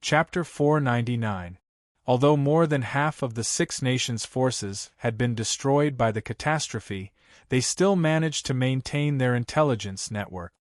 Chapter 499. Although more than half of the Six Nations forces had been destroyed by the catastrophe, they still managed to maintain their intelligence network.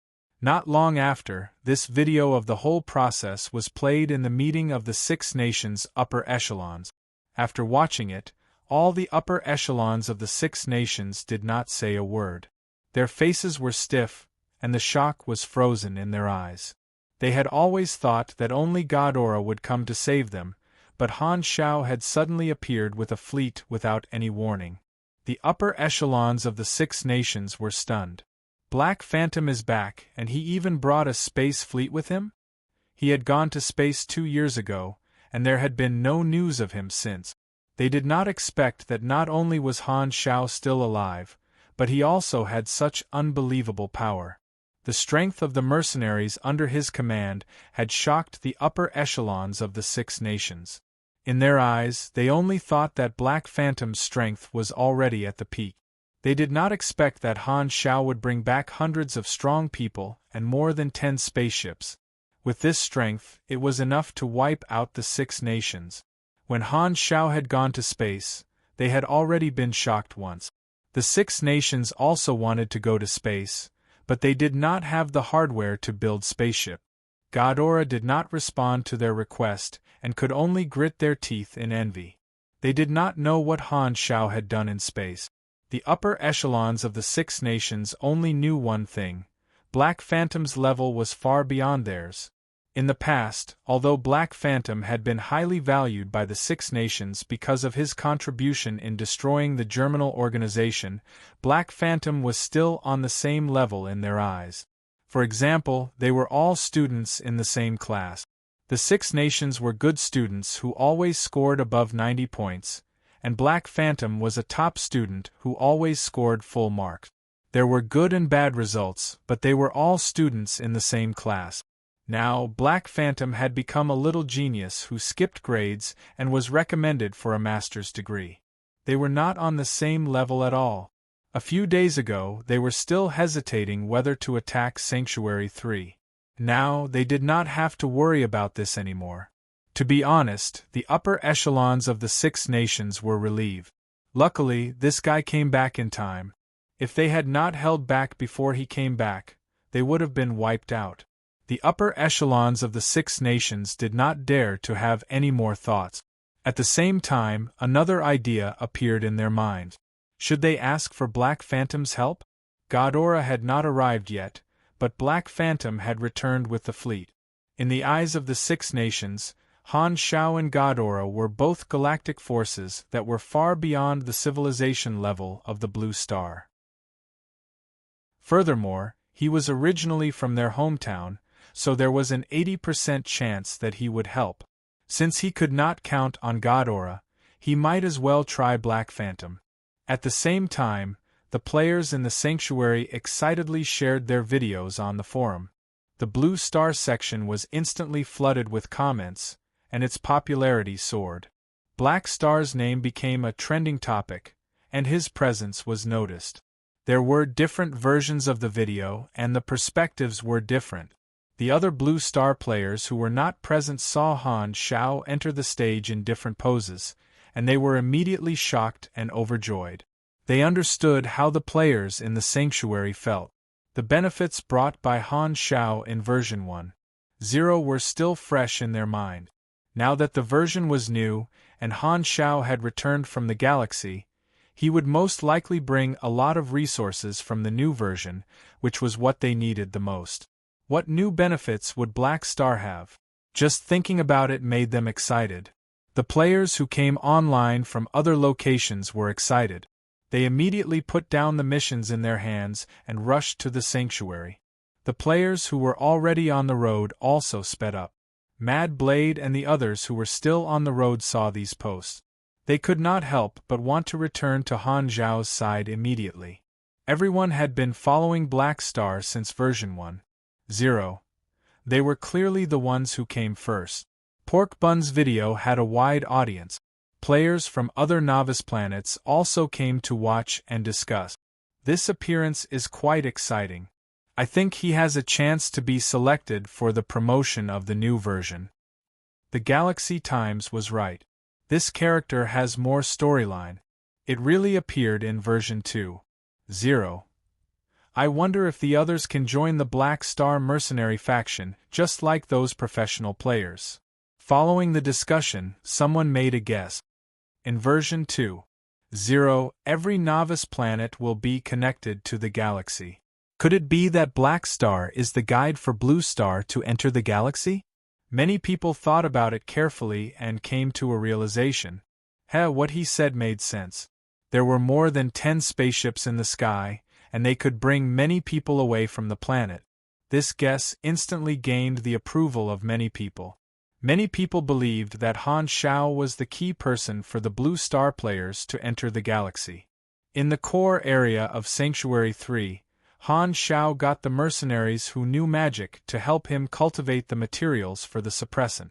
Not long after, this video of the whole process was played in the meeting of the Six Nations upper echelons. After watching it, all the upper echelons of the Six Nations did not say a word. Their faces were stiff, and the shock was frozen in their eyes. They had always thought that only Ghidorah would come to save them, but Han Shao had suddenly appeared with a fleet without any warning. The upper echelons of the Six Nations were stunned. Black Phantom is back, and he even brought a space fleet with him? He had gone to space 2 years ago, and there had been no news of him since. They did not expect that not only was Han Shao still alive, but he also had such unbelievable power. The strength of the mercenaries under his command had shocked the upper echelons of the Six Nations. In their eyes, they only thought that Black Phantom's strength was already at the peak. They did not expect that Han Shao would bring back hundreds of strong people and more than 10 spaceships. With this strength, it was enough to wipe out the Six Nations. When Han Shao had gone to space, they had already been shocked once. The Six Nations also wanted to go to space, but they did not have the hardware to build spaceship. Ghidorah did not respond to their request and could only grit their teeth in envy. They did not know what Han Shao had done in space. The upper echelons of the Six Nations only knew one thing: Black Phantom's level was far beyond theirs. In the past, although Black Phantom had been highly valued by the Six Nations because of his contribution in destroying the Germinal organization, Black Phantom was still on the same level in their eyes. For example, they were all students in the same class. The Six Nations were good students who always scored above 90 points, and Black Phantom was a top student who always scored full marks. There were good and bad results, but they were all students in the same class. Now, Black Phantom had become a little genius who skipped grades and was recommended for a master's degree. They were not on the same level at all. A few days ago, they were still hesitating whether to attack Sanctuary 3. Now, they did not have to worry about this anymore. To be honest, the upper echelons of the Six Nations were relieved. Luckily, this guy came back in time. If they had not held back before he came back, they would have been wiped out. The upper echelons of the Six Nations did not dare to have any more thoughts. At the same time, another idea appeared in their minds. Should they ask for Black Phantom's help? Ghidorah had not arrived yet, but Black Phantom had returned with the fleet. In the eyes of the Six Nations, Han Shao and Ghidorah were both galactic forces that were far beyond the civilization level of the Blue Star. Furthermore, he was originally from their hometown, so there was an 80% chance that he would help. Since he could not count on Ghidorah, he might as well try Black Phantom. At the same time, the players in the Sanctuary excitedly shared their videos on the forum. The Blue Star section was instantly flooded with comments, and its popularity soared. Black Star's name became a trending topic, and his presence was noticed. There were different versions of the video, and the perspectives were different. The other Blue Star players who were not present saw Han Shao enter the stage in different poses, and they were immediately shocked and overjoyed. They understood how the players in the Sanctuary felt. The benefits brought by Han Shao in version 1.0 were still fresh in their mind. Now that the version was new, and Han Shao had returned from the galaxy, he would most likely bring a lot of resources from the new version, which was what they needed the most. What new benefits would Black Star have? Just thinking about it made them excited. The players who came online from other locations were excited. They immediately put down the missions in their hands and rushed to the Sanctuary. The players who were already on the road also sped up. Mad Blade and the others who were still on the road saw these posts. They could not help but want to return to Han Zhao's side immediately. Everyone had been following Black Star since version 1.0. They were clearly the ones who came first. Pork Bun's video had a wide audience. Players from other novice planets also came to watch and discuss. This appearance is quite exciting. I think he has a chance to be selected for the promotion of the new version. The Galaxy Times was right. This character has more storyline. It really appeared in version 2.0. I wonder if the others can join the Black Star mercenary faction, just like those professional players. Following the discussion, someone made a guess. In version 2.0, every novice planet will be connected to the galaxy. Could it be that Black Star is the guide for Blue Star to enter the galaxy? Many people thought about it carefully and came to a realization. What he said made sense. There were more than 10 spaceships in the sky, and they could bring many people away from the planet. This guess instantly gained the approval of many people. Many people believed that Han Shao was the key person for the Blue Star players to enter the galaxy. In the core area of Sanctuary 3, Han Shao got the mercenaries who knew magic to help him cultivate the materials for the suppressant.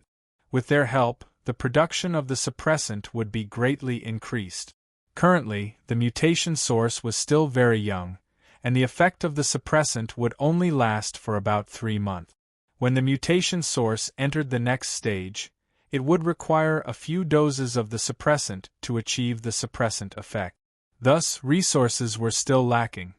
With their help, the production of the suppressant would be greatly increased. Currently, the mutation source was still very young, and the effect of the suppressant would only last for about 3 months. When the mutation source entered the next stage, it would require a few doses of the suppressant to achieve the suppressant effect. Thus, resources were still lacking.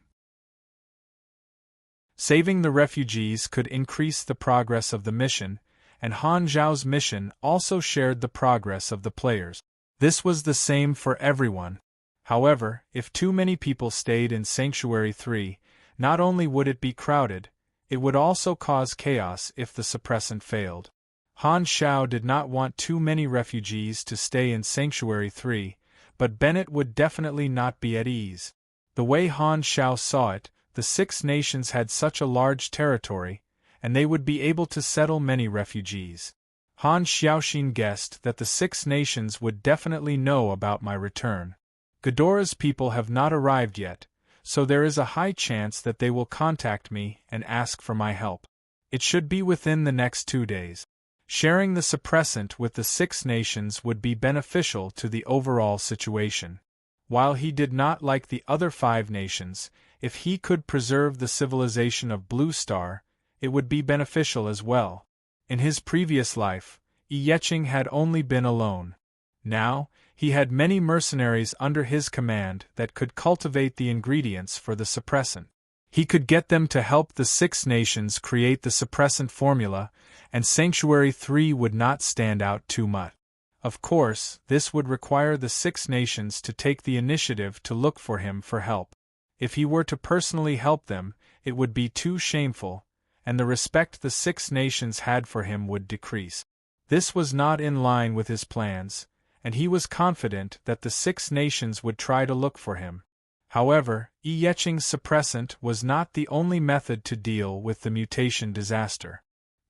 Saving the refugees could increase the progress of the mission, and Han Zhao's mission also shared the progress of the players. This was the same for everyone. However, if too many people stayed in Sanctuary 3, not only would it be crowded, it would also cause chaos if the suppressant failed. Han Shao did not want too many refugees to stay in Sanctuary 3, but Bennett would definitely not be at ease. The way Han Shao saw it, the 6 nations had such a large territory, and they would be able to settle many refugees. Han Xiaoxin guessed that the 6 nations would definitely know about my return. Ghidorah's people have not arrived yet, so there is a high chance that they will contact me and ask for my help. It should be within the next 2 days. Sharing the suppressant with the 6 nations would be beneficial to the overall situation. While he did not like the other 5 nations, if he could preserve the civilization of Blue Star, it would be beneficial as well. In his previous life, Yeching had only been alone. Now, he had many mercenaries under his command that could cultivate the ingredients for the suppressant. He could get them to help the 6 nations create the suppressant formula, and Sanctuary 3 would not stand out too much. Of course, this would require the 6 nations to take the initiative to look for him for help. If he were to personally help them, it would be too shameful, and the respect the 6 nations had for him would decrease. This was not in line with his plans, and he was confident that the 6 nations would try to look for him. However, Yeching's suppressant was not the only method to deal with the mutation disaster.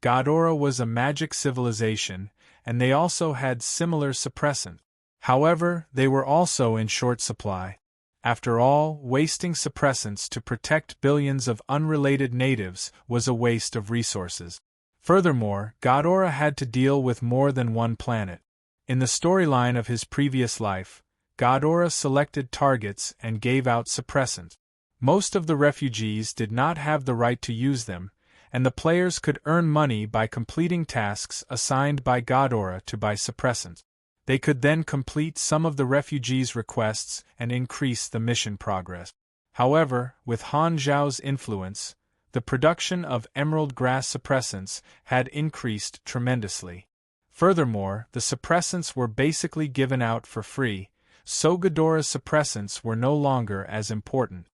Ghidorah was a magic civilization, and they also had similar suppressant. However, they were also in short supply. After all, wasting suppressants to protect billions of unrelated natives was a waste of resources. Furthermore, Ghidorah had to deal with more than one planet. In the storyline of his previous life, Ghidorah selected targets and gave out suppressants. Most of the refugees did not have the right to use them, and the players could earn money by completing tasks assigned by Ghidorah to buy suppressants. They could then complete some of the refugees' requests and increase the mission progress. However, with Han Zhao's influence, the production of emerald grass suppressants had increased tremendously. Furthermore, the suppressants were basically given out for free, so Ghidorah's suppressants were no longer as important.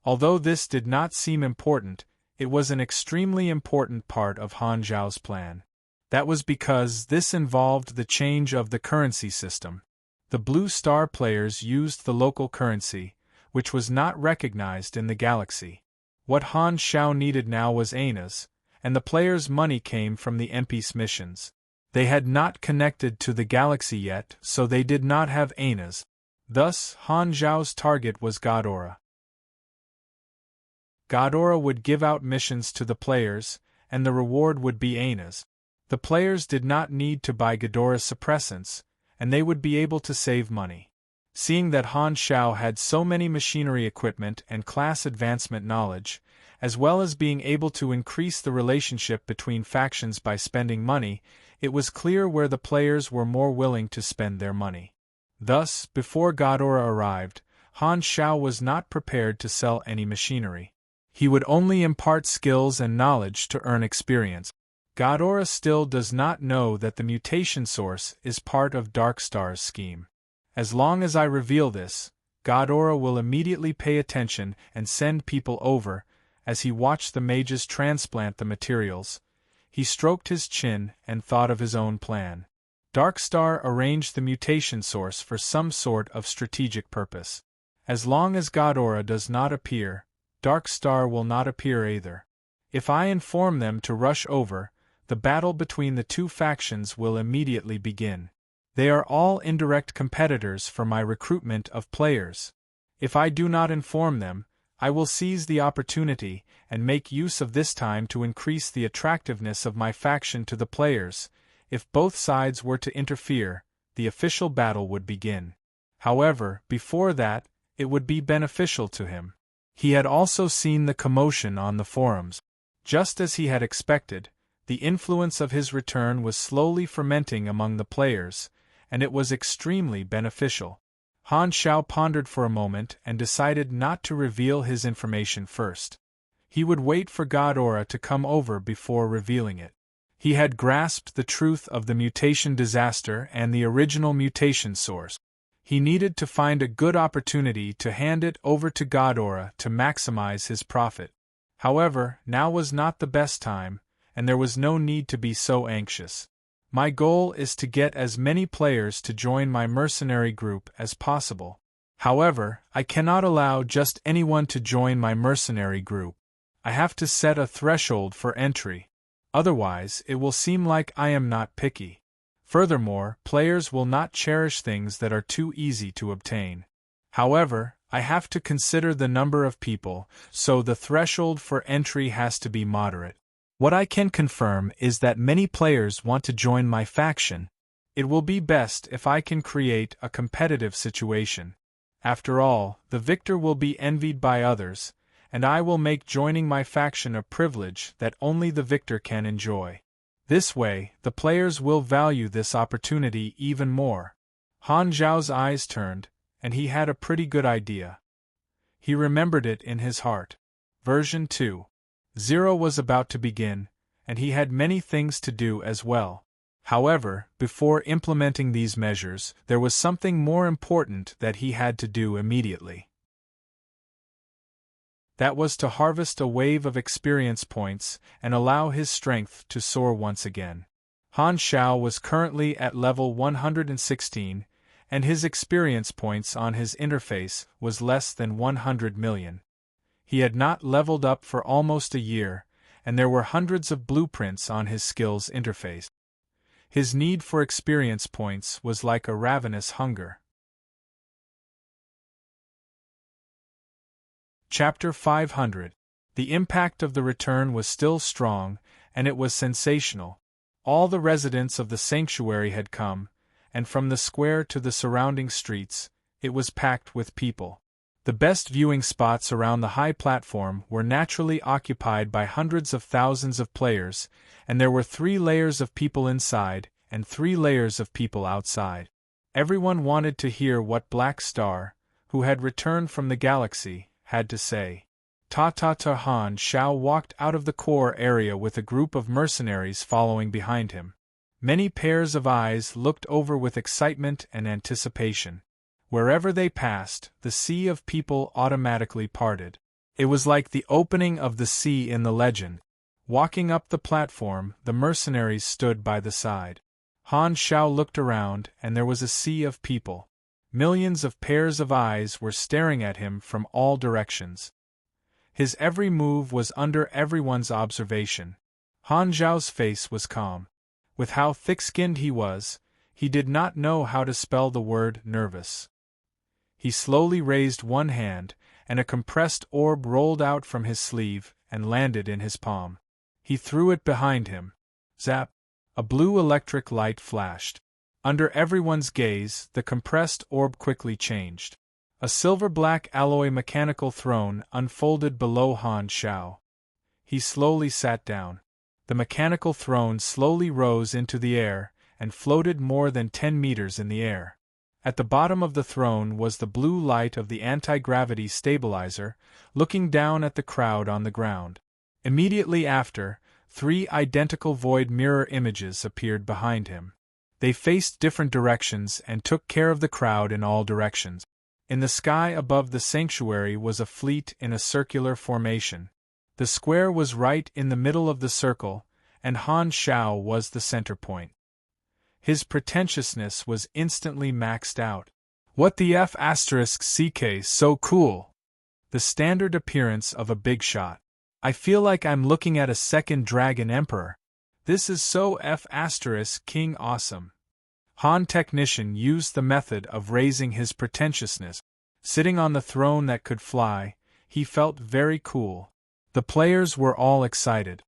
Although this did not seem important, it was an extremely important part of Han Zhao's plan. That was because this involved the change of the currency system. The Blue Star players used the local currency, which was not recognized in the galaxy. What Han Shao needed now was Anas, and the players' money came from the NPC missions. They had not connected to the galaxy yet, so they did not have Anas. Thus, Han Zhao's target was Ghidorah. Ghidorah would give out missions to the players, and the reward would be Anas. The players did not need to buy Ghidorah's suppressants, and they would be able to save money. Seeing that Han Shao had so many machinery equipment and class advancement knowledge, as well as being able to increase the relationship between factions by spending money, It was clear where the players were more willing to spend their money. Thus, before Ghidorah arrived, Han Xiao was not prepared to sell any machinery. He would only impart skills and knowledge to earn experience. Ghidorah still does not know that the mutation source is part of Darkstar's scheme. As long as I reveal this, Ghidorah will immediately pay attention and send people over. As he watched the mages transplant the materials, he stroked his chin and thought of his own plan. Darkstar arranged the mutation source for some sort of strategic purpose. As long as Ghidorah does not appear, Darkstar will not appear either. If I inform them to rush over, the battle between the two factions will immediately begin. They are all indirect competitors for my recruitment of players. If I do not inform them, I will seize the opportunity and make use of this time to increase the attractiveness of my faction to the players. If both sides were to interfere, the official battle would begin. However, before that, it would be beneficial to him. He had also seen the commotion on the forums. Just as he had expected, the influence of his return was slowly fermenting among the players, and it was extremely beneficial. Han Xiao pondered for a moment and decided not to reveal his information first. He would wait for Ghidorah to come over before revealing it. He had grasped the truth of the mutation disaster and the original mutation source. He needed to find a good opportunity to hand it over to Ghidorah to maximize his profit. However, now was not the best time, and there was no need to be so anxious. My goal is to get as many players to join my mercenary group as possible. However, I cannot allow just anyone to join my mercenary group. I have to set a threshold for entry. Otherwise, it will seem like I am not picky. Furthermore, players will not cherish things that are too easy to obtain. However, I have to consider the number of people, so the threshold for entry has to be moderate. What I can confirm is that many players want to join my faction. It will be best if I can create a competitive situation. After all, the victor will be envied by others, and I will make joining my faction a privilege that only the victor can enjoy. This way, the players will value this opportunity even more. Han Zhao's eyes turned, and he had a pretty good idea. He remembered it in his heart. Version 2.0 was about to begin, and he had many things to do as well. However, before implementing these measures, there was something more important that he had to do immediately. That was to harvest a wave of experience points and allow his strength to soar once again. Han Xiao was currently at level 116, and his experience points on his interface was less than 100 million. He had not leveled up for almost a year, and there were hundreds of blueprints on his skills interface. His need for experience points was like a ravenous hunger. Chapter 500. The impact of the return was still strong, and it was sensational. All the residents of the sanctuary had come, and from the square to the surrounding streets, it was packed with people. The best viewing spots around the high platform were naturally occupied by hundreds of thousands of players, and there were 3 layers of people inside and 3 layers of people outside. Everyone wanted to hear what Black Star, who had returned from the galaxy, had to say. Han Xiao walked out of the core area with a group of mercenaries following behind him. Many pairs of eyes looked over with excitement and anticipation. Wherever they passed, the sea of people automatically parted. It was like the opening of the sea in the legend. Walking up the platform, the mercenaries stood by the side. Han Xiao looked around, and there was a sea of people. Millions of pairs of eyes were staring at him from all directions. His every move was under everyone's observation. Han Zhao's face was calm. With how thick-skinned he was, he did not know how to spell the word nervous. He slowly raised one hand, and a compressed orb rolled out from his sleeve and landed in his palm. He threw it behind him. Zap! A blue electric light flashed. Under everyone's gaze, the compressed orb quickly changed. A silver-black alloy mechanical throne unfolded below Han Xiao. He slowly sat down. The mechanical throne slowly rose into the air and floated more than 10 meters in the air. At the bottom of the throne was the blue light of the anti-gravity stabilizer, looking down at the crowd on the ground. Immediately after, 3 identical void mirror images appeared behind him. They faced different directions and took care of the crowd in all directions. In the sky above the sanctuary was a fleet in a circular formation. The square was right in the middle of the circle, and Han Shao was the center point. His pretentiousness was instantly maxed out. What the F***CK, so cool! The standard appearance of a big shot. I feel like I'm looking at a second Dragon Emperor. This is so F***king awesome. Han Technician used the method of raising his pretentiousness. Sitting on the throne that could fly, he felt very cool. The players were all excited.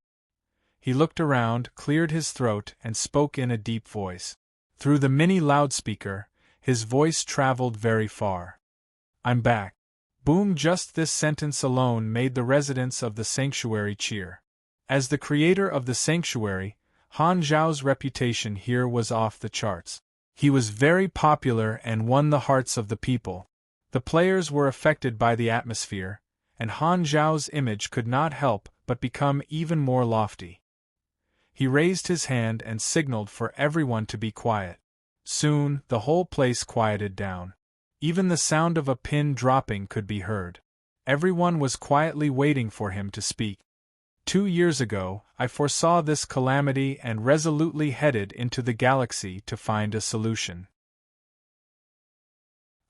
He looked around, cleared his throat, and spoke in a deep voice. Through the mini loudspeaker, his voice traveled very far. I'm back. Boom! Just this sentence alone made the residents of the sanctuary cheer. As the creator of the sanctuary, Han Zhao's reputation here was off the charts. He was very popular and won the hearts of the people. The players were affected by the atmosphere, and Han Zhao's image could not help but become even more lofty. He raised his hand and signaled for everyone to be quiet. Soon, the whole place quieted down. Even the sound of a pin dropping could be heard. Everyone was quietly waiting for him to speak. 2 years ago, I foresaw this calamity and resolutely headed into the galaxy to find a solution.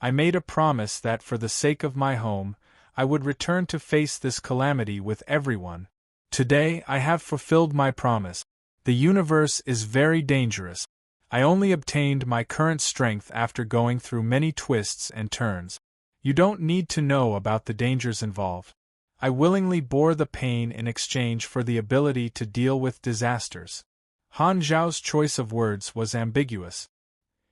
I made a promise that for the sake of my home, I would return to face this calamity with everyone. Today I have fulfilled my promise. The universe is very dangerous. I only obtained my current strength after going through many twists and turns. You don't need to know about the dangers involved. I willingly bore the pain in exchange for the ability to deal with disasters. Han Zhao's choice of words was ambiguous.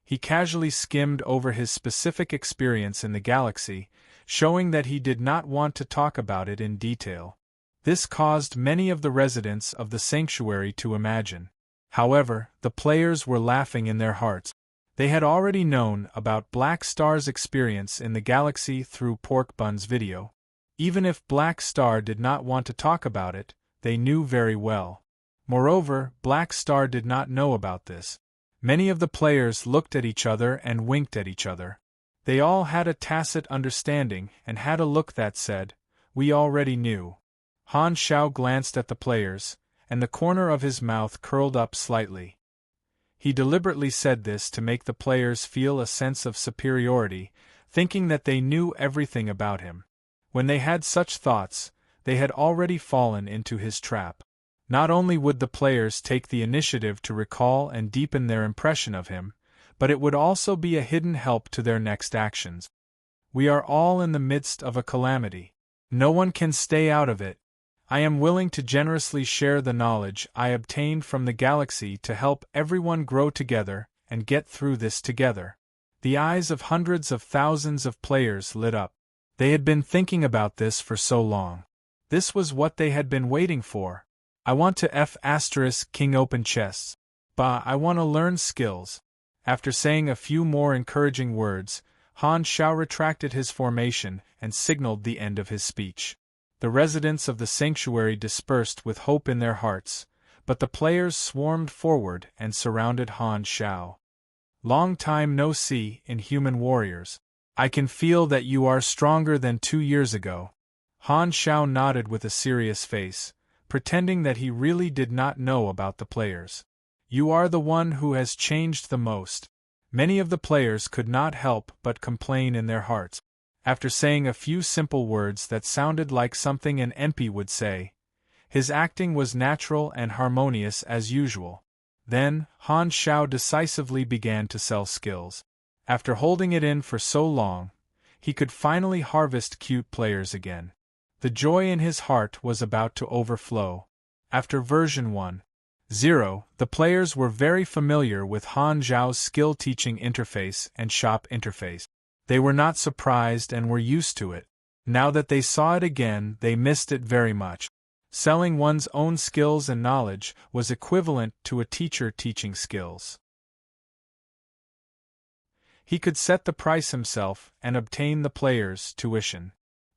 He casually skimmed over his specific experience in the galaxy, showing that he did not want to talk about it in detail. This caused many of the residents of the sanctuary to imagine. However, the players were laughing in their hearts. They had already known about Black Star's experience in the galaxy through Pork Bun's video. Even if Black Star did not want to talk about it, they knew very well. Moreover, Black Star did not know about this. Many of the players looked at each other and winked at each other. They all had a tacit understanding and had a look that said, "We already knew." Han Shao glanced at the players, and the corner of his mouth curled up slightly. He deliberately said this to make the players feel a sense of superiority, thinking that they knew everything about him. When they had such thoughts, they had already fallen into his trap. Not only would the players take the initiative to recall and deepen their impression of him, but it would also be a hidden help to their next actions. We are all in the midst of a calamity. No one can stay out of it. I am willing to generously share the knowledge I obtained from the galaxy to help everyone grow together and get through this together. The eyes of hundreds of thousands of players lit up. They had been thinking about this for so long. This was what they had been waiting for. I want to King open chests. I want to learn skills. After saying a few more encouraging words, Han Shao retracted his formation and signaled the end of his speech. The residents of the sanctuary dispersed with hope in their hearts, but the players swarmed forward and surrounded Han Shao. Long time no see, inhuman warriors. I can feel that you are stronger than 2 years ago. Han Shao nodded with a serious face, pretending that he really did not know about the players. You are the one who has changed the most. Many of the players could not help but complain in their hearts. After saying a few simple words that sounded like something an MP would say, his acting was natural and harmonious as usual. Then, Han Shao decisively began to sell skills. After holding it in for so long, he could finally harvest cute players again. The joy in his heart was about to overflow. After version 1.0, the players were very familiar with Han Zhao's skill teaching interface and shop interface. They were not surprised and were used to it. Now that they saw it again, they missed it very much. Selling one's own skills and knowledge was equivalent to a teacher teaching skills. He could set the price himself and obtain the players' tuition.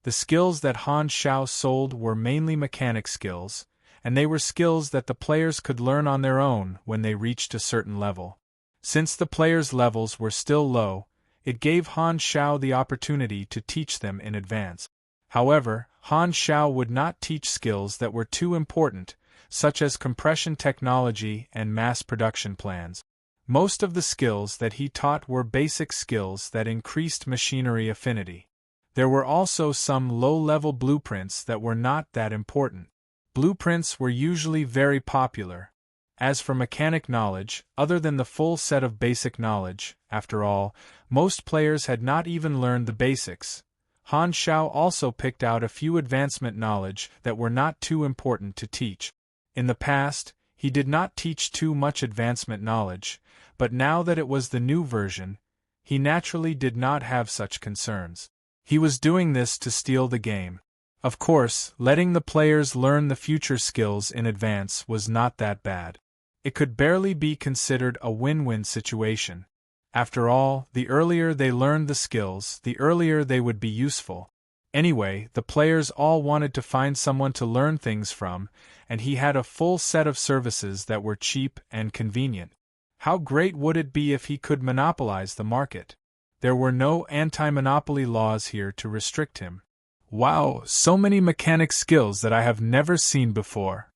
The skills that Han Xiao sold were mainly mechanic skills, and they were skills that the players could learn on their own when they reached a certain level. Since the players' levels were still low, it gave Han Xiao the opportunity to teach them in advance. However, Han Xiao would not teach skills that were too important, such as compression technology and mass production plans. Most of the skills that he taught were basic skills that increased machinery affinity. There were also some low-level blueprints that were not that important. Blueprints were usually very popular. As for mechanic knowledge, other than the full set of basic knowledge, after all, most players had not even learned the basics. Han Xiao also picked out a few advancement knowledge that were not too important to teach. In the past, he did not teach too much advancement knowledge, but now that it was the new version, he naturally did not have such concerns. He was doing this to steal the game. Of course, letting the players learn the future skills in advance was not that bad. It could barely be considered a win-win situation. After all, the earlier they learned the skills, the earlier they would be useful. Anyway, the players all wanted to find someone to learn things from, and he had a full set of services that were cheap and convenient. How great would it be if he could monopolize the market? There were no anti-monopoly laws here to restrict him. Wow, so many mechanic skills that I have never seen before.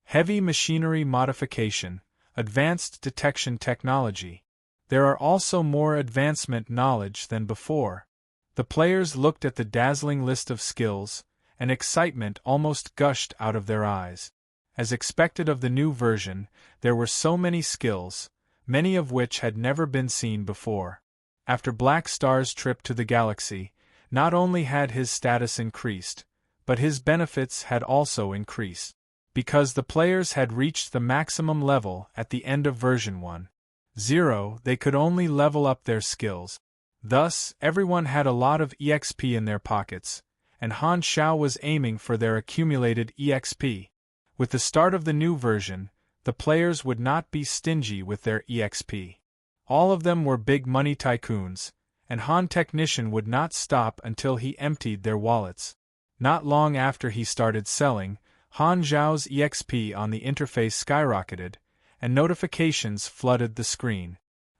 Heavy machinery modification, advanced detection technology. There are also more advancement knowledge than before. The players looked at the dazzling list of skills, and excitement almost gushed out of their eyes. As expected of the new version, there were so many skills, many of which had never been seen before. After Black Star's trip to the galaxy, not only had his status increased, but his benefits had also increased. Because the players had reached the maximum level at the end of version 1.0, they could only level up their skills. Thus, everyone had a lot of EXP in their pockets, and Han Xiao was aiming for their accumulated EXP. With the start of the new version, the players would not be stingy with their EXP. All of them were big money tycoons, and Han Technician would not stop until he emptied their wallets. Not long after he started selling, Han Xiao's EXP on the interface skyrocketed, and notifications flooded the screen.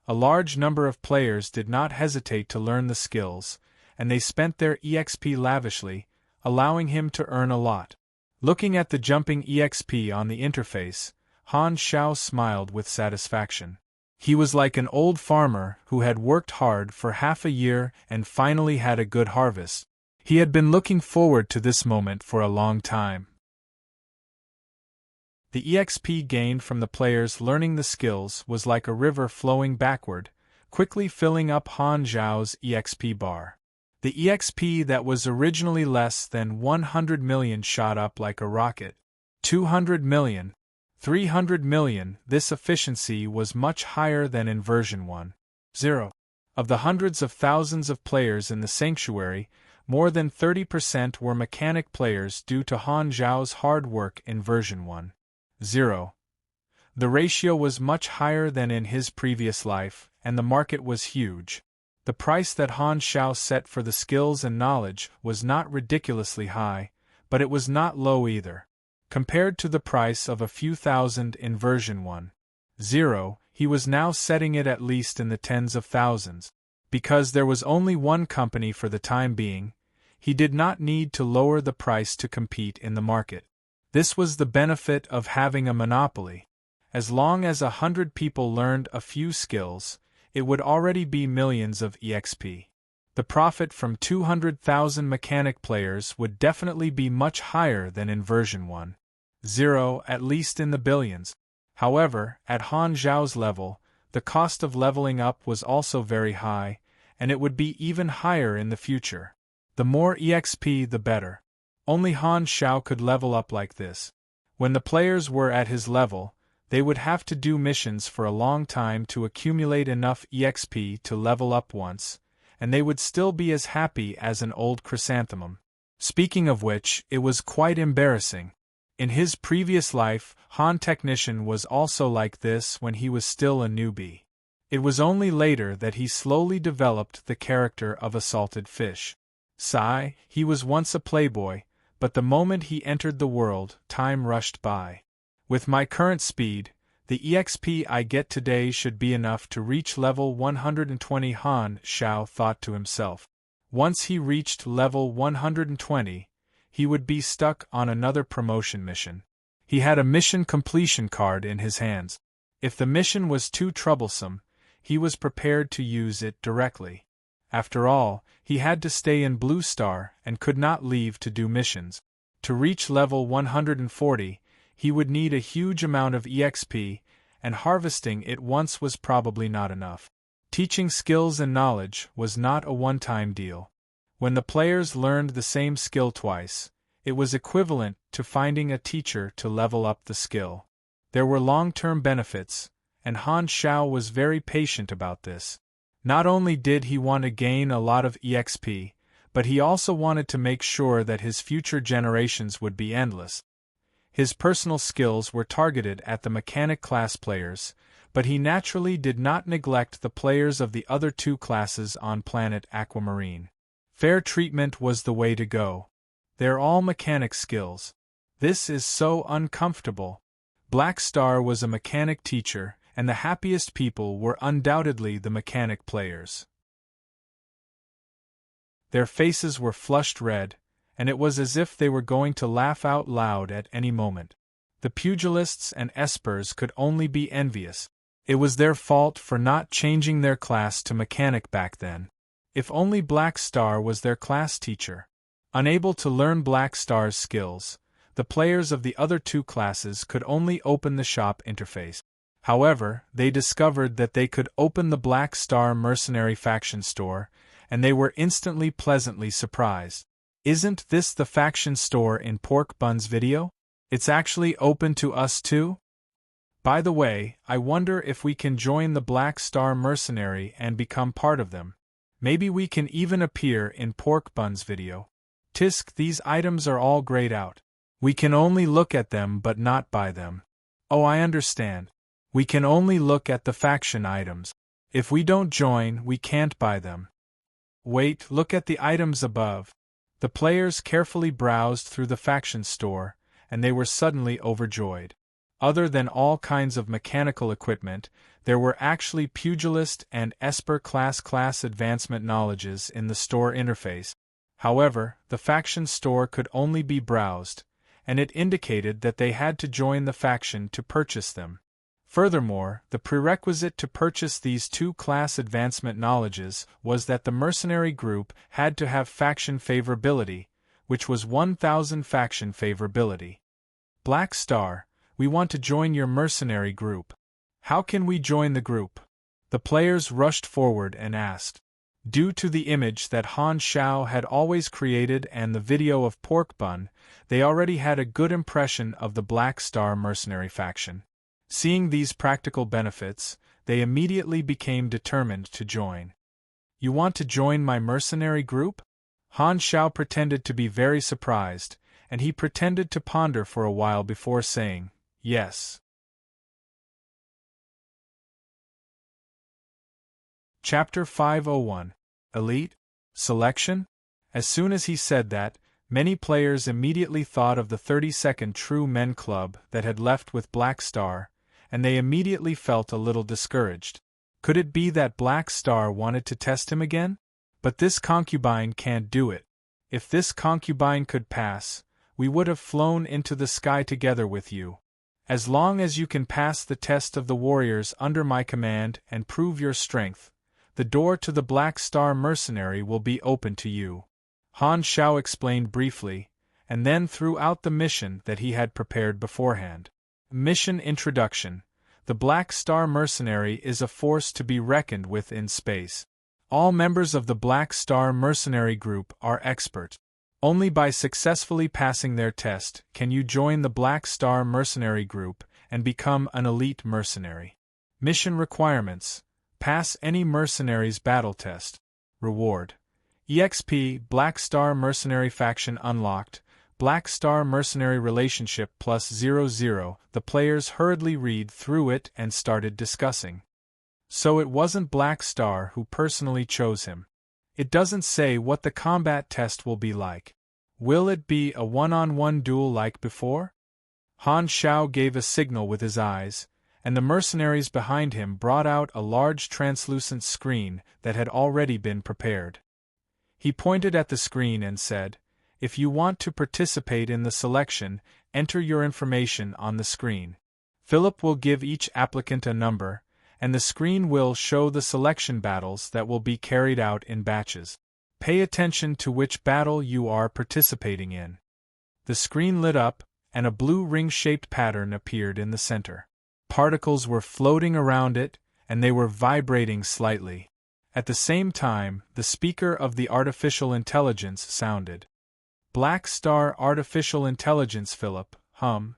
A large number of players did not hesitate to learn the skills, and they spent their EXP lavishly, allowing him to earn a lot. Looking at the jumping EXP on the interface, Han Xiao smiled with satisfaction. He was like an old farmer who had worked hard for half a year and finally had a good harvest. He had been looking forward to this moment for a long time. The EXP gained from the players learning the skills was like a river flowing backward, quickly filling up Han Xiao's EXP bar. The EXP that was originally less than 100 million shot up like a rocket. 200 million. 300 million. This efficiency was much higher than in version 1.0. Of the hundreds of thousands of players in the sanctuary, more than 30% were mechanic players due to Han Xiao's hard work in version 1.0. The ratio was much higher than in his previous life, and the market was huge. The price that Han Xiao set for the skills and knowledge was not ridiculously high, but it was not low either. Compared to the price of a few thousand in version 1.0, he was now setting it at least in the tens of thousands. Because there was only one company for the time being, he did not need to lower the price to compete in the market. This was the benefit of having a monopoly. As long as 100 people learned a few skills, it would already be millions of EXP. The profit from 200,000 mechanic players would definitely be much higher than in version 1.0, at least in the billions. However, at Han Xiao's level, the cost of leveling up was also very high, and it would be even higher in the future. The more EXP the better. Only Han Xiao could level up like this. When the players were at his level, they would have to do missions for a long time to accumulate enough EXP to level up once, and they would still be as happy as an old chrysanthemum. Speaking of which, it was quite embarrassing. In his previous life, Han Technician was also like this when he was still a newbie. It was only later that he slowly developed the character of a salted fish. Sigh, he was once a playboy, but the moment he entered the world, time rushed by. With my current speed, the EXP I get today should be enough to reach level 120, Han Xiao thought to himself. Once he reached level 120, he would be stuck on another promotion mission. He had a mission completion card in his hands. If the mission was too troublesome, he was prepared to use it directly. After all, he had to stay in Blue Star and could not leave to do missions. To reach level 140, he would need a huge amount of EXP, and harvesting it once was probably not enough. Teaching skills and knowledge was not a one-time deal. When the players learned the same skill twice, it was equivalent to finding a teacher to level up the skill. There were long-term benefits, and Han Xiao was very patient about this. Not only did he want to gain a lot of EXP, but he also wanted to make sure that his future generations would be endless. His personal skills were targeted at the mechanic class players, but he naturally did not neglect the players of the other two classes on planet Aquamarine. Fair treatment was the way to go. They're all mechanic skills. This is so uncomfortable. Black Star was a mechanic teacher, and the happiest people were undoubtedly the mechanic players. Their faces were flushed red, and it was as if they were going to laugh out loud at any moment. The pugilists and espers could only be envious. It was their fault for not changing their class to mechanic back then. If only Black Star was their class teacher. Unable to learn Black Star's skills, the players of the other two classes could only open the shop interface. However, they discovered that they could open the Black Star Mercenary faction store, and they were instantly pleasantly surprised. Isn't this the faction store in Pork Bun's video? It's actually open to us too? By the way, I wonder if we can join the Black Star Mercenary and become part of them. Maybe we can even appear in Pork Bun's video. Tisk, these items are all grayed out. We can only look at them but not buy them. Oh, I understand. We can only look at the faction items. If we don't join, we can't buy them. Wait, look at the items above. The players carefully browsed through the faction store, and they were suddenly overjoyed. Other than all kinds of mechanical equipment, there were actually pugilist and esper class advancement knowledges in the store interface. However, the faction store could only be browsed, and it indicated that they had to join the faction to purchase them. Furthermore, the prerequisite to purchase these two class advancement knowledges was that the mercenary group had to have faction favorability, which was 1000 faction favorability. Black Star, we want to join your mercenary group. How can we join the group? The players rushed forward and asked. Due to the image that Han Xiao had always created and the video of Pork Bun, they already had a good impression of the Black Star mercenary faction. Seeing these practical benefits, they immediately became determined to join. You want to join my mercenary group? Han Xiao pretended to be very surprised, and he pretended to ponder for a while before saying, yes. Chapter 501. Elite? Selection? As soon as he said that, many players immediately thought of the 32nd True Men Club that had left with Black Star, and they immediately felt a little discouraged. Could it be that Black Star wanted to test him again? But this concubine can't do it. If this concubine could pass, we would have flown into the sky together with you. As long as you can pass the test of the warriors under my command and prove your strength, the door to the Black Star Mercenary will be open to you. Han Xiao explained briefly, and then threw out the mission that he had prepared beforehand. Mission Introduction. The Black Star Mercenary is a force to be reckoned with in space. All members of the Black Star Mercenary Group are expert. Only by successfully passing their test can you join the Black Star Mercenary Group and become an elite mercenary. Mission requirements. Pass any mercenary's battle test. Reward. EXP Black Star Mercenary Faction unlocked. Black Star Mercenary Relationship +00, the players hurriedly read through it and started discussing. So it wasn't Black Star who personally chose him. It doesn't say what the combat test will be like. Will it be a one-on-one duel like before? Han Shao gave a signal with his eyes, and the mercenaries behind him brought out a large translucent screen that had already been prepared. He pointed at the screen and said, "If you want to participate in the selection, enter your information on the screen. Philip will give each applicant a number, and the screen will show the selection battles that will be carried out in batches. Pay attention to which battle you are participating in." The screen lit up, and a blue ring-shaped pattern appeared in the center. Particles were floating around it, and they were vibrating slightly. At the same time, the speaker of the artificial intelligence sounded. "Black Star Artificial Intelligence Philip, hum.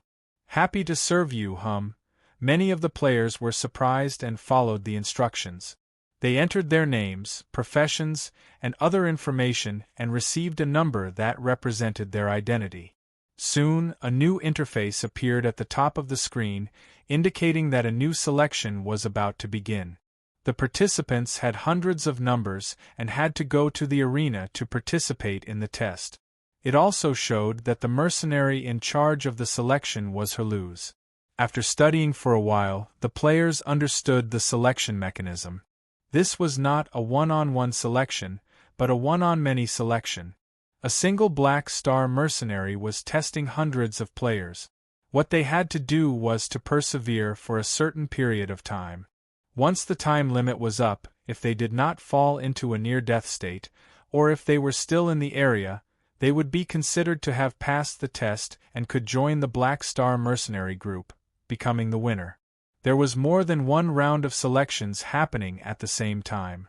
Happy to serve you, hum." Many of the players were surprised and followed the instructions. They entered their names, professions, and other information and received a number that represented their identity. Soon, a new interface appeared at the top of the screen, indicating that a new selection was about to begin. The participants had hundreds of numbers and had to go to the arena to participate in the test. It also showed that the mercenary in charge of the selection was Haluz. After studying for a while, the players understood the selection mechanism. This was not a one-on-one selection, but a one-on-many selection. A single Black Star mercenary was testing hundreds of players. What they had to do was to persevere for a certain period of time. Once the time limit was up, if they did not fall into a near-death state, or if they were still in the area, they would be considered to have passed the test and could join the Black Star mercenary group, becoming the winner. There was more than one round of selections happening at the same time.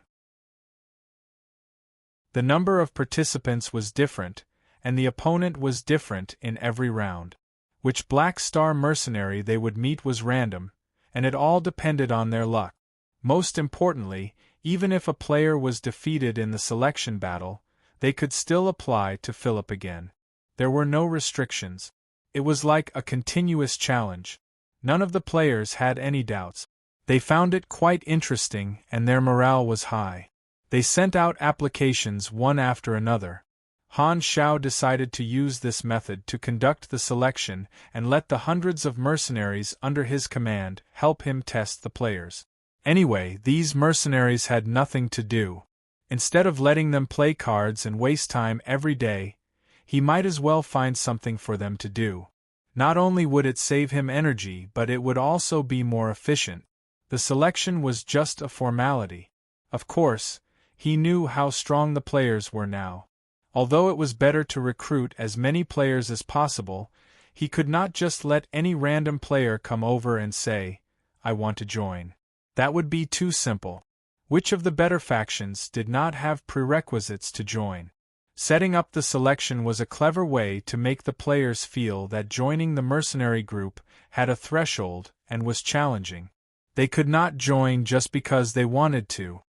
The number of participants was different, and the opponent was different in every round. Which Black Star mercenary they would meet was random, and it all depended on their luck. Most importantly, even if a player was defeated in the selection battle, they could still apply to Philip again. There were no restrictions. It was like a continuous challenge. None of the players had any doubts. They found it quite interesting and their morale was high. They sent out applications one after another. Han Shao decided to use this method to conduct the selection and let the hundreds of mercenaries under his command help him test the players. Anyway, these mercenaries had nothing to do. Instead of letting them play cards and waste time every day, he might as well find something for them to do. Not only would it save him energy, but it would also be more efficient. The selection was just a formality. Of course, he knew how strong the players were now. Although it was better to recruit as many players as possible, he could not just let any random player come over and say, "I want to join." That would be too simple. Which of the better factions did not have prerequisites to join? Setting up the selection was a clever way to make the players feel that joining the mercenary group had a threshold and was challenging. They could not join just because they wanted to.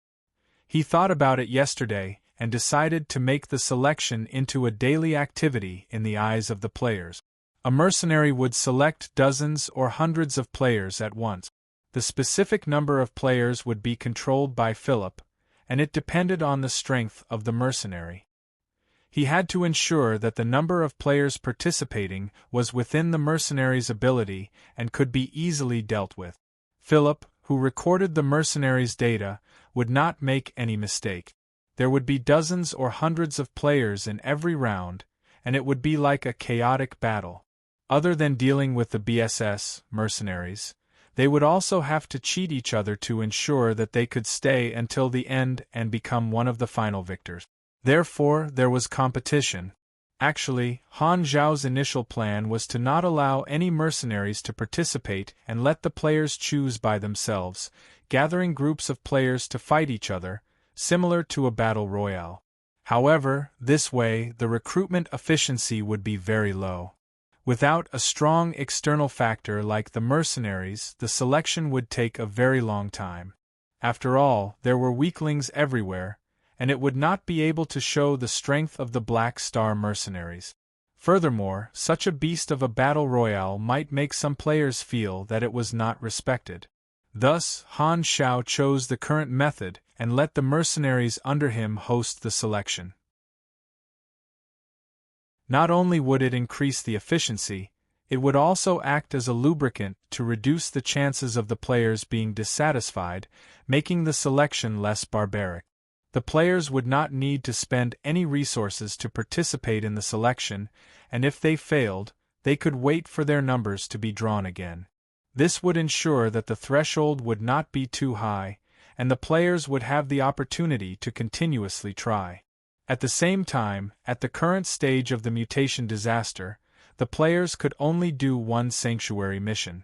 He thought about it yesterday and decided to make the selection into a daily activity in the eyes of the players. A mercenary would select dozens or hundreds of players at once. The specific number of players would be controlled by Philip, and it depended on the strength of the mercenary. He had to ensure that the number of players participating was within the mercenary's ability and could be easily dealt with. Philip, who recorded the mercenary's data, would not make any mistake. There would be dozens or hundreds of players in every round, and it would be like a chaotic battle. Other than dealing with the BSS mercenaries, they would also have to cheat each other to ensure that they could stay until the end and become one of the final victors. Therefore, there was competition. Actually, Han Zhao's initial plan was to not allow any mercenaries to participate and let the players choose by themselves, gathering groups of players to fight each other, similar to a battle royale. However, this way, the recruitment efficiency would be very low. Without a strong external factor like the mercenaries, the selection would take a very long time. After all, there were weaklings everywhere, and it would not be able to show the strength of the Black Star mercenaries. Furthermore, such a beast of a battle royale might make some players feel that it was not respected. Thus, Han Shao chose the current method and let the mercenaries under him host the selection. Not only would it increase the efficiency, it would also act as a lubricant to reduce the chances of the players being dissatisfied, making the selection less barbaric. The players would not need to spend any resources to participate in the selection, and if they failed, they could wait for their numbers to be drawn again. This would ensure that the threshold would not be too high, and the players would have the opportunity to continuously try. At the same time, at the current stage of the mutation disaster, the players could only do one sanctuary mission.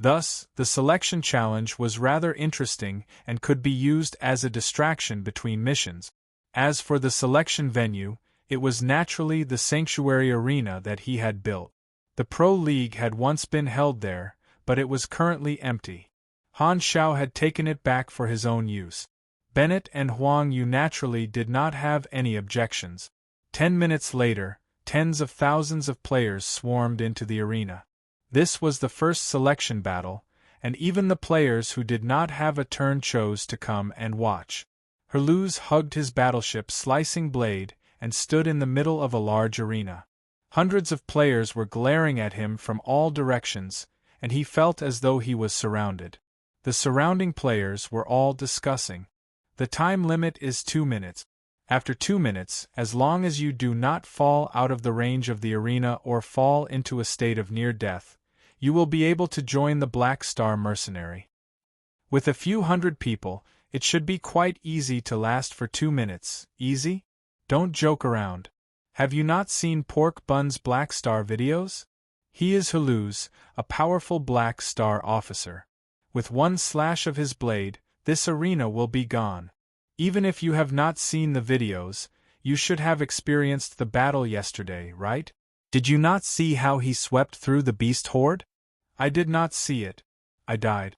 Thus, the selection challenge was rather interesting and could be used as a distraction between missions. As for the selection venue, it was naturally the sanctuary arena that he had built. The Pro League had once been held there, but it was currently empty. Han Shao had taken it back for his own use. Bennett and Huang Yu naturally did not have any objections. 10 minutes later, tens of thousands of players swarmed into the arena. This was the first selection battle, and even the players who did not have a turn chose to come and watch. Herluz hugged his battleship slicing blade and stood in the middle of a large arena. Hundreds of players were glaring at him from all directions, and he felt as though he was surrounded. The surrounding players were all discussing. The time limit is 2 minutes. After 2 minutes, as long as you do not fall out of the range of the arena or fall into a state of near death, you will be able to join the Black Star Mercenary. With a few hundred people, it should be quite easy to last for 2 minutes. Easy? Don't joke around. Have you not seen Pork Bun's Black Star videos? He is Herluz, a powerful Black Star officer. With one slash of his blade, this arena will be gone. Even if you have not seen the videos, you should have experienced the battle yesterday, right? Did you not see how he swept through the beast horde? I did not see it. I died.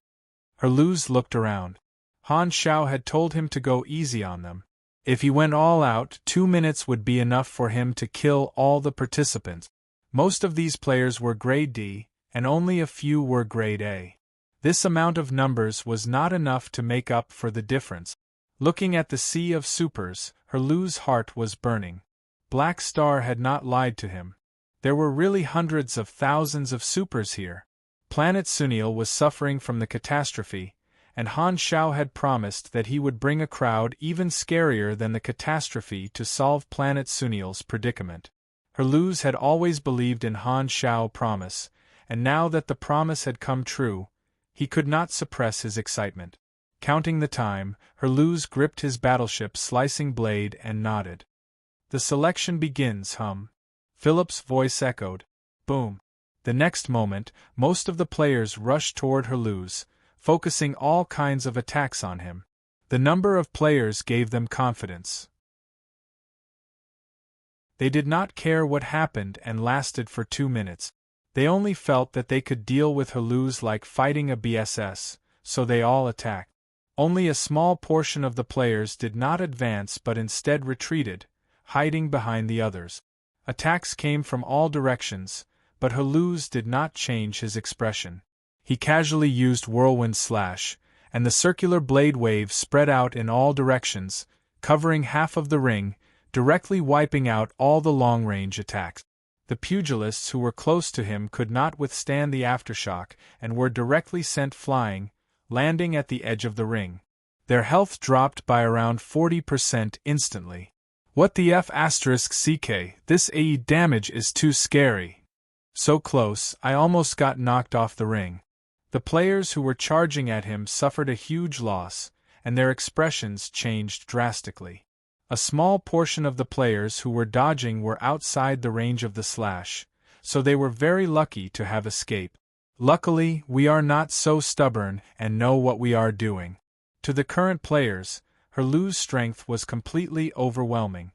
Herluz looked around. Han Shao had told him to go easy on them. If he went all out, 2 minutes would be enough for him to kill all the participants. Most of these players were Grade D, and only a few were Grade A. This amount of numbers was not enough to make up for the difference. Looking at the sea of supers, Herluz's heart was burning. Black Star had not lied to him. There were really hundreds of thousands of supers here. Planet Sunil was suffering from the catastrophe, and Han Shao had promised that he would bring a crowd even scarier than the catastrophe to solve Planet Sunil's predicament. Herluz had always believed in Han Shao's promise, and now that the promise had come true, he could not suppress his excitement. Counting the time, Herluz gripped his battleship slicing blade and nodded. The selection begins, Philip's voice echoed. Boom. The next moment, most of the players rushed toward Herluz, focusing all kinds of attacks on him. The number of players gave them confidence. They did not care what happened and lasted for 2 minutes. They only felt that they could deal with Herluz like fighting a BSS, so they all attacked. Only a small portion of the players did not advance but instead retreated, hiding behind the others. Attacks came from all directions, but Herluz did not change his expression. He casually used Whirlwind Slash, and the circular blade wave spread out in all directions, covering half of the ring, directly wiping out all the long-range attacks. The pugilists who were close to him could not withstand the aftershock and were directly sent flying, landing at the edge of the ring. Their health dropped by around 40% instantly. What the F***CK, this AE damage is too scary. So close, I almost got knocked off the ring. The players who were charging at him suffered a huge loss, and their expressions changed drastically. A small portion of the players who were dodging were outside the range of the slash, so they were very lucky to have escaped. Luckily, we are not so stubborn and know what we are doing. To the current players, Herluz's strength was completely overwhelming.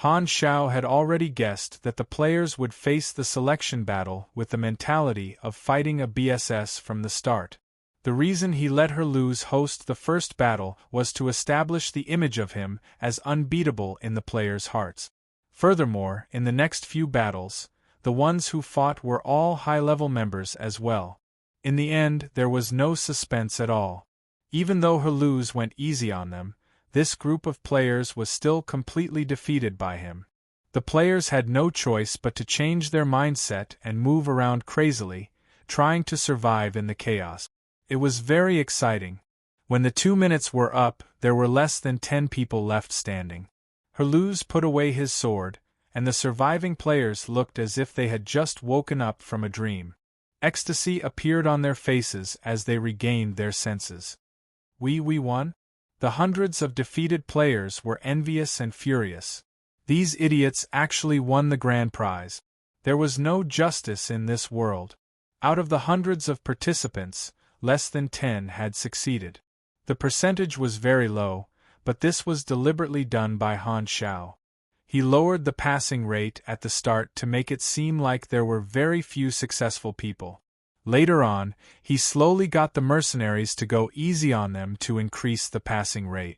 Han Shao had already guessed that the players would face the selection battle with the mentality of fighting a BSS from the start. The reason he let Herluz host the first battle was to establish the image of him as unbeatable in the players' hearts. Furthermore, in the next few battles, The ones who fought were all high-level members as well. In the end, there was no suspense at all. Even though Herluz went easy on them, this group of players was still completely defeated by him. The players had no choice but to change their mindset and move around crazily, trying to survive in the chaos. It was very exciting. When the 2 minutes were up, there were less than 10 people left standing. Herluz put away his sword, and the surviving players looked as if they had just woken up from a dream. Ecstasy appeared on their faces as they regained their senses. We won? The hundreds of defeated players were envious and furious. These idiots actually won the grand prize. There was no justice in this world. Out of the hundreds of participants, less than 10 had succeeded. The percentage was very low, but this was deliberately done by Han Xiao. He lowered the passing rate at the start to make it seem like there were very few successful people. Later on, he slowly got the mercenaries to go easy on them to increase the passing rate.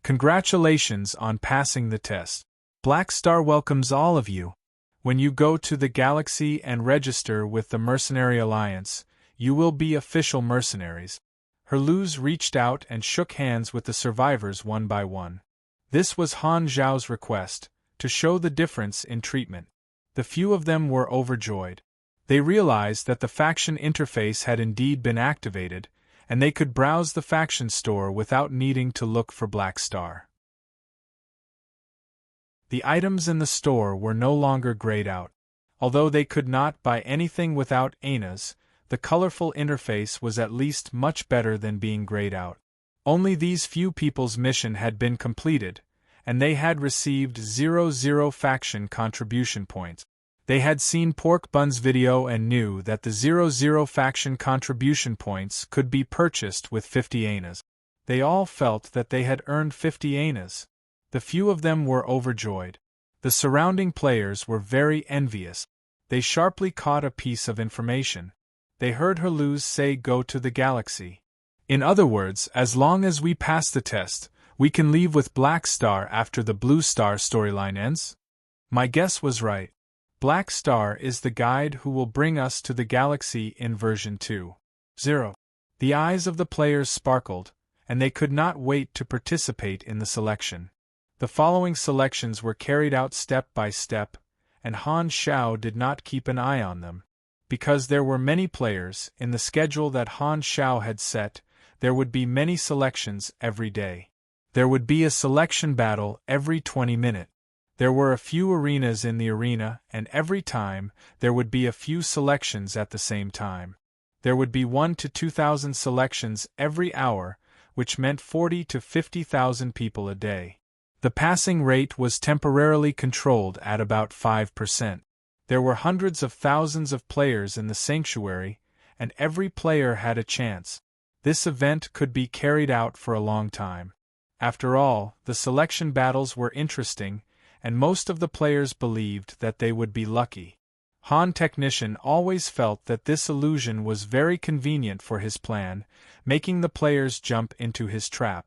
Congratulations on passing the test. Black Star welcomes all of you. When you go to the galaxy and register with the Mercenary Alliance, you will be official mercenaries. Herluz reached out and shook hands with the survivors one by one. This was Han Zhao's request, to show the difference in treatment. The few of them were overjoyed. They realized that the faction interface had indeed been activated, and they could browse the faction store without needing to look for Black Star. The items in the store were no longer grayed out. Although they could not buy anything without ANAs, the colorful interface was at least much better than being grayed out. Only these few people's mission had been completed, and they had received 00 faction contribution points. They had seen Pork Bun's video and knew that the 00 faction contribution points could be purchased with 50 ANAs. They all felt that they had earned 50 ANAs. The few of them were overjoyed. The surrounding players were very envious. They sharply caught a piece of information. They heard Herluz say go to the galaxy. In other words, as long as we pass the test, we can leave with Black Star after the Blue Star storyline ends? My guess was right. Black Star is the guide who will bring us to the galaxy in version 2.0. The eyes of the players sparkled, and they could not wait to participate in the selection. The following selections were carried out step by step, and Han Xiao did not keep an eye on them. Because there were many players, in the schedule that Han Xiao had set, there would be many selections every day. There would be a selection battle every 20 minutes. There were a few arenas in the arena, and every time, there would be a few selections at the same time. There would be 1,000 to 2,000 selections every hour, which meant 40,000 to 50,000 people a day. The passing rate was temporarily controlled at about 5%. There were hundreds of thousands of players in the sanctuary, and every player had a chance. This event could be carried out for a long time. After all, the selection battles were interesting, and most of the players believed that they would be lucky. Han Technician always felt that this illusion was very convenient for his plan, making the players jump into his trap.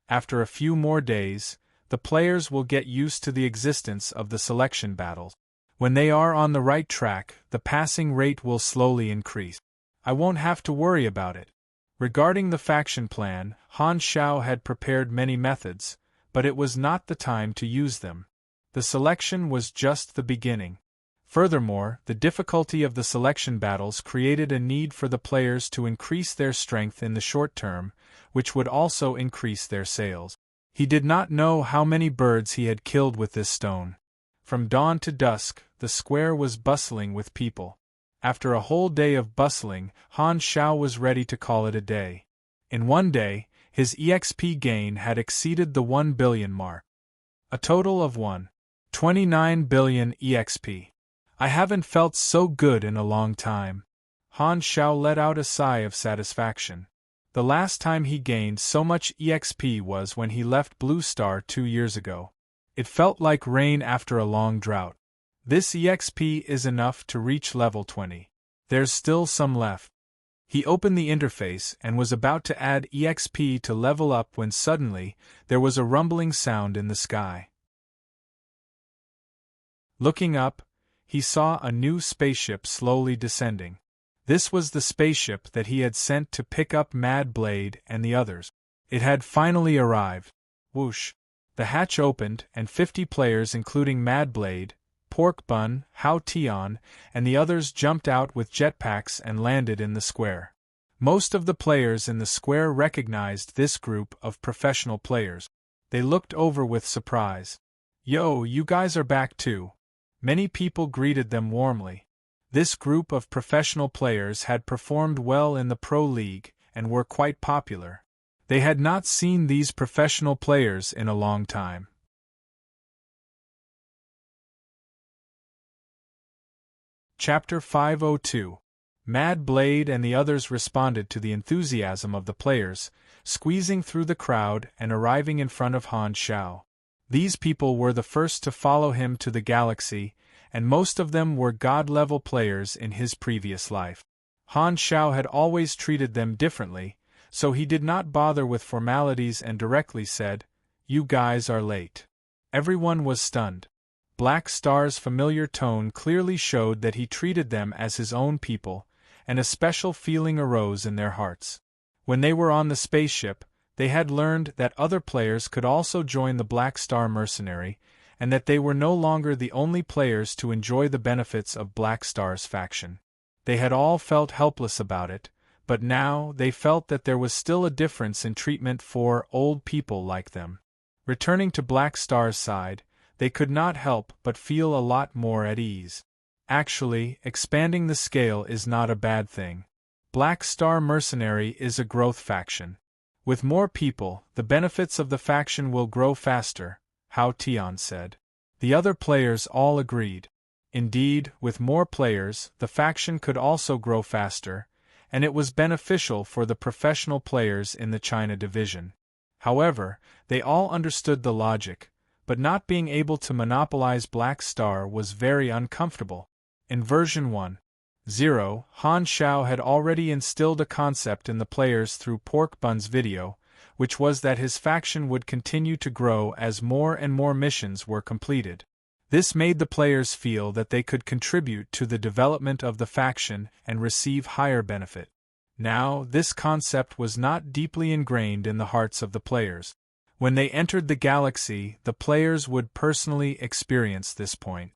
After a few more days, the players will get used to the existence of the selection battles. When they are on the right track, the passing rate will slowly increase. I won't have to worry about it. Regarding the faction plan, Han Xiao had prepared many methods, but it was not the time to use them. The selection was just the beginning. Furthermore, the difficulty of the selection battles created a need for the players to increase their strength in the short term, which would also increase their sales. He did not know how many birds he had killed with this stone. From dawn to dusk, the square was bustling with people. After a whole day of bustling, Han Xiao was ready to call it a day. In one day, his EXP gain had exceeded the 1 billion mark. A total of 1.29 billion EXP. I haven't felt so good in a long time. Han Xiao let out a sigh of satisfaction. The last time he gained so much EXP was when he left Blue Star 2 years ago. It felt like rain after a long drought. This EXP is enough to reach level 20. There's still some left. He opened the interface and was about to add EXP to level up when suddenly, there was a rumbling sound in the sky. Looking up, he saw a new spaceship slowly descending. This was the spaceship that he had sent to pick up Mad Blade and the others. It had finally arrived. Whoosh! The hatch opened, and 50 players including Mad Blade, Pork Bun, Hao Tian, and the others jumped out with jetpacks and landed in the square. Most of the players in the square recognized this group of professional players. They looked over with surprise. "Yo, you guys are back too." Many people greeted them warmly. This group of professional players had performed well in the Pro League and were quite popular. They had not seen these professional players in a long time. Chapter 502. Mad Blade and the others responded to the enthusiasm of the players, squeezing through the crowd and arriving in front of Han Xiao. These people were the first to follow him to the galaxy, and most of them were god-level players in his previous life. Han Xiao had always treated them differently, so he did not bother with formalities and directly said, "You guys are late." Everyone was stunned. Black Star's familiar tone clearly showed that he treated them as his own people, and a special feeling arose in their hearts. When they were on the spaceship, they had learned that other players could also join the Black Star mercenary, and that they were no longer the only players to enjoy the benefits of Black Star's faction. They had all felt helpless about it, but now they felt that there was still a difference in treatment for old people like them. Returning to Black Star's side, they could not help but feel a lot more at ease. Actually, expanding the scale is not a bad thing. Black Star Mercenary is a growth faction. With more people, the benefits of the faction will grow faster, Hao Tian said. The other players all agreed. Indeed, with more players, the faction could also grow faster, and it was beneficial for the professional players in the China division. However, they all understood the logic, but not being able to monopolize Black Star was very uncomfortable. In version 1.0, Han Xiao had already instilled a concept in the players through Pork Bun's video, which was that his faction would continue to grow as more and more missions were completed. This made the players feel that they could contribute to the development of the faction and receive higher benefit. Now, this concept was not deeply ingrained in the hearts of the players. When they entered the galaxy, the players would personally experience this point.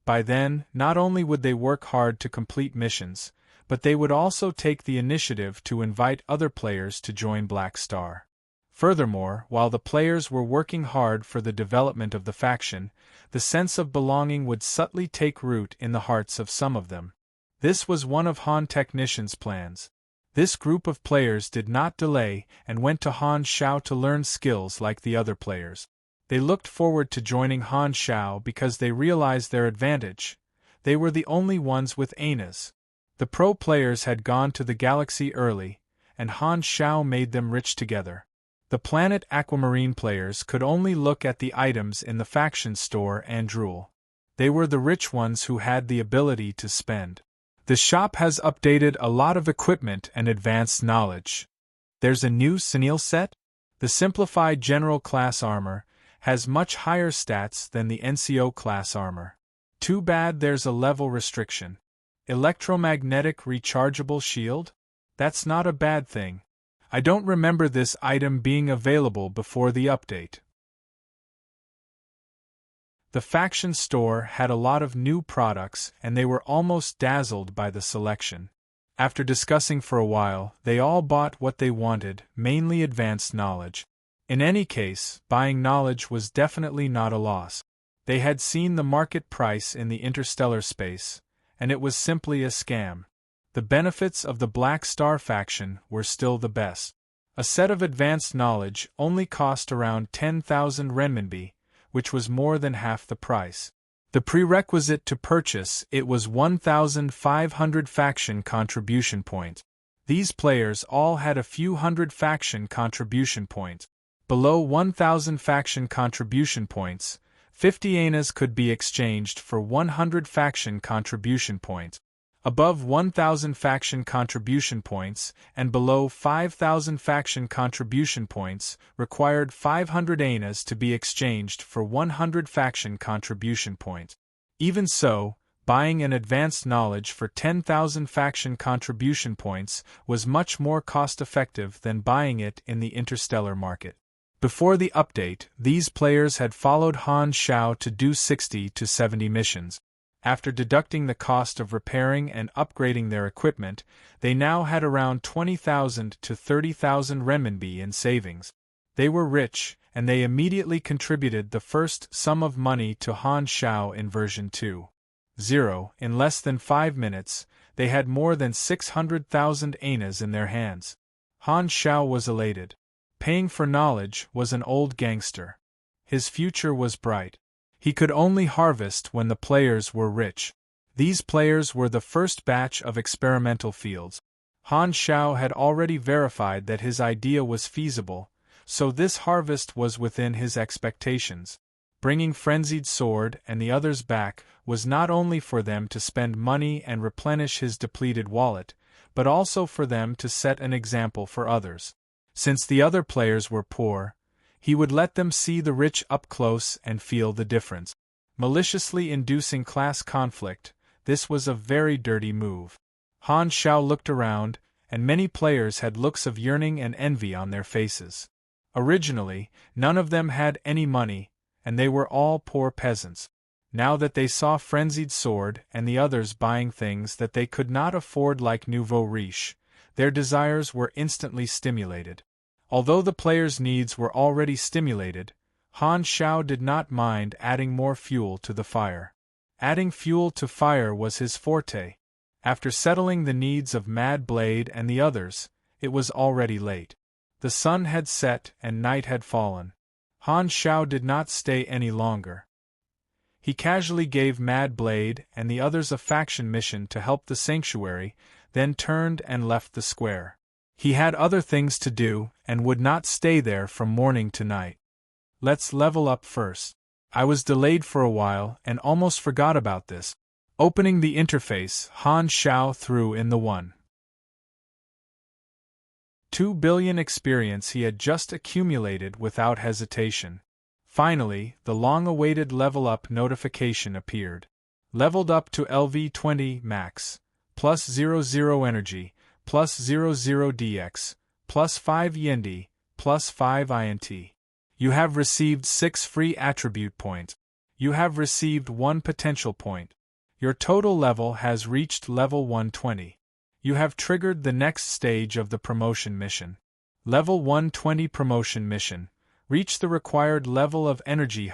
By then, not only would they work hard to complete missions, but they would also take the initiative to invite other players to join Black Star. Furthermore, while the players were working hard for the development of the faction, the sense of belonging would subtly take root in the hearts of some of them. This was one of Han Technician's plans. This group of players did not delay and went to Han Xiao to learn skills like the other players. They looked forward to joining Han Xiao because they realized their advantage. They were the only ones with Anas. The pro players had gone to the galaxy early, and Han Xiao made them rich together. The Planet Aquamarine players could only look at the items in the faction store and drool. They were the rich ones who had the ability to spend. The shop has updated a lot of equipment and advanced knowledge. There's a new Senil set? The simplified general class armor has much higher stats than the NCO class armor. Too bad there's a level restriction. Electromagnetic rechargeable shield? That's not a bad thing. I don't remember this item being available before the update. The faction store had a lot of new products and they were almost dazzled by the selection. After discussing for a while, they all bought what they wanted, mainly advanced knowledge. In any case, buying knowledge was definitely not a loss. They had seen the market price in the interstellar space, and it was simply a scam. The benefits of the Black Star faction were still the best. A set of advanced knowledge only cost around 10,000 renminbi, which was more than half the price. The prerequisite to purchase it was 1,500 faction contribution points. These players all had a few hundred faction contribution points. Below 1,000 faction contribution points, 50 anas could be exchanged for 100 faction contribution points. Above 1,000 faction contribution points and below 5,000 faction contribution points required 500 anas to be exchanged for 100 faction contribution points. Even so, Buying an advanced knowledge for 10,000 faction contribution points was much more cost-effective than buying it in the interstellar market. Before the update, these players had followed Han Xiao to do 60 to 70 missions. After deducting the cost of repairing and upgrading their equipment, they now had around 20,000 to 30,000 renminbi in savings. They were rich, and they immediately contributed the first sum of money to Han Xiao in version 2.0. In less than 5 minutes, they had more than 600,000 anas in their hands. Han Xiao was elated. Paying for knowledge was an old gangster. His future was bright. He could only harvest when the players were rich. These players were the first batch of experimental fields. Han Xiao had already verified that his idea was feasible, so this harvest was within his expectations. Bringing Frenzied Sword and the others back was not only for them to spend money and replenish his depleted wallet, but also for them to set an example for others. Since the other players were poor, he would let them see the rich up close and feel the difference. Maliciously inducing class conflict, this was a very dirty move. Han Xiao looked around, and many players had looks of yearning and envy on their faces. Originally, none of them had any money, and they were all poor peasants. Now that they saw Frenzied Sword and the others buying things that they could not afford like nouveau riche, their desires were instantly stimulated. Although the players' needs were already stimulated, Han Xiao did not mind adding more fuel to the fire. Adding fuel to fire was his forte. After settling the needs of Mad Blade and the others, it was already late. The sun had set and night had fallen. Han Xiao did not stay any longer. He casually gave Mad Blade and the others a faction mission to help the sanctuary, then turned and left the square. He had other things to do, and would not stay there from morning to night. Let's level up first. I was delayed for a while and almost forgot about this. Opening the interface, Han Xiao threw in the 1.2 billion experience he had just accumulated without hesitation. Finally, the long-awaited level-up notification appeared. Leveled up to LV20 max. Plus 00 energy, plus 00 DX, plus 5 Yendi, plus 5 INT. You have received 6 free attribute points. You have received 1 potential point. Your total level has reached level 120. You have triggered the next stage of the promotion mission. Level 120 promotion mission. Reach the required level of energy.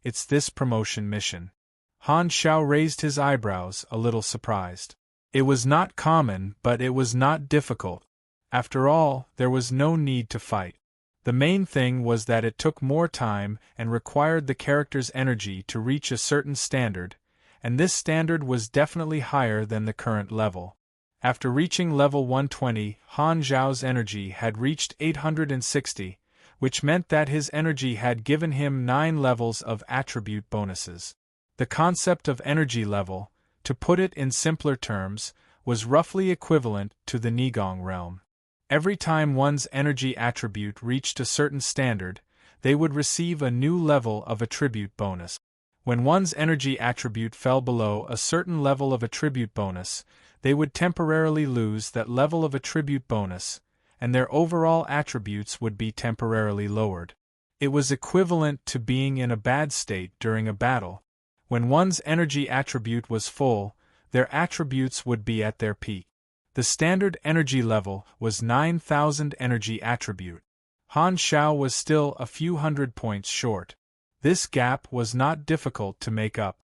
It's this promotion mission. Han Xiao raised his eyebrows, a little surprised. It was not common, but it was not difficult. After all, there was no need to fight. The main thing was that it took more time and required the character's energy to reach a certain standard, and this standard was definitely higher than the current level. After reaching level 120, Han Xiao's energy had reached 860, which meant that his energy had given him 9 levels of attribute bonuses. The concept of energy level, to put it in simpler terms, was roughly equivalent to the Nigong realm. Every time one's energy attribute reached a certain standard, they would receive a new level of attribute bonus. When one's energy attribute fell below a certain level of attribute bonus, they would temporarily lose that level of attribute bonus, and their overall attributes would be temporarily lowered. It was equivalent to being in a bad state during a battle. When one's energy attribute was full, their attributes would be at their peak. The standard energy level was 9,000 energy attribute. Han Xiao was still a few hundred points short. This gap was not difficult to make up.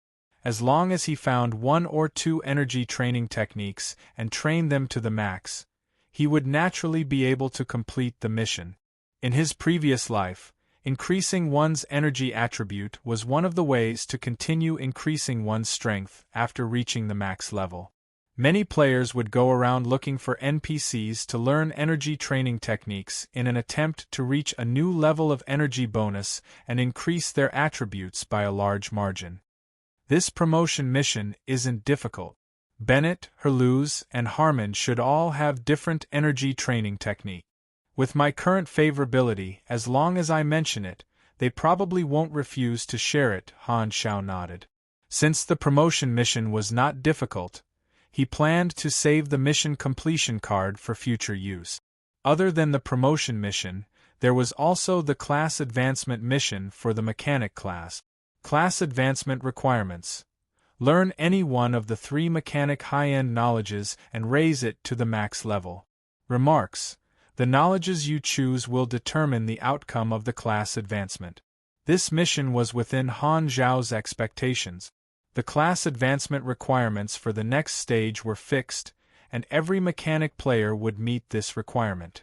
As long as he found 1 or 2 energy training techniques and trained them to the max, he would naturally be able to complete the mission. In his previous life, increasing one's energy attribute was one of the ways to continue increasing one's strength after reaching the max level. Many players would go around looking for NPCs to learn energy training techniques in an attempt to reach a new level of energy bonus and increase their attributes by a large margin. This promotion mission isn't difficult. Bennett, Herluz, and Harmon should all have different energy training technique. With my current favorability, as long as I mention it, they probably won't refuse to share it, Han Xiao nodded. Since the promotion mission was not difficult, he planned to save the mission completion card for future use. Other than the promotion mission, there was also the class advancement mission for the mechanic class. Class advancement requirements: learn any one of the 3 mechanic high-end knowledges and raise it to the max level. Remarks: the knowledges you choose will determine the outcome of the class advancement. This mission was within Han Zhao's expectations. The class advancement requirements for the next stage were fixed, and every mechanic player would meet this requirement.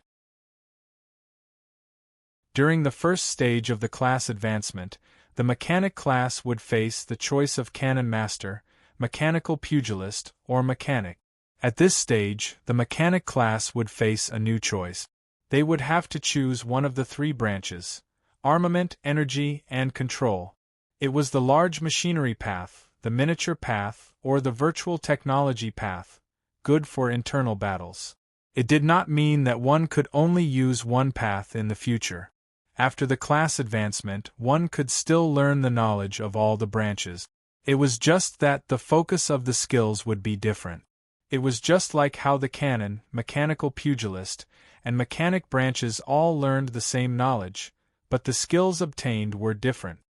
During the first stage of the class advancement, the mechanic class would face the choice of Cannon Master, Mechanical Pugilist, or Mechanic. At this stage, the mechanic class would face a new choice. They would have to choose one of the 3 branches: armament, energy, and control. It was the large machinery path, the miniature path, or the virtual technology path, good for internal battles. It did not mean that one could only use one path in the future. After the class advancement, one could still learn the knowledge of all the branches. It was just that the focus of the skills would be different. It was just like how the cannon, mechanical pugilist, and mechanic branches all learned the same knowledge, but the skills obtained were different.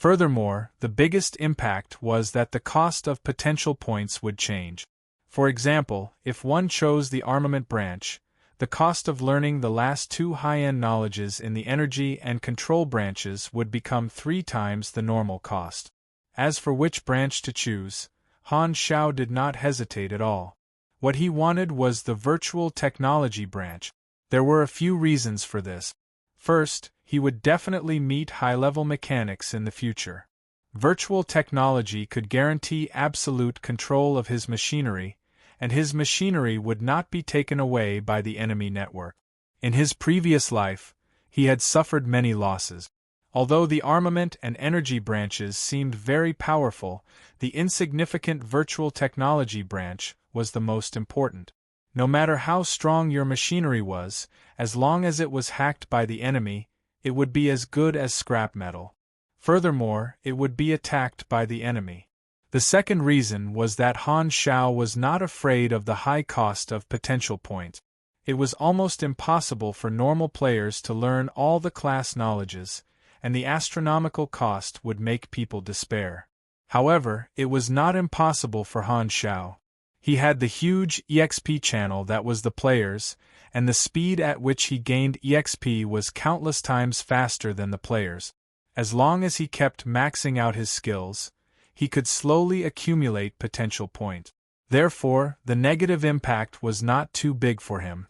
Furthermore, the biggest impact was that the cost of potential points would change. For example, if one chose the armament branch, the cost of learning the last 2 high-end knowledges in the energy and control branches would become 3 times the normal cost. As for which branch to choose, Han Xiao did not hesitate at all. What he wanted was the virtual technology branch. There were a few reasons for this. First, he would definitely meet high-level mechanics in the future. Virtual technology could guarantee absolute control of his machinery, and his machinery would not be taken away by the enemy network. In his previous life, he had suffered many losses. Although the armament and energy branches seemed very powerful, the insignificant virtual technology branch was the most important. No matter how strong your machinery was, as long as it was hacked by the enemy, it would be as good as scrap metal. Furthermore, it would be attacked by the enemy. The second reason was that Han Xiao was not afraid of the high cost of potential points. It was almost impossible for normal players to learn all the class knowledges, and the astronomical cost would make people despair. However, it was not impossible for Han Xiao. He had the huge EXP channel that was the players, and the speed at which he gained EXP was countless times faster than the players. As long as he kept maxing out his skills, he could slowly accumulate potential points. Therefore, the negative impact was not too big for him.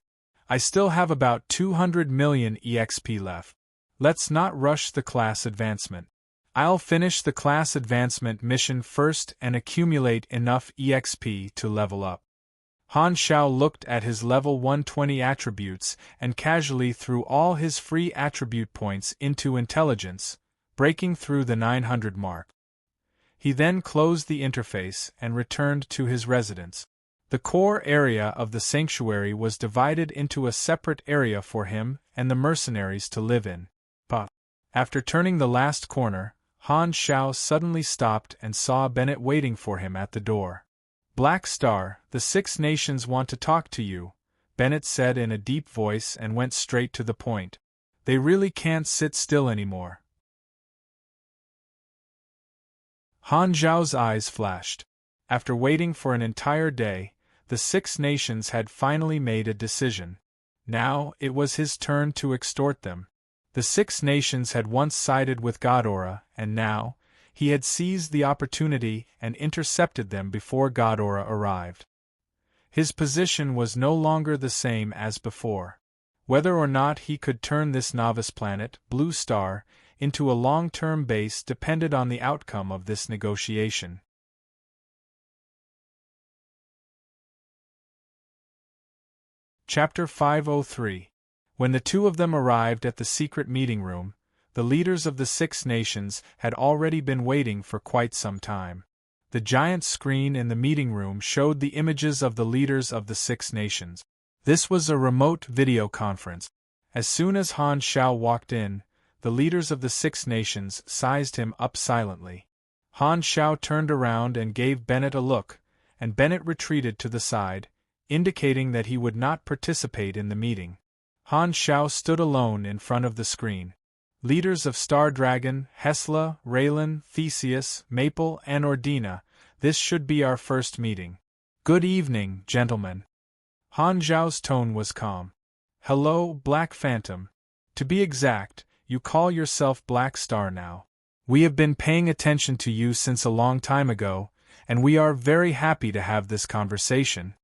I still have about 200 million EXP left. Let's not rush the class advancement. I'll finish the class advancement mission first and accumulate enough EXP to level up. Han Xiao looked at his level 120 attributes and casually threw all his free attribute points into intelligence, breaking through the 900 mark. He then closed the interface and returned to his residence. The core area of the sanctuary was divided into a separate area for him and the mercenaries to live in. But after turning the last corner, Han Xiao suddenly stopped and saw Bennett waiting for him at the door. "Black Star, the 6 nations want to talk to you," Bennett said in a deep voice and went straight to the point. "They really can't sit still anymore." Han Zhao's eyes flashed. After waiting for an entire day, the 6 nations had finally made a decision. Now, it was his turn to extort them. The 6 nations had once sided with Ghidorah, and now, he had seized the opportunity and intercepted them before Ghidorah arrived. His position was no longer the same as before. Whether or not he could turn this novice planet, Blue Star, into a long-term base depended on the outcome of this negotiation. Chapter 503. When the 2 of them arrived at the secret meeting room, the leaders of the 6 nations had already been waiting for quite some time. The giant screen in the meeting room showed the images of the leaders of the 6 nations. This was a remote video conference. As soon as Han Xiao walked in, the leaders of the 6 nations sized him up silently. Han Xiao turned around and gave Bennett a look, and Bennett retreated to the side, indicating that he would not participate in the meeting. Han Xiao stood alone in front of the screen. Leaders of Star Dragon, Hesla, Raylan, Theseus, Maple, and Ordina, this should be our first meeting. Good evening, gentlemen. Han Xiao's tone was calm. Hello, Black Phantom. To be exact, you call yourself Black Star now. We have been paying attention to you since a long time ago, and we are very happy to have this conversation.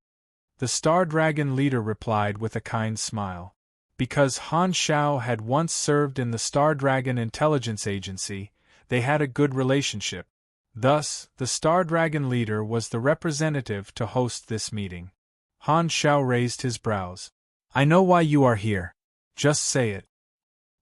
The Star Dragon leader replied with a kind smile. Because Han Xiao had once served in the Star Dragon Intelligence Agency, they had a good relationship. Thus, the Star Dragon leader was the representative to host this meeting. Han Xiao raised his brows. I know why you are here. Just say it.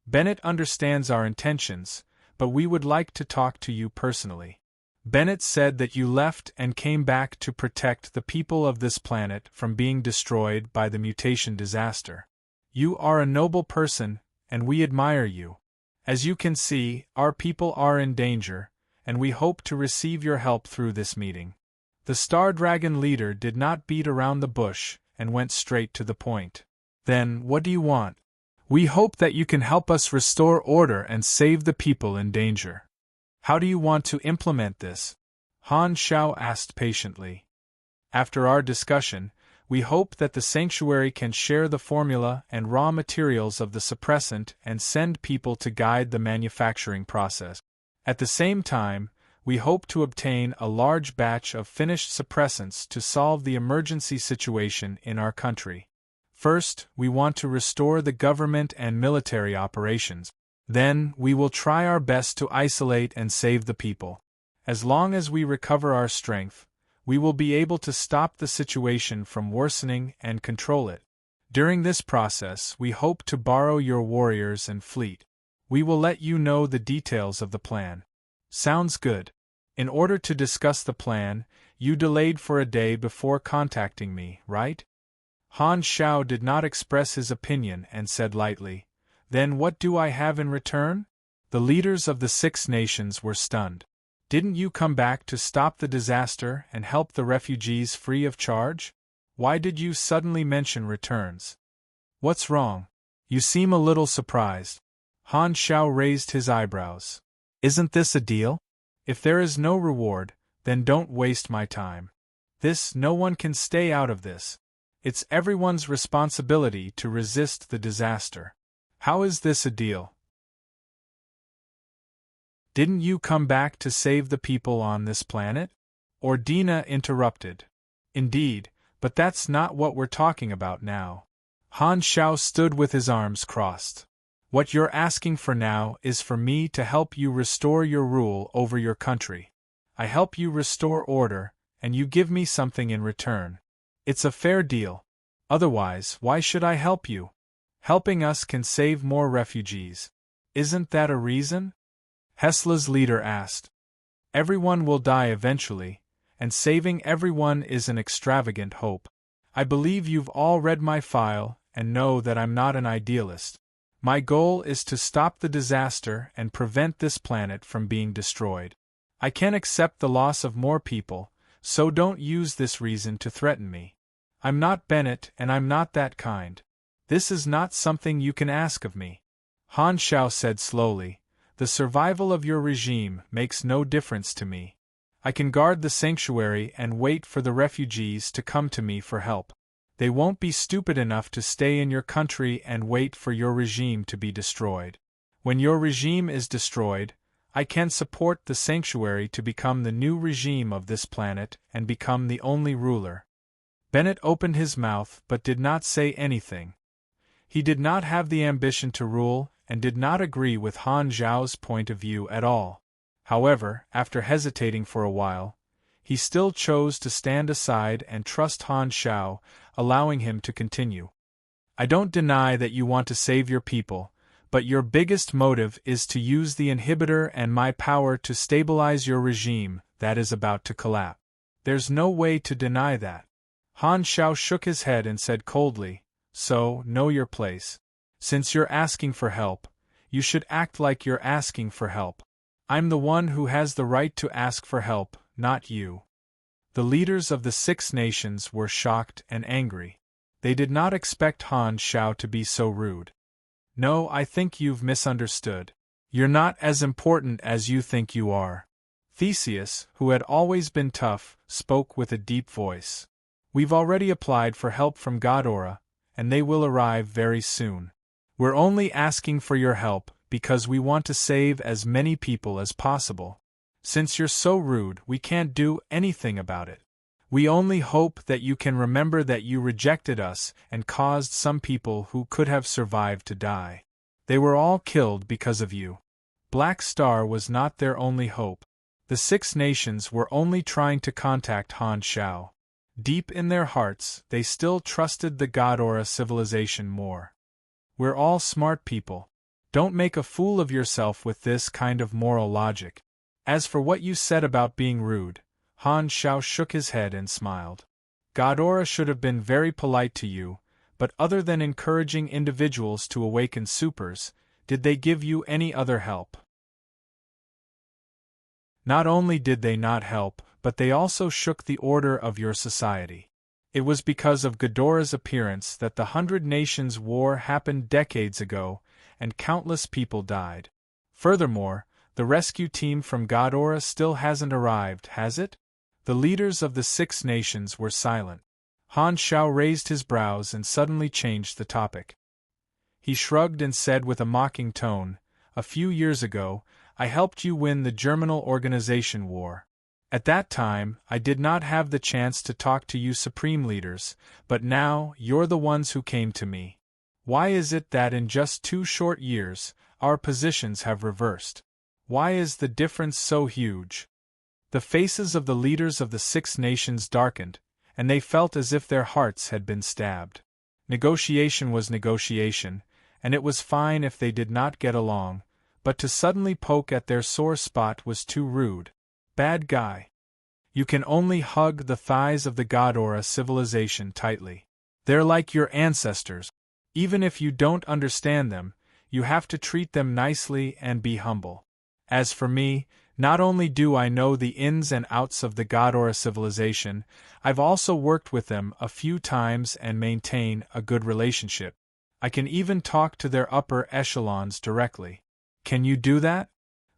Bennett understands our intentions, but we would like to talk to you personally. Bennett said that you left and came back to protect the people of this planet from being destroyed by the mutation disaster. You are a noble person, and we admire you. As you can see, our people are in danger, and we hope to receive your help through this meeting. The Star Dragon leader did not beat around the bush and went straight to the point. Then, what do you want? We hope that you can help us restore order and save the people in danger. How do you want to implement this? Han Xiao asked patiently. After our discussion, we hope that the sanctuary can share the formula and raw materials of the suppressant and send people to guide the manufacturing process. At the same time, we hope to obtain a large batch of finished suppressants to solve the emergency situation in our country. First, we want to restore the government and military operations. Then, we will try our best to isolate and save the people. As long as we recover our strength, we will be able to stop the situation from worsening and control it. During this process, we hope to borrow your warriors and fleet. We will let you know the details of the plan. Sounds good. In order to discuss the plan, you delayed for a day before contacting me, right? Han Xiao did not express his opinion and said lightly, Then what do I have in return? The leaders of the 6 nations were stunned. Didn't you come back to stop the disaster and help the refugees free of charge? Why did you suddenly mention returns? What's wrong? You seem a little surprised. Han Xiao raised his eyebrows. Isn't this a deal? If there is no reward, then don't waste my time. No one can stay out of this. It's everyone's responsibility to resist the disaster. How is this a deal? Didn't you come back to save the people on this planet? Ordina interrupted. Indeed, but that's not what we're talking about now. Han Xiao stood with his arms crossed. What you're asking for now is for me to help you restore your rule over your country. I help you restore order, and you give me something in return. It's a fair deal. Otherwise, why should I help you? Helping us can save more refugees. Isn't that a reason? Hesla's leader asked. Everyone will die eventually, and saving everyone is an extravagant hope. I believe you've all read my file and know that I'm not an idealist. My goal is to stop the disaster and prevent this planet from being destroyed. I can't accept the loss of more people, so don't use this reason to threaten me. I'm not Bennett and I'm not that kind. This is not something you can ask of me. Han Xiao said slowly. The survival of your regime makes no difference to me. I can guard the sanctuary and wait for the refugees to come to me for help. They won't be stupid enough to stay in your country and wait for your regime to be destroyed. When your regime is destroyed, I can support the sanctuary to become the new regime of this planet and become the only ruler. Bennett opened his mouth but did not say anything. He did not have the ambition to rule, and did not agree with Han Xiao's point of view at all. However, after hesitating for a while, he still chose to stand aside and trust Han Xiao, allowing him to continue. I don't deny that you want to save your people, but your biggest motive is to use the inhibitor and my power to stabilize your regime that is about to collapse. There's no way to deny that. Han Xiao shook his head and said coldly, So, know your place. Since you're asking for help, you should act like you're asking for help. I'm the one who has the right to ask for help, not you." The leaders of the 6 nations were shocked and angry. They did not expect Han Shao to be so rude. "No, I think you've misunderstood. You're not as important as you think you are." Theseus, who had always been tough, spoke with a deep voice. "We've already applied for help from Ghidorah, and they will arrive very soon. We're only asking for your help because we want to save as many people as possible. Since you're so rude, we can't do anything about it. We only hope that you can remember that you rejected us and caused some people who could have survived to die. They were all killed because of you." Black Star was not their only hope. The 6 nations were only trying to contact Han Shao. Deep in their hearts, they still trusted the Ghidorah civilization more. "We're all smart people. Don't make a fool of yourself with this kind of moral logic. As for what you said about being rude," Han Shao shook his head and smiled. "Ghidorah should have been very polite to you, but other than encouraging individuals to awaken supers, did they give you any other help?" "Not only did they not help, but they also shook the order of your society. It was because of Ghidorah's appearance that the 100 Nations War happened decades ago, and countless people died. Furthermore, the rescue team from Ghidorah still hasn't arrived, has it?" The leaders of the 6 nations were silent. Han Shao raised his brows and suddenly changed the topic. He shrugged and said with a mocking tone, "A few years ago, I helped you win the Germinal Organization War. At that time, I did not have the chance to talk to you Supreme Leaders, but now you're the ones who came to me. Why is it that in just 2 short years, our positions have reversed? Why is the difference so huge?" The faces of the leaders of the 6 nations darkened, and they felt as if their hearts had been stabbed. Negotiation was negotiation, and it was fine if they did not get along, but to suddenly poke at their sore spot was too rude. Bad guy. You can only hug the thighs of the Ghidorah civilization tightly. They're like your ancestors. Even if you don't understand them, you have to treat them nicely and be humble. As for me, not only do I know the ins and outs of the Ghidorah civilization, I've also worked with them a few times and maintain a good relationship. I can even talk to their upper echelons directly. Can you do that?"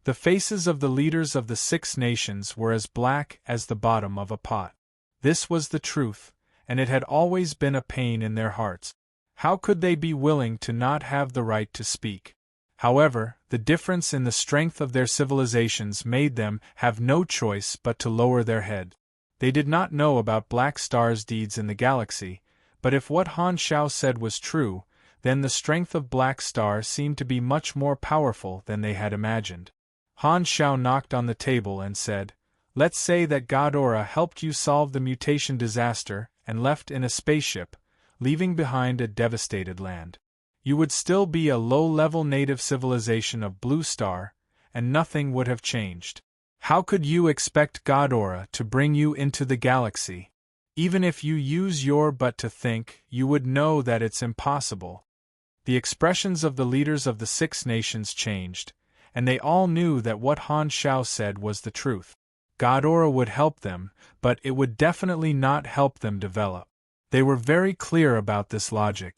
The faces of the leaders of the 6 nations were as black as the bottom of a pot. This was the truth, and it had always been a pain in their hearts. How could they be willing to not have the right to speak? However, the difference in the strength of their civilizations made them have no choice but to lower their head. They did not know about Black Star's deeds in the galaxy, but if what Han Shao said was true, then the strength of Black Star seemed to be much more powerful than they had imagined. Han Shao knocked on the table and said, "Let's say that Ghidorah helped you solve the mutation disaster and left in a spaceship, leaving behind a devastated land. You would still be a low-level native civilization of Blue Star, and nothing would have changed. How could you expect Ghidorah to bring you into the galaxy? Even if you use your butt to think, you would know that it's impossible." The expressions of the leaders of the 6 nations changed, and they all knew that what Han Shao said was the truth. Ghidorah would help them, but it would definitely not help them develop. They were very clear about this logic.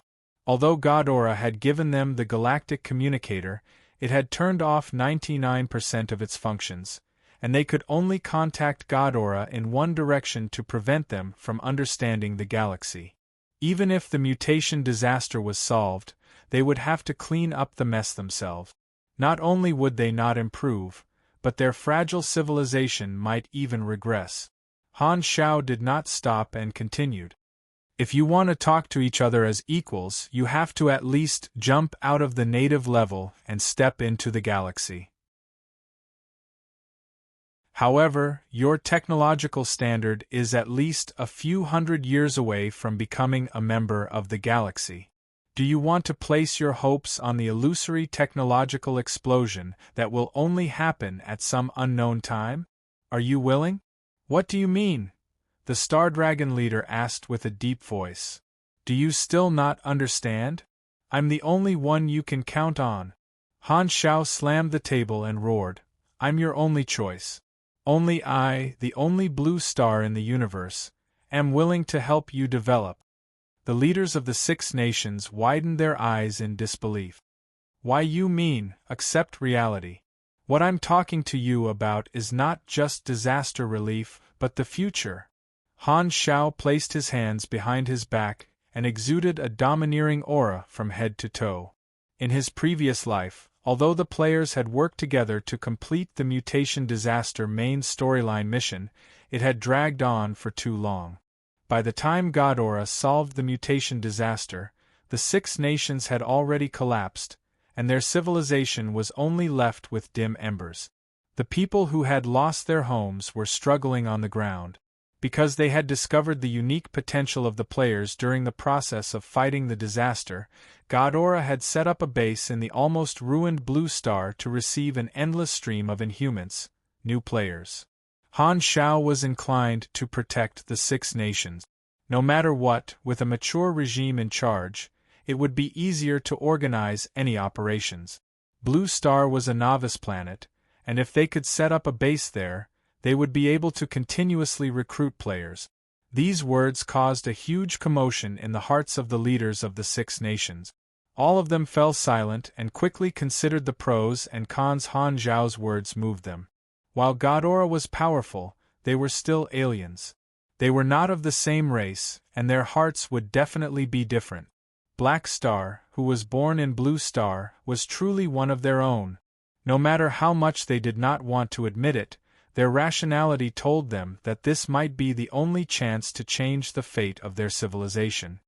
Although Ghidorah had given them the galactic communicator, it had turned off 99% of its functions, and they could only contact Ghidorah in one direction to prevent them from understanding the galaxy. Even if the mutation disaster was solved, they would have to clean up the mess themselves. Not only would they not improve, but their fragile civilization might even regress. Han Shao did not stop and continued. "If you want to talk to each other as equals, you have to at least jump out of the native level and step into the galaxy. However, your technological standard is at least a few hundred years away from becoming a member of the galaxy. Do you want to place your hopes on the illusory technological explosion that will only happen at some unknown time? Are you willing?" "What do you mean?" the Star Dragon leader asked with a deep voice. "Do you still not understand? I'm the only one you can count on." Han Shao slammed the table and roared, I'm your only choice. Only I, the only blue star in the universe, am willing to help you develop. The leaders of the Six Nations widened their eyes in disbelief. Why, you mean, accept reality? What I'm talking to you about is not just disaster relief, but the future. Han Shao placed his hands behind his back and exuded a domineering aura from head to toe. In his previous life, although the players had worked together to complete the mutation disaster main storyline mission, it had dragged on for too long. By the time Ghidorah solved the mutation disaster, the Six Nations had already collapsed, and their civilization was only left with dim embers. The people who had lost their homes were struggling on the ground. Because they had discovered the unique potential of the players during the process of fighting the disaster, Ghidorah had set up a base in the almost ruined Blue Star to receive an endless stream of Inhumans, new players. Han Shao was inclined to protect the Six Nations. No matter what, with a mature regime in charge, it would be easier to organize any operations. Blue Star was a novice planet, and if they could set up a base there, they would be able to continuously recruit players. These words caused a huge commotion in the hearts of the leaders of the Six Nations. All of them fell silent and quickly considered the pros and cons. Han Zhao's words moved them. While Ghidorah was powerful, they were still aliens. They were not of the same race, and their hearts would definitely be different. Black Star, who was born in Blue Star, was truly one of their own. No matter how much they did not want to admit it, their rationality told them that this might be the only chance to change the fate of their civilization.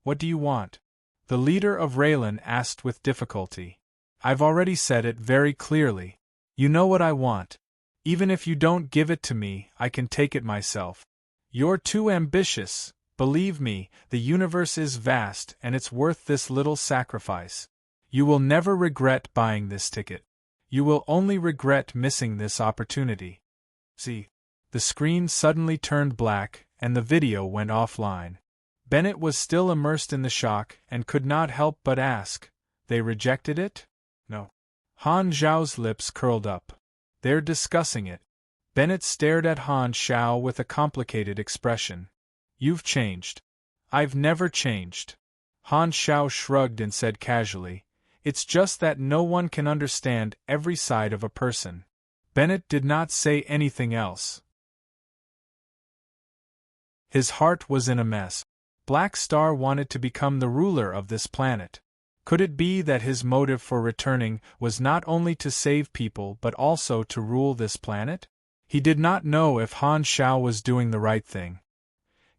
What do you want? The leader of Raylan asked with difficulty. I've already said it very clearly. You know what I want. Even if you don't give it to me, I can take it myself. You're too ambitious. Believe me, the universe is vast and it's worth this little sacrifice. You will never regret buying this ticket. You will only regret missing this opportunity. See? The screen suddenly turned black and the video went offline. Bennett was still immersed in the shock and could not help but ask, they rejected it? No. Han Zhao's lips curled up. They're discussing it. Bennett stared at Han Shao with a complicated expression. You've changed. I've never changed. Han Shao shrugged and said casually, it's just that no one can understand every side of a person. Bennett did not say anything else. His heart was in a mess. Black Star wanted to become the ruler of this planet. Could it be that his motive for returning was not only to save people but also to rule this planet? He did not know if Han Shao was doing the right thing.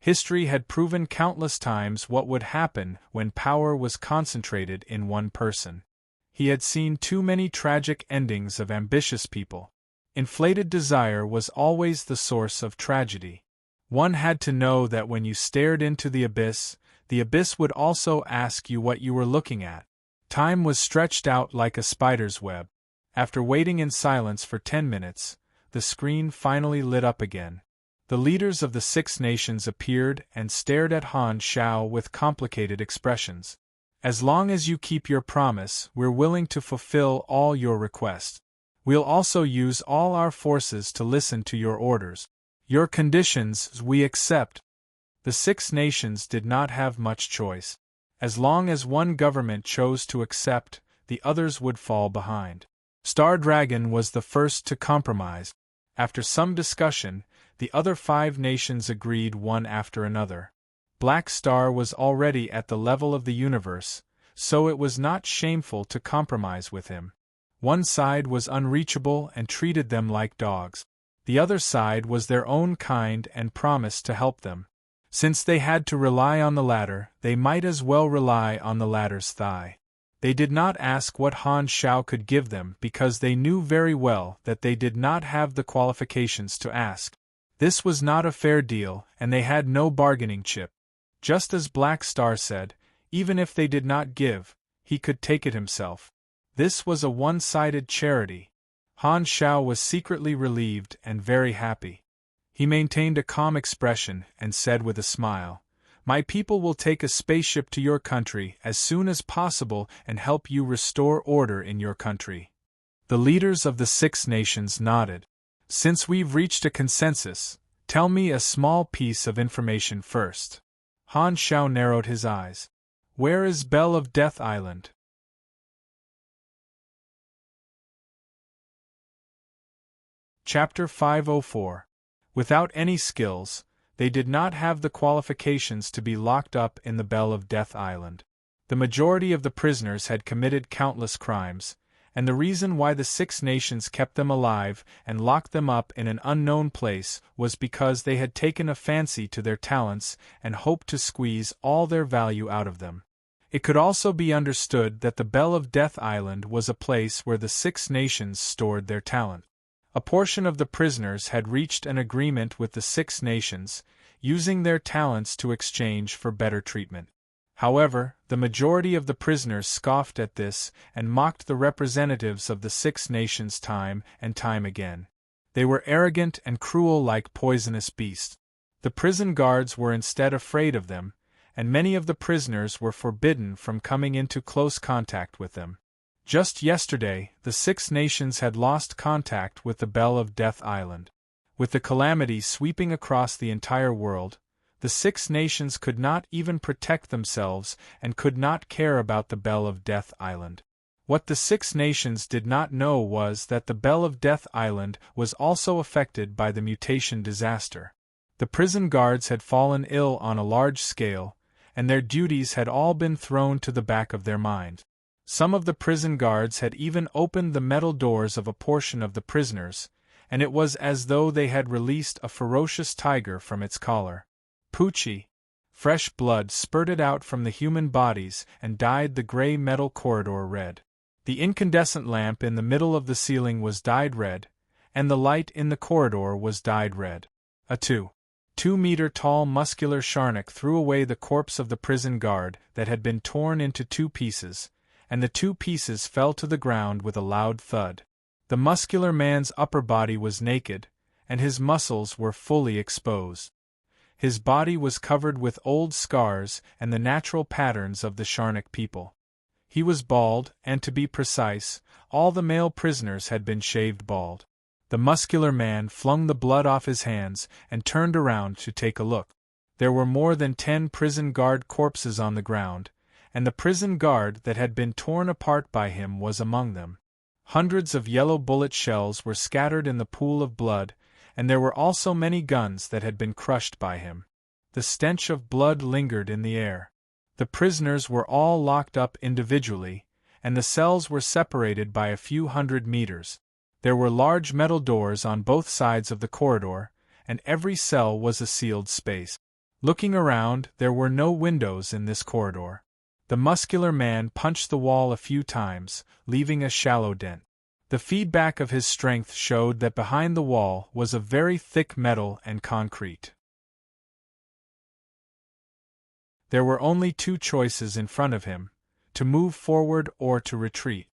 History had proven countless times what would happen when power was concentrated in one person. He had seen too many tragic endings of ambitious people. Inflated desire was always the source of tragedy. One had to know that when you stared into the abyss would also ask you what you were looking at. Time was stretched out like a spider's web. After waiting in silence for 10 minutes, the screen finally lit up again. The leaders of the Six Nations appeared and stared at Han Shao with complicated expressions. As long as you keep your promise, we're willing to fulfill all your requests. We'll also use all our forces to listen to your orders. Your conditions we accept. The Six Nations did not have much choice. As long as one government chose to accept, the others would fall behind. Star Dragon was the first to compromise. After some discussion, the other 5 nations agreed one after another. Black Star was already at the level of the universe, so it was not shameful to compromise with him. One side was unreachable and treated them like dogs. The other side was their own kind and promised to help them. Since they had to rely on the ladder, they might as well rely on the ladder's thigh. They did not ask what Han Shao could give them because they knew very well that they did not have the qualifications to ask. This was not a fair deal, and they had no bargaining chip. Just as Black Star said, even if they did not give, he could take it himself. This was a one-sided charity. Han Shao was secretly relieved and very happy. He maintained a calm expression and said with a smile, "My people will take a spaceship to your country as soon as possible and help you restore order in your country." The leaders of the 6 nations nodded. Since we've reached a consensus, tell me a small piece of information first. Han Xiao narrowed his eyes. Where is Bell of Death Island? Chapter 504. Without any skills, they did not have the qualifications to be locked up in the Bell of Death Island. The majority of the prisoners had committed countless crimes, and the reason why the 6 nations kept them alive and locked them up in an unknown place was because they had taken a fancy to their talents and hoped to squeeze all their value out of them. It could also be understood that the Bell of Death Island was a place where the 6 nations stored their talent. A portion of the prisoners had reached an agreement with the 6 nations, using their talents to exchange for better treatment. However, the majority of the prisoners scoffed at this and mocked the representatives of the 6 nations time and time again. They were arrogant and cruel like poisonous beasts. The prison guards were instead afraid of them, and many of the prisoners were forbidden from coming into close contact with them. Just yesterday, the 6 nations had lost contact with the Bell of Death Island. With the calamity sweeping across the entire world, the 6 nations could not even protect themselves and could not care about the Bell of Death Island. What the 6 nations did not know was that the Bell of Death Island was also affected by the mutation disaster. The prison guards had fallen ill on a large scale, and their duties had all been thrown to the back of their mind. Some of the prison guards had even opened the metal doors of a portion of the prisoners, and it was as though they had released a ferocious tiger from its collar. Poochie! Fresh blood spurted out from the human bodies and dyed the gray metal corridor red. The incandescent lamp in the middle of the ceiling was dyed red, and the light in the corridor was dyed red. A 2-meter-tall muscular Sharnak threw away the corpse of the prison guard that had been torn into 2 pieces, and the 2 pieces fell to the ground with a loud thud. The muscular man's upper body was naked, and his muscles were fully exposed. His body was covered with old scars and the natural patterns of the Sharnak people. He was bald, and to be precise, all the male prisoners had been shaved bald. The muscular man flung the blood off his hands and turned around to take a look. There were more than 10 prison guard corpses on the ground, and the prison guard that had been torn apart by him was among them. Hundreds of yellow bullet shells were scattered in the pool of blood, and there were also many guns that had been crushed by him. The stench of blood lingered in the air. The prisoners were all locked up individually, and the cells were separated by a few hundred meters. There were large metal doors on both sides of the corridor, and every cell was a sealed space. Looking around, there were no windows in this corridor. The muscular man punched the wall a few times, leaving a shallow dent. The feedback of his strength showed that behind the wall was a very thick metal and concrete. There were only 2 choices in front of him, to move forward or to retreat.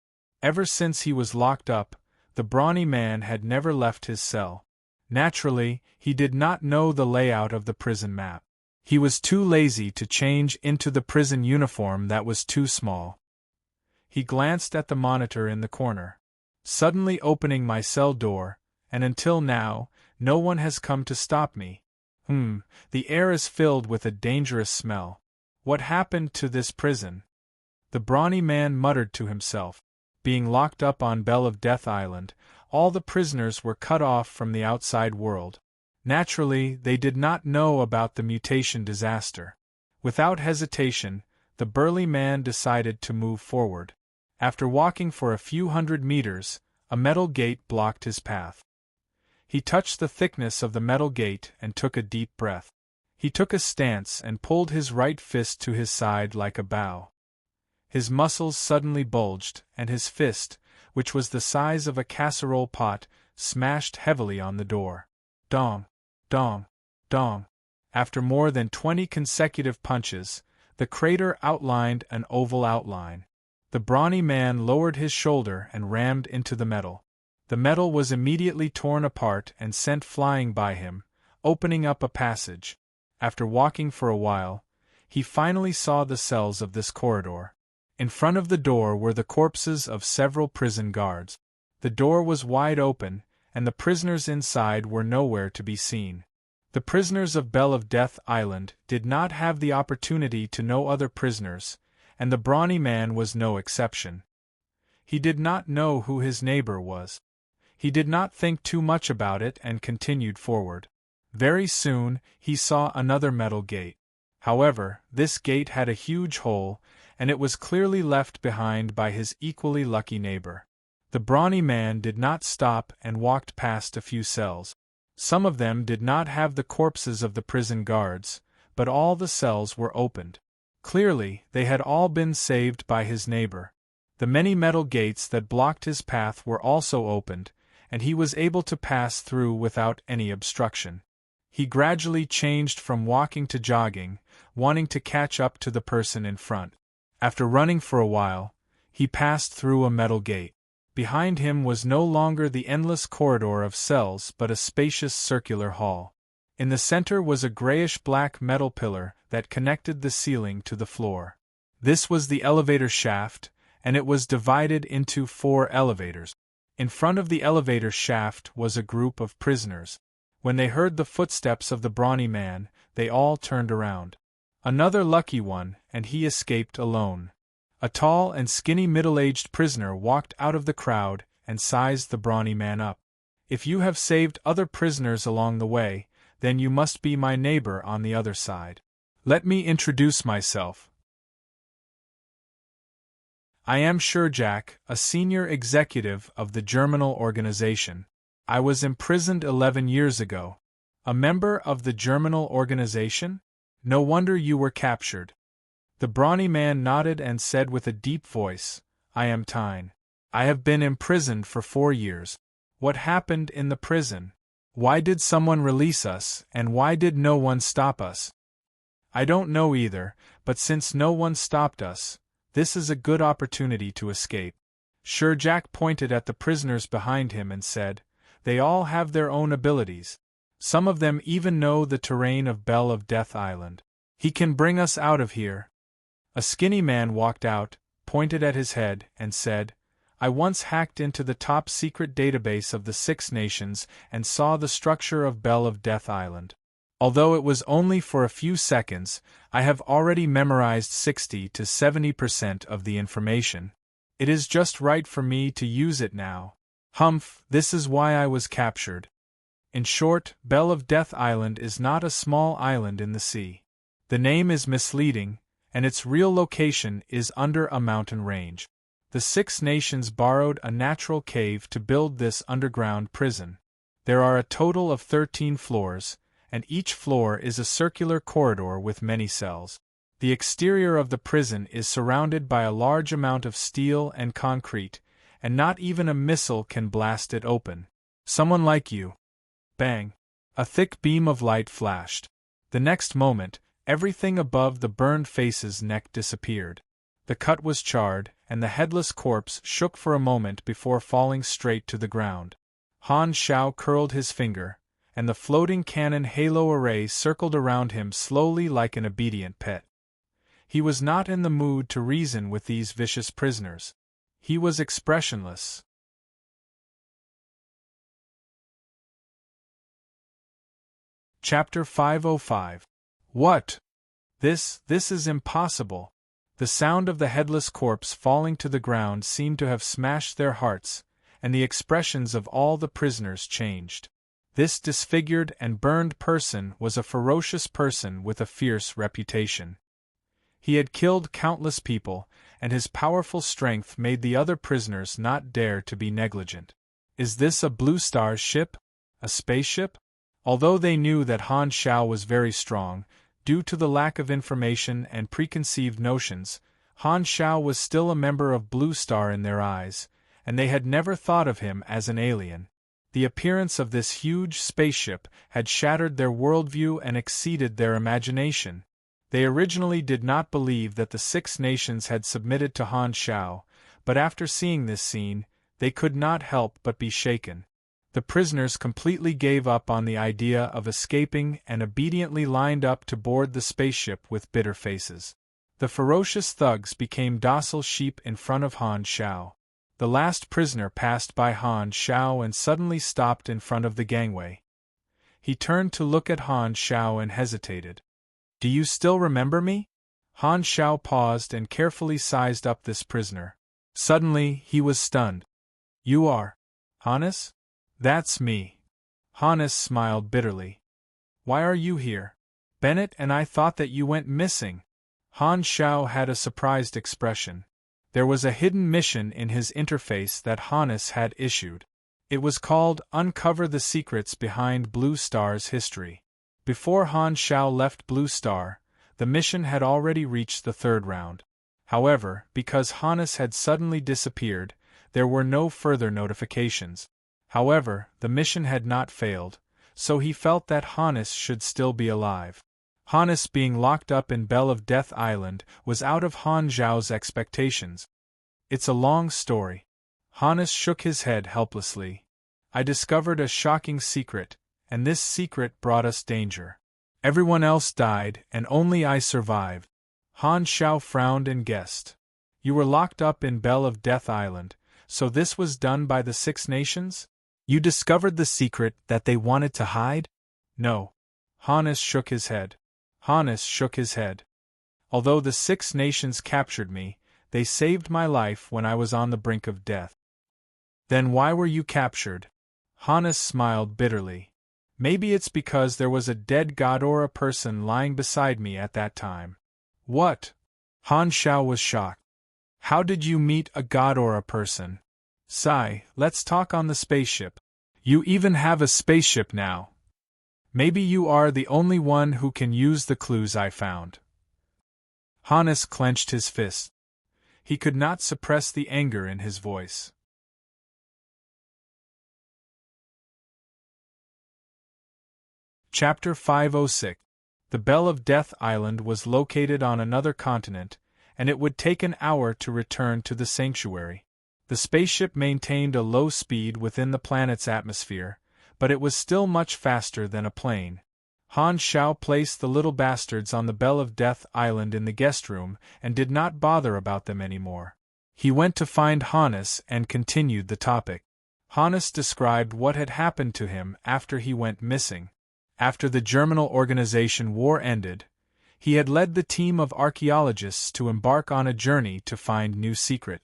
Ever since he was locked up, the brawny man had never left his cell. Naturally, he did not know the layout of the prison map. He was too lazy to change into the prison uniform that was too small. He glanced at the monitor in the corner. Suddenly opening my cell door, and until now, no one has come to stop me. The air is filled with a dangerous smell. What happened to this prison? The brawny man muttered to himself. Being locked up on Bell of Death Island, all the prisoners were cut off from the outside world. Naturally, they did not know about the mutation disaster. Without hesitation, the burly man decided to move forward. After walking for a few hundred meters, a metal gate blocked his path. He touched the thickness of the metal gate and took a deep breath. He took a stance and pulled his right fist to his side like a bow. His muscles suddenly bulged, and his fist, which was the size of a casserole pot, smashed heavily on the door. Dong! Dong! Dong! After more than 20 consecutive punches, the crater outlined an oval outline. The brawny man lowered his shoulder and rammed into the metal. The metal was immediately torn apart and sent flying by him, opening up a passage. After walking for a while, he finally saw the cells of this corridor. In front of the door were the corpses of several prison guards. The door was wide open, and the prisoners inside were nowhere to be seen. The prisoners of Bell of Death Island did not have the opportunity to know other prisoners, and the brawny man was no exception. He did not know who his neighbor was. He did not think too much about it and continued forward. Very soon, he saw another metal gate. However, this gate had a huge hole, and it was clearly left behind by his equally lucky neighbor. The brawny man did not stop and walked past a few cells. Some of them did not have the corpses of the prison guards, but all the cells were opened. Clearly, they had all been saved by his neighbor. The many metal gates that blocked his path were also opened, and he was able to pass through without any obstruction. He gradually changed from walking to jogging, wanting to catch up to the person in front. After running for a while, he passed through a metal gate. Behind him was no longer the endless corridor of cells but a spacious circular hall. In the center was a grayish-black metal pillar that connected the ceiling to the floor. This was the elevator shaft, and it was divided into 4 elevators. In front of the elevator shaft was a group of prisoners. When they heard the footsteps of the brawny man, they all turned around. Another lucky one, and he escaped alone. A tall and skinny middle-aged prisoner walked out of the crowd and sized the brawny man up. "If you have saved other prisoners along the way, then you must be my neighbor on the other side. Let me introduce myself. I am Jack, a senior executive of the Germinal Organization. I was imprisoned 11 years ago. A member of the Germinal Organization? No wonder you were captured." The brawny man nodded and said with a deep voice, "I am Tyne. I have been imprisoned for 4 years. What happened in the prison? Why did someone release us, and why did no one stop us? I don't know either, but since no one stopped us, this is a good opportunity to escape." Jack pointed at the prisoners behind him and said, "They all have their own abilities. Some of them even know the terrain of Bell of Death Island. He can bring us out of here." A skinny man walked out, pointed at his head, and said, "I once hacked into the top-secret database of the 6 Nations and saw the structure of Bell of Death Island. Although it was only for a few seconds, I have already memorized 60 to 70% of the information. It is just right for me to use it now. Humph, this is why I was captured." In short, Bell of Death Island is not a small island in the sea. The name is misleading, and its real location is under a mountain range. The 6 Nations borrowed a natural cave to build this underground prison. There are a total of 13 floors, and each floor is a circular corridor with many cells. The exterior of the prison is surrounded by a large amount of steel and concrete, and not even a missile can blast it open. "Someone like you." Bang! A thick beam of light flashed. The next moment, everything above the burned face's neck disappeared. The cut was charred, and the headless corpse shook for a moment before falling straight to the ground. Han Shao curled his finger, and the floating cannon halo array circled around him slowly like an obedient pet. He was not in the mood to reason with these vicious prisoners. He was expressionless. Chapter 505. What? This is impossible. The sound of the headless corpse falling to the ground seemed to have smashed their hearts, and the expressions of all the prisoners changed. This disfigured and burned person was a ferocious person with a fierce reputation. He had killed countless people, and his powerful strength made the other prisoners not dare to be negligent. Is this a Blue Star ship? A spaceship? Although they knew that Han Shao was very strong, due to the lack of information and preconceived notions, Han Shao was still a member of Blue Star in their eyes, and they had never thought of him as an alien. The appearance of this huge spaceship had shattered their worldview and exceeded their imagination. They originally did not believe that the 6 Nations had submitted to Han Shao, but after seeing this scene, they could not help but be shaken. The prisoners completely gave up on the idea of escaping and obediently lined up to board the spaceship with bitter faces. The ferocious thugs became docile sheep in front of Han Shao. The last prisoner passed by Han Xiao and suddenly stopped in front of the gangway. He turned to look at Han Xiao and hesitated. "Do you still remember me?" Han Xiao paused and carefully sized up this prisoner. Suddenly, he was stunned. "You are Hannes?" "That's me." Hannes smiled bitterly. "Why are you here? Bennett and I thought that you went missing." Han Xiao had a surprised expression. There was a hidden mission in his interface that Hannes had issued. It was called Uncover the Secrets Behind Blue Star's History. Before Han Xiao left Blue Star, the mission had already reached the third round. However, because Hannes had suddenly disappeared, there were no further notifications. However, the mission had not failed, so he felt that Hannes should still be alive. Hannes being locked up in Bell of Death Island was out of Han Xiao's expectations. "It's a long story." Hannes shook his head helplessly. "I discovered a shocking secret, and this secret brought us danger. Everyone else died, and only I survived." Han Xiao frowned and guessed. "You were locked up in Bell of Death Island, so this was done by the Six Nations? You discovered the secret that they wanted to hide?" "No." Hannes shook his head. "Although the Six Nations captured me, they saved my life when I was on the brink of death." "Then why were you captured?" Hannes smiled bitterly. "Maybe it's because there was a dead god or a person lying beside me at that time." "What?" Han Xiao was shocked. "How did you meet a god or a person?" "Sai, let's talk on the spaceship. You even have a spaceship now. Maybe you are the only one who can use the clues I found." Hannes clenched his fist. He could not suppress the anger in his voice. Chapter 506. The Bell of Death Island was located on another continent, and it would take an hour to return to the sanctuary. The spaceship maintained a low speed within the planet's atmosphere, but it was still much faster than a plane. Han Xiao placed the little bastards on the Bell of Death Island in the guest room and did not bother about them anymore. He went to find Hannes and continued the topic. Hannes described what had happened to him after he went missing. After the Germinal Organization war ended, he had led the team of archaeologists to embark on a journey to find new secret.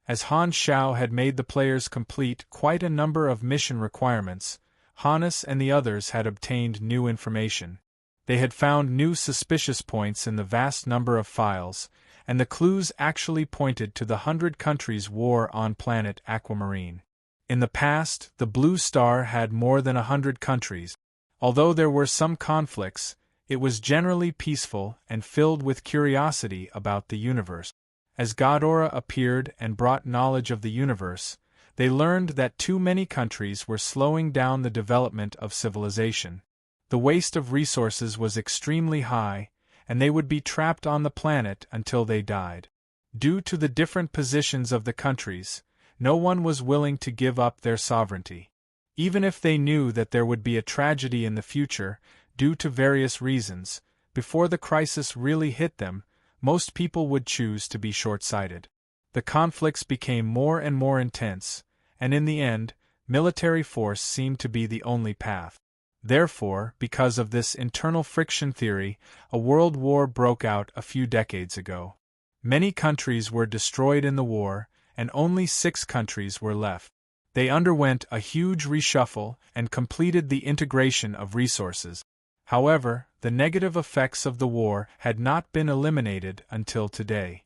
As Han Xiao had made the players complete quite a number of mission requirements, Hannes and the others had obtained new information. They had found new suspicious points in the vast number of files, and the clues actually pointed to the 100 countries' war on planet Aquamarine. In the past, the Blue Star had more than 100 countries. Although there were some conflicts, it was generally peaceful and filled with curiosity about the universe. As Ghidorah appeared and brought knowledge of the universe, they learned that too many countries were slowing down the development of civilization. The waste of resources was extremely high, and they would be trapped on the planet until they died. Due to the different positions of the countries, no one was willing to give up their sovereignty. Even if they knew that there would be a tragedy in the future, due to various reasons, before the crisis really hit them, most people would choose to be short-sighted. The conflicts became more and more intense, and in the end, military force seemed to be the only path. Therefore, because of this internal friction theory, a world war broke out a few decades ago. Many countries were destroyed in the war, and only 6 countries were left. They underwent a huge reshuffle and completed the integration of resources. However, the negative effects of the war had not been eliminated until today.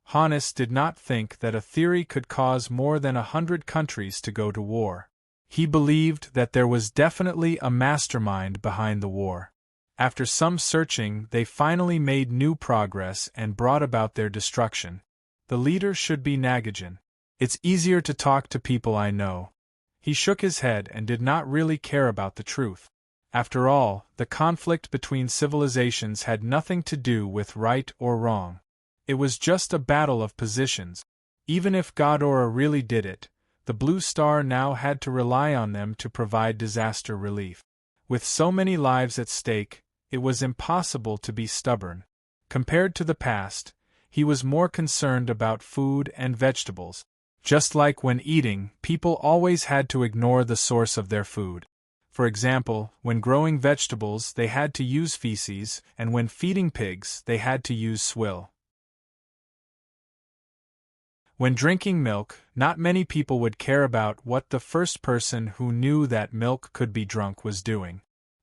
Hannes did not think that a theory could cause more than 100 countries to go to war. He believed that there was definitely a mastermind behind the war. After some searching, they finally made new progress and brought about their destruction. The leader should be Nagajan. It's easier to talk to people I know. He shook his head and did not really care about the truth. After all, the conflict between civilizations had nothing to do with right or wrong. It was just a battle of positions. Even if Ghidorah really did it, the Blue Star now had to rely on them to provide disaster relief. With so many lives at stake, it was impossible to be stubborn. Compared to the past, he was more concerned about food and vegetables. Just like when eating, people always had to ignore the source of their food. For example, when growing vegetables they had to use feces, and when feeding pigs they had to use swill. When drinking milk, not many people would care about what the first person who knew that milk could be drunk was doing.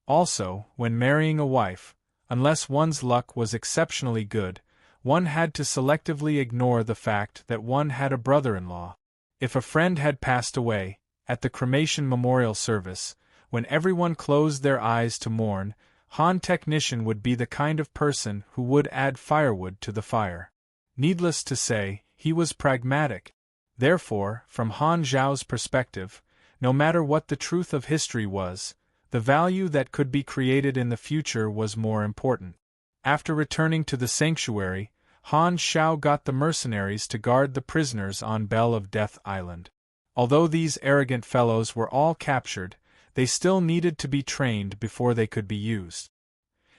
Also, when marrying a wife, unless one's luck was exceptionally good, one had to selectively ignore the fact that one had a brother-in-law. If a friend had passed away, at the cremation memorial service, when everyone closed their eyes to mourn, Han Technician would be the kind of person who would add firewood to the fire. Needless to say, he was pragmatic. Therefore, from Han Zhao's perspective, no matter what the truth of history was, the value that could be created in the future was more important. After returning to the sanctuary, Han Zhao got the mercenaries to guard the prisoners on Bell of Death Island. Although these arrogant fellows were all captured, they still needed to be trained before they could be used.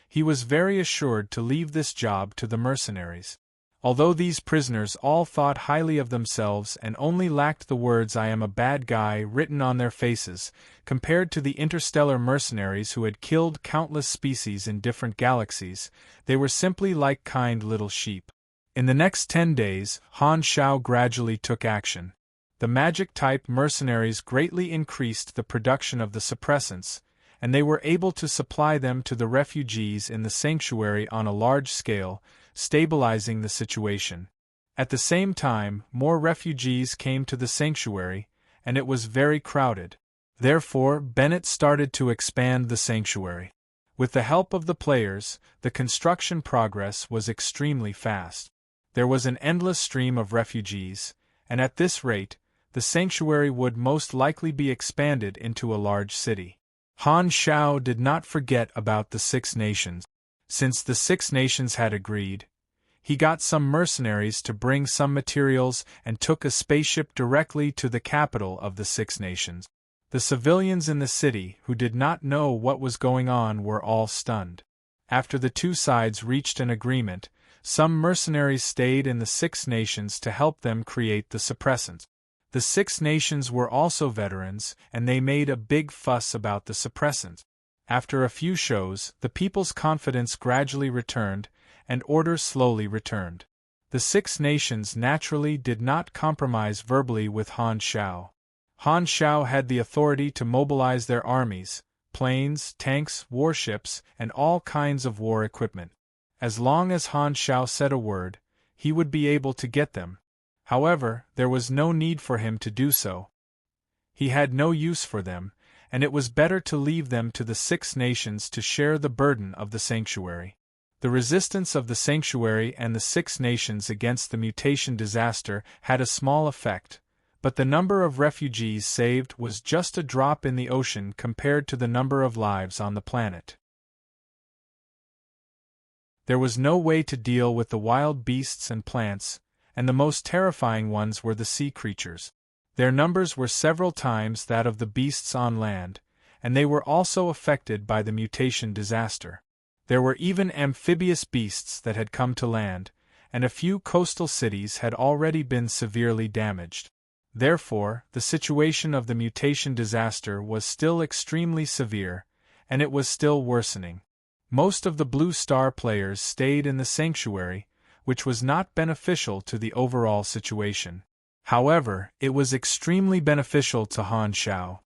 He was very assured to leave this job to the mercenaries. Although these prisoners all thought highly of themselves and only lacked the words "I am a bad guy" written on their faces, compared to the interstellar mercenaries who had killed countless species in different galaxies, they were simply like kind little sheep. In the next 10 days, Han Zhao gradually took action. The magic-type mercenaries greatly increased the production of the suppressants, and they were able to supply them to the refugees in the sanctuary on a large scale, stabilizing the situation. At the same time, more refugees came to the sanctuary, and it was very crowded. Therefore, Bennett started to expand the sanctuary. With the help of the players, the construction progress was extremely fast. There was an endless stream of refugees, and at this rate, the sanctuary would most likely be expanded into a large city. Han Zhao did not forget about the Six Nations. Since the Six Nations had agreed, he got some mercenaries to bring some materials and took a spaceship directly to the capital of the Six Nations. The civilians in the city who did not know what was going on were all stunned. After the two sides reached an agreement, some mercenaries stayed in the Six Nations to help them create the suppressants. The Six Nations were also veterans, and they made a big fuss about the suppressants. After a few shows, the people's confidence gradually returned, and order slowly returned. The Six Nations naturally did not compromise verbally with Han Zhao. Han Zhao had the authority to mobilize their armies, planes, tanks, warships, and all kinds of war equipment. As long as Han Zhao said a word, he would be able to get them. However, there was no need for him to do so. He had no use for them, and it was better to leave them to the Six Nations to share the burden of the sanctuary. The resistance of the sanctuary and the Six Nations against the mutation disaster had a small effect, but the number of refugees saved was just a drop in the ocean compared to the number of lives on the planet. There was no way to deal with the wild beasts and plants, and the most terrifying ones were the sea creatures. Their numbers were several times that of the beasts on land, and they were also affected by the mutation disaster. There were even amphibious beasts that had come to land, and a few coastal cities had already been severely damaged. Therefore, the situation of the mutation disaster was still extremely severe, and it was still worsening. Most of the Blue Star players stayed in the sanctuary, which was not beneficial to the overall situation. However, it was extremely beneficial to Han Zhao.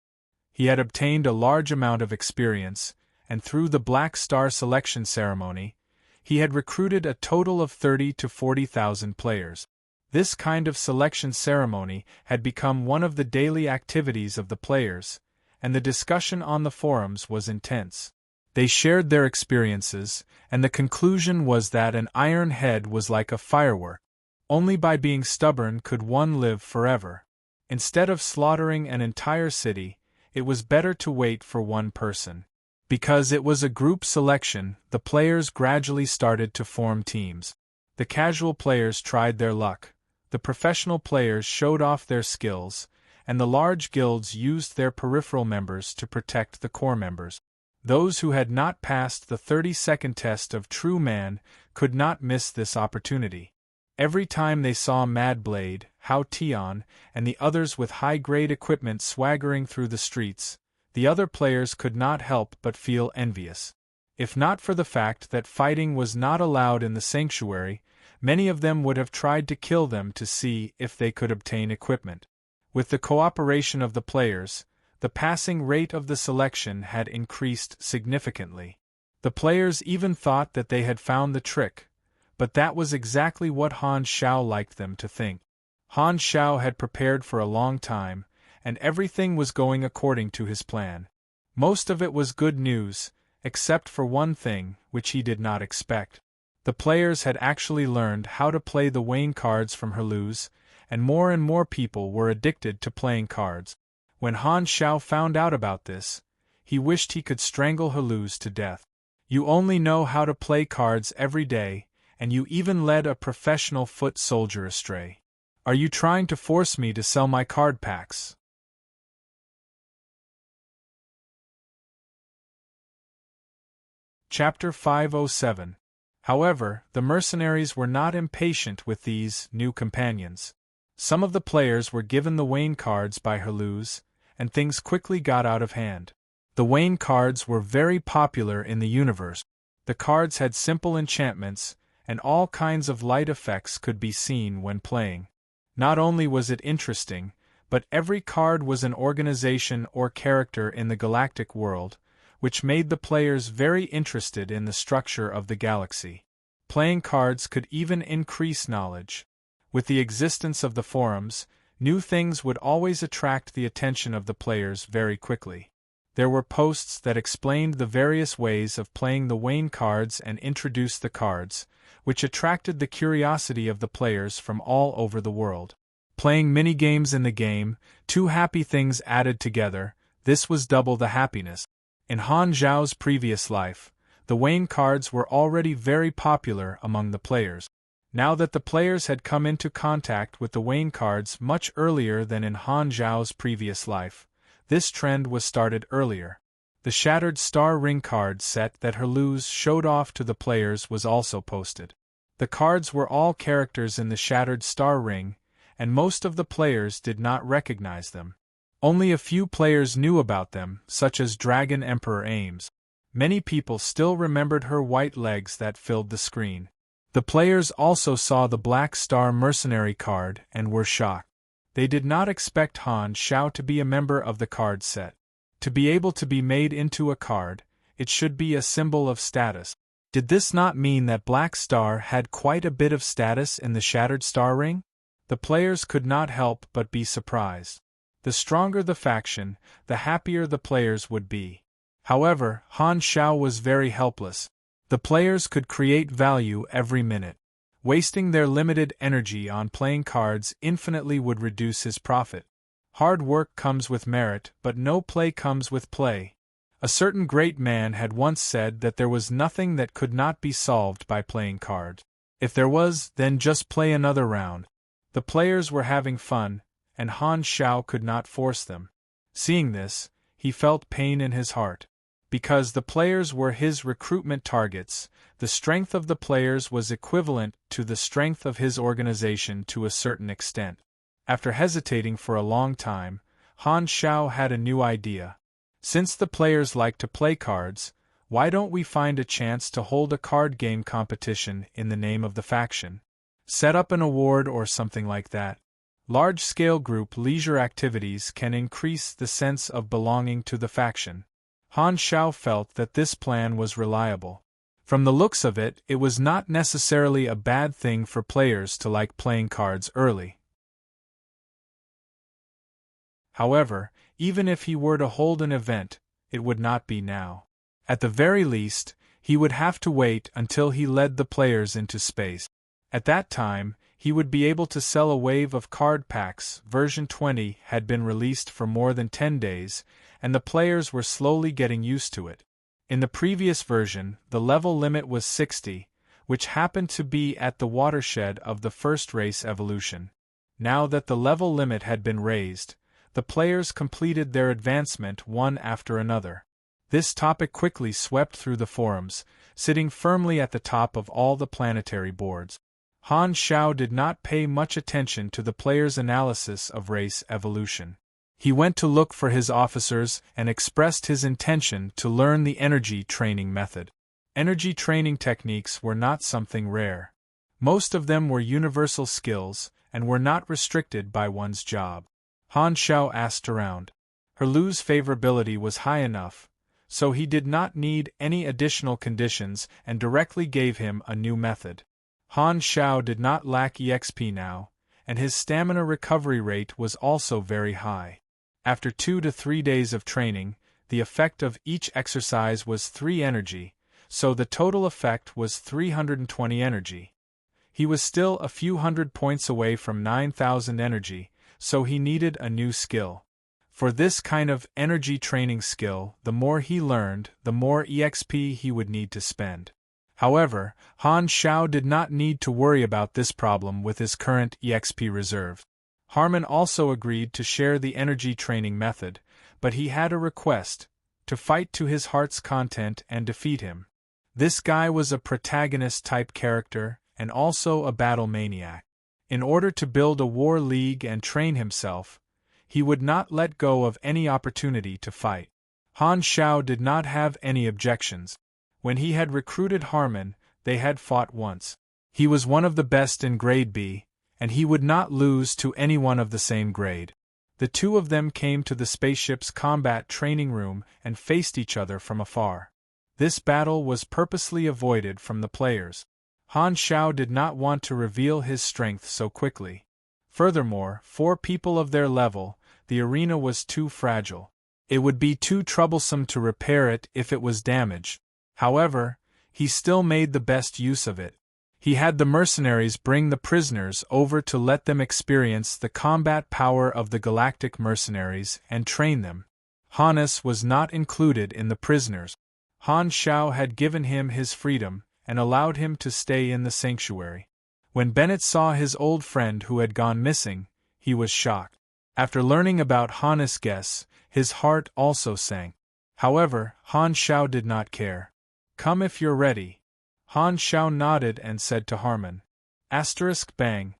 He had obtained a large amount of experience, and through the Black Star selection ceremony, he had recruited a total of 30,000 to 40,000 players. This kind of selection ceremony had become one of the daily activities of the players, and the discussion on the forums was intense. They shared their experiences, and the conclusion was that an iron head was like a firework. Only by being stubborn could one live forever. Instead of slaughtering an entire city, it was better to wait for one person. Because it was a group selection, the players gradually started to form teams. The casual players tried their luck, the professional players showed off their skills, and the large guilds used their peripheral members to protect the core members. Those who had not passed the 30-second test of true man could not miss this opportunity. Every time they saw Mad Blade, Hao Tian, and the others with high-grade equipment swaggering through the streets, the other players could not help but feel envious. If not for the fact that fighting was not allowed in the sanctuary, many of them would have tried to kill them to see if they could obtain equipment. With the cooperation of the players, the passing rate of the selection had increased significantly. The players even thought that they had found the trick, but that was exactly what Han Xiao liked them to think. Han Xiao had prepared for a long time, and everything was going according to his plan. Most of it was good news, except for one thing, which he did not expect. The players had actually learned how to play the Wayne cards from Herlu's, and more people were addicted to playing cards. When Han Xiao found out about this, he wished he could strangle Herlu's to death. You only know how to play cards every day, and you even led a professional foot soldier astray. Are you trying to force me to sell my card packs? Chapter 507. However, the mercenaries were not impatient with these new companions. Some of the players were given the Wayne cards by Herlu's, and things quickly got out of hand. The Wayne cards were very popular in the universe. The cards had simple enchantments, and all kinds of light effects could be seen when playing. Not only was it interesting, but every card was an organization or character in the galactic world, which made the players very interested in the structure of the galaxy. Playing cards could even increase knowledge. With the existence of the forums, new things would always attract the attention of the players very quickly. There were posts that explained the various ways of playing the Wayne cards and introduced the cards, which attracted the curiosity of the players from all over the world. Playing mini-games in the game, two happy things added together, this was double the happiness. In Han Zhao's previous life, the Wayne cards were already very popular among the players. Now that the players had come into contact with the Wayne cards much earlier than in Han Zhao's previous life, this trend was started earlier. The Shattered Star Ring card set that Herlu's showed off to the players was also posted. The cards were all characters in the Shattered Star Ring, and most of the players did not recognize them. Only a few players knew about them, such as Dragon Emperor Ames. Many people still remembered her white legs that filled the screen. The players also saw the Black Star Mercenary card and were shocked. They did not expect Han Xiao to be a member of the card set. To be able to be made into a card, it should be a symbol of status. Did this not mean that Black Star had quite a bit of status in the Shattered Star Ring? The players could not help but be surprised. The stronger the faction, the happier the players would be. However, Han Xiao was very helpless. The players could create value every minute. Wasting their limited energy on playing cards infinitely would reduce his profit. Hard work comes with merit, but no play comes with play. A certain great man had once said that there was nothing that could not be solved by playing cards. If there was, then just play another round. The players were having fun, and Han Xiao could not force them. Seeing this, he felt pain in his heart. Because the players were his recruitment targets, the strength of the players was equivalent to the strength of his organization to a certain extent. After hesitating for a long time, Han Xiao had a new idea. Since the players like to play cards, why don't we find a chance to hold a card game competition in the name of the faction? Set up an award or something like that. Large-scale group leisure activities can increase the sense of belonging to the faction. Han Xiao felt that this plan was reliable. From the looks of it, it was not necessarily a bad thing for players to like playing cards early. However, even if he were to hold an event, it would not be now. At the very least, he would have to wait until he led the players into space. At that time, he would be able to sell a wave of card packs. Version 20 had been released for more than 10 days, and the players were slowly getting used to it. In the previous version, the level limit was 60, which happened to be at the watershed of the first race evolution. Now that the level limit had been raised, the players completed their advancement one after another. This topic quickly swept through the forums, sitting firmly at the top of all the planetary boards. Han Xiao did not pay much attention to the player's analysis of race evolution. He went to look for his officers and expressed his intention to learn the energy training method. Energy training techniques were not something rare. Most of them were universal skills and were not restricted by one's job. Han Xiao asked around. Herlu's favorability was high enough, so he did not need any additional conditions and directly gave him a new method. Han Xiao did not lack EXP now, and his stamina recovery rate was also very high. After 2 to 3 days of training, the effect of each exercise was 3 energy, so the total effect was 320 energy. He was still a few hundred points away from 9,000 energy, so he needed a new skill. For this kind of energy training skill, the more he learned, the more EXP he would need to spend. However, Han Xiao did not need to worry about this problem with his current EXP reserve. Harmon also agreed to share the energy training method, but he had a request: to fight to his heart's content and defeat him. This guy was a protagonist-type character, and also a battle maniac. In order to build a war league and train himself, he would not let go of any opportunity to fight. Han Xiao did not have any objections. When he had recruited Harmon, they had fought once. He was one of the best in grade B, and he would not lose to anyone of the same grade. The two of them came to the spaceship's combat training room and faced each other from afar. This battle was purposely avoided from the players. Han Xiao did not want to reveal his strength so quickly. Furthermore, for people of their level, the arena was too fragile. It would be too troublesome to repair it if it was damaged. However, he still made the best use of it. He had the mercenaries bring the prisoners over to let them experience the combat power of the galactic mercenaries and train them. Hannes was not included in the prisoners. Han Xiao had given him his freedom and allowed him to stay in the sanctuary. When Bennett saw his old friend who had gone missing, he was shocked. After learning about Hannes' guess, his heart also sank. However, Han Xiao did not care. "Come if you're ready." Han Xiao nodded and said to Harmon. Bang.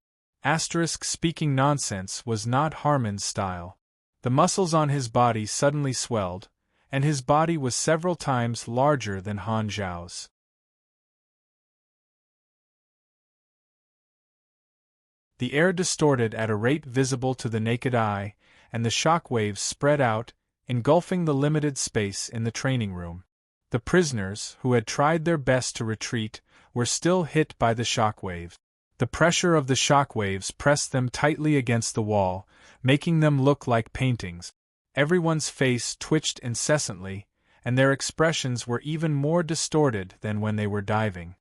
Speaking nonsense was not Harmon's style. The muscles on his body suddenly swelled, and his body was several times larger than Han Xiao's. The air distorted at a rate visible to the naked eye, and the shock waves spread out, engulfing the limited space in the training room. The prisoners, who had tried their best to retreat, were still hit by the shock waves. The pressure of the shock waves pressed them tightly against the wall, making them look like paintings. Everyone's face twitched incessantly, and their expressions were even more distorted than when they were diving.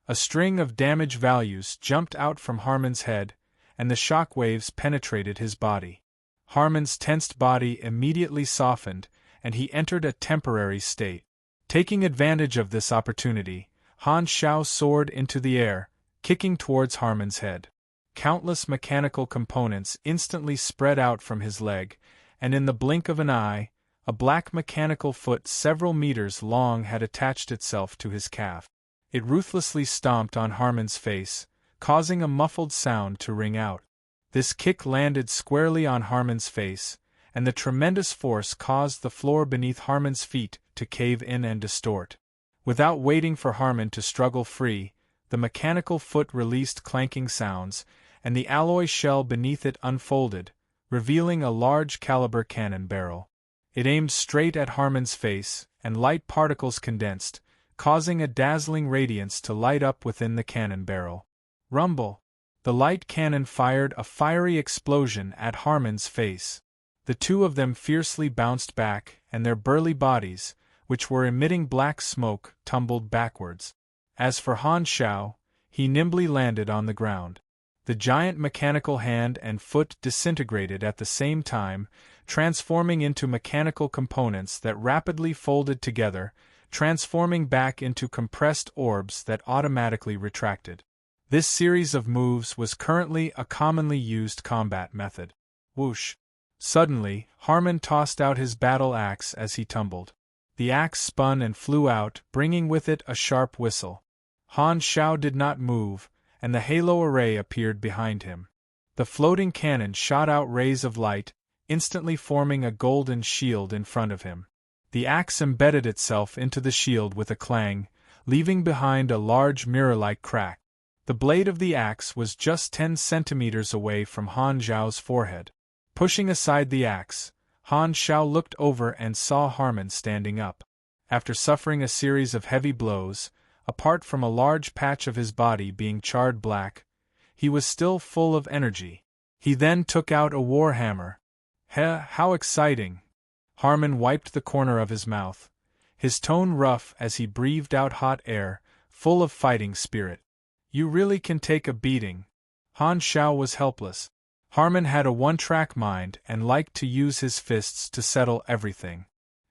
A string of damage values jumped out from Harmon's head, and the shock waves penetrated his body. Harmon's tensed body immediately softened, and he entered a temporary state. Taking advantage of this opportunity, Han Xiao soared into the air, kicking towards Harmon's head. Countless mechanical components instantly spread out from his leg, and in the blink of an eye, a black mechanical foot several meters long had attached itself to his calf. It ruthlessly stomped on Harmon's face, causing a muffled sound to ring out. This kick landed squarely on Harmon's face, and the tremendous force caused the floor beneath Harmon's feet to cave in and distort. Without waiting for Harmon to struggle free, the mechanical foot released clanking sounds, and the alloy shell beneath it unfolded, revealing a large caliber cannon barrel. It aimed straight at Harmon's face, and light particles condensed, causing a dazzling radiance to light up within the cannon barrel. Rumble! The light cannon fired a fiery explosion at Harmon's face. The two of them fiercely bounced back, and their burly bodies, which were emitting black smoke, tumbled backwards. As for Han Xiao, he nimbly landed on the ground. The giant mechanical hand and foot disintegrated at the same time, transforming into mechanical components that rapidly folded together, transforming back into compressed orbs that automatically retracted. This series of moves was currently a commonly used combat method. Whoosh! Suddenly, Harmon tossed out his battle axe as he tumbled. The axe spun and flew out, bringing with it a sharp whistle. Han Xiao did not move, and the halo array appeared behind him. The floating cannon shot out rays of light, instantly forming a golden shield in front of him. The axe embedded itself into the shield with a clang, leaving behind a large mirror-like crack. The blade of the axe was just 10 centimeters away from Han Zhao's forehead. Pushing aside the axe, Han Zhao looked over and saw Harmon standing up. After suffering a series of heavy blows, apart from a large patch of his body being charred black, he was still full of energy. He then took out a warhammer. How exciting! Harmon wiped the corner of his mouth, his tone rough as he breathed out hot air, full of fighting spirit. You really can take a beating. Han Zhao was helpless. Harmon had a one-track mind and liked to use his fists to settle everything.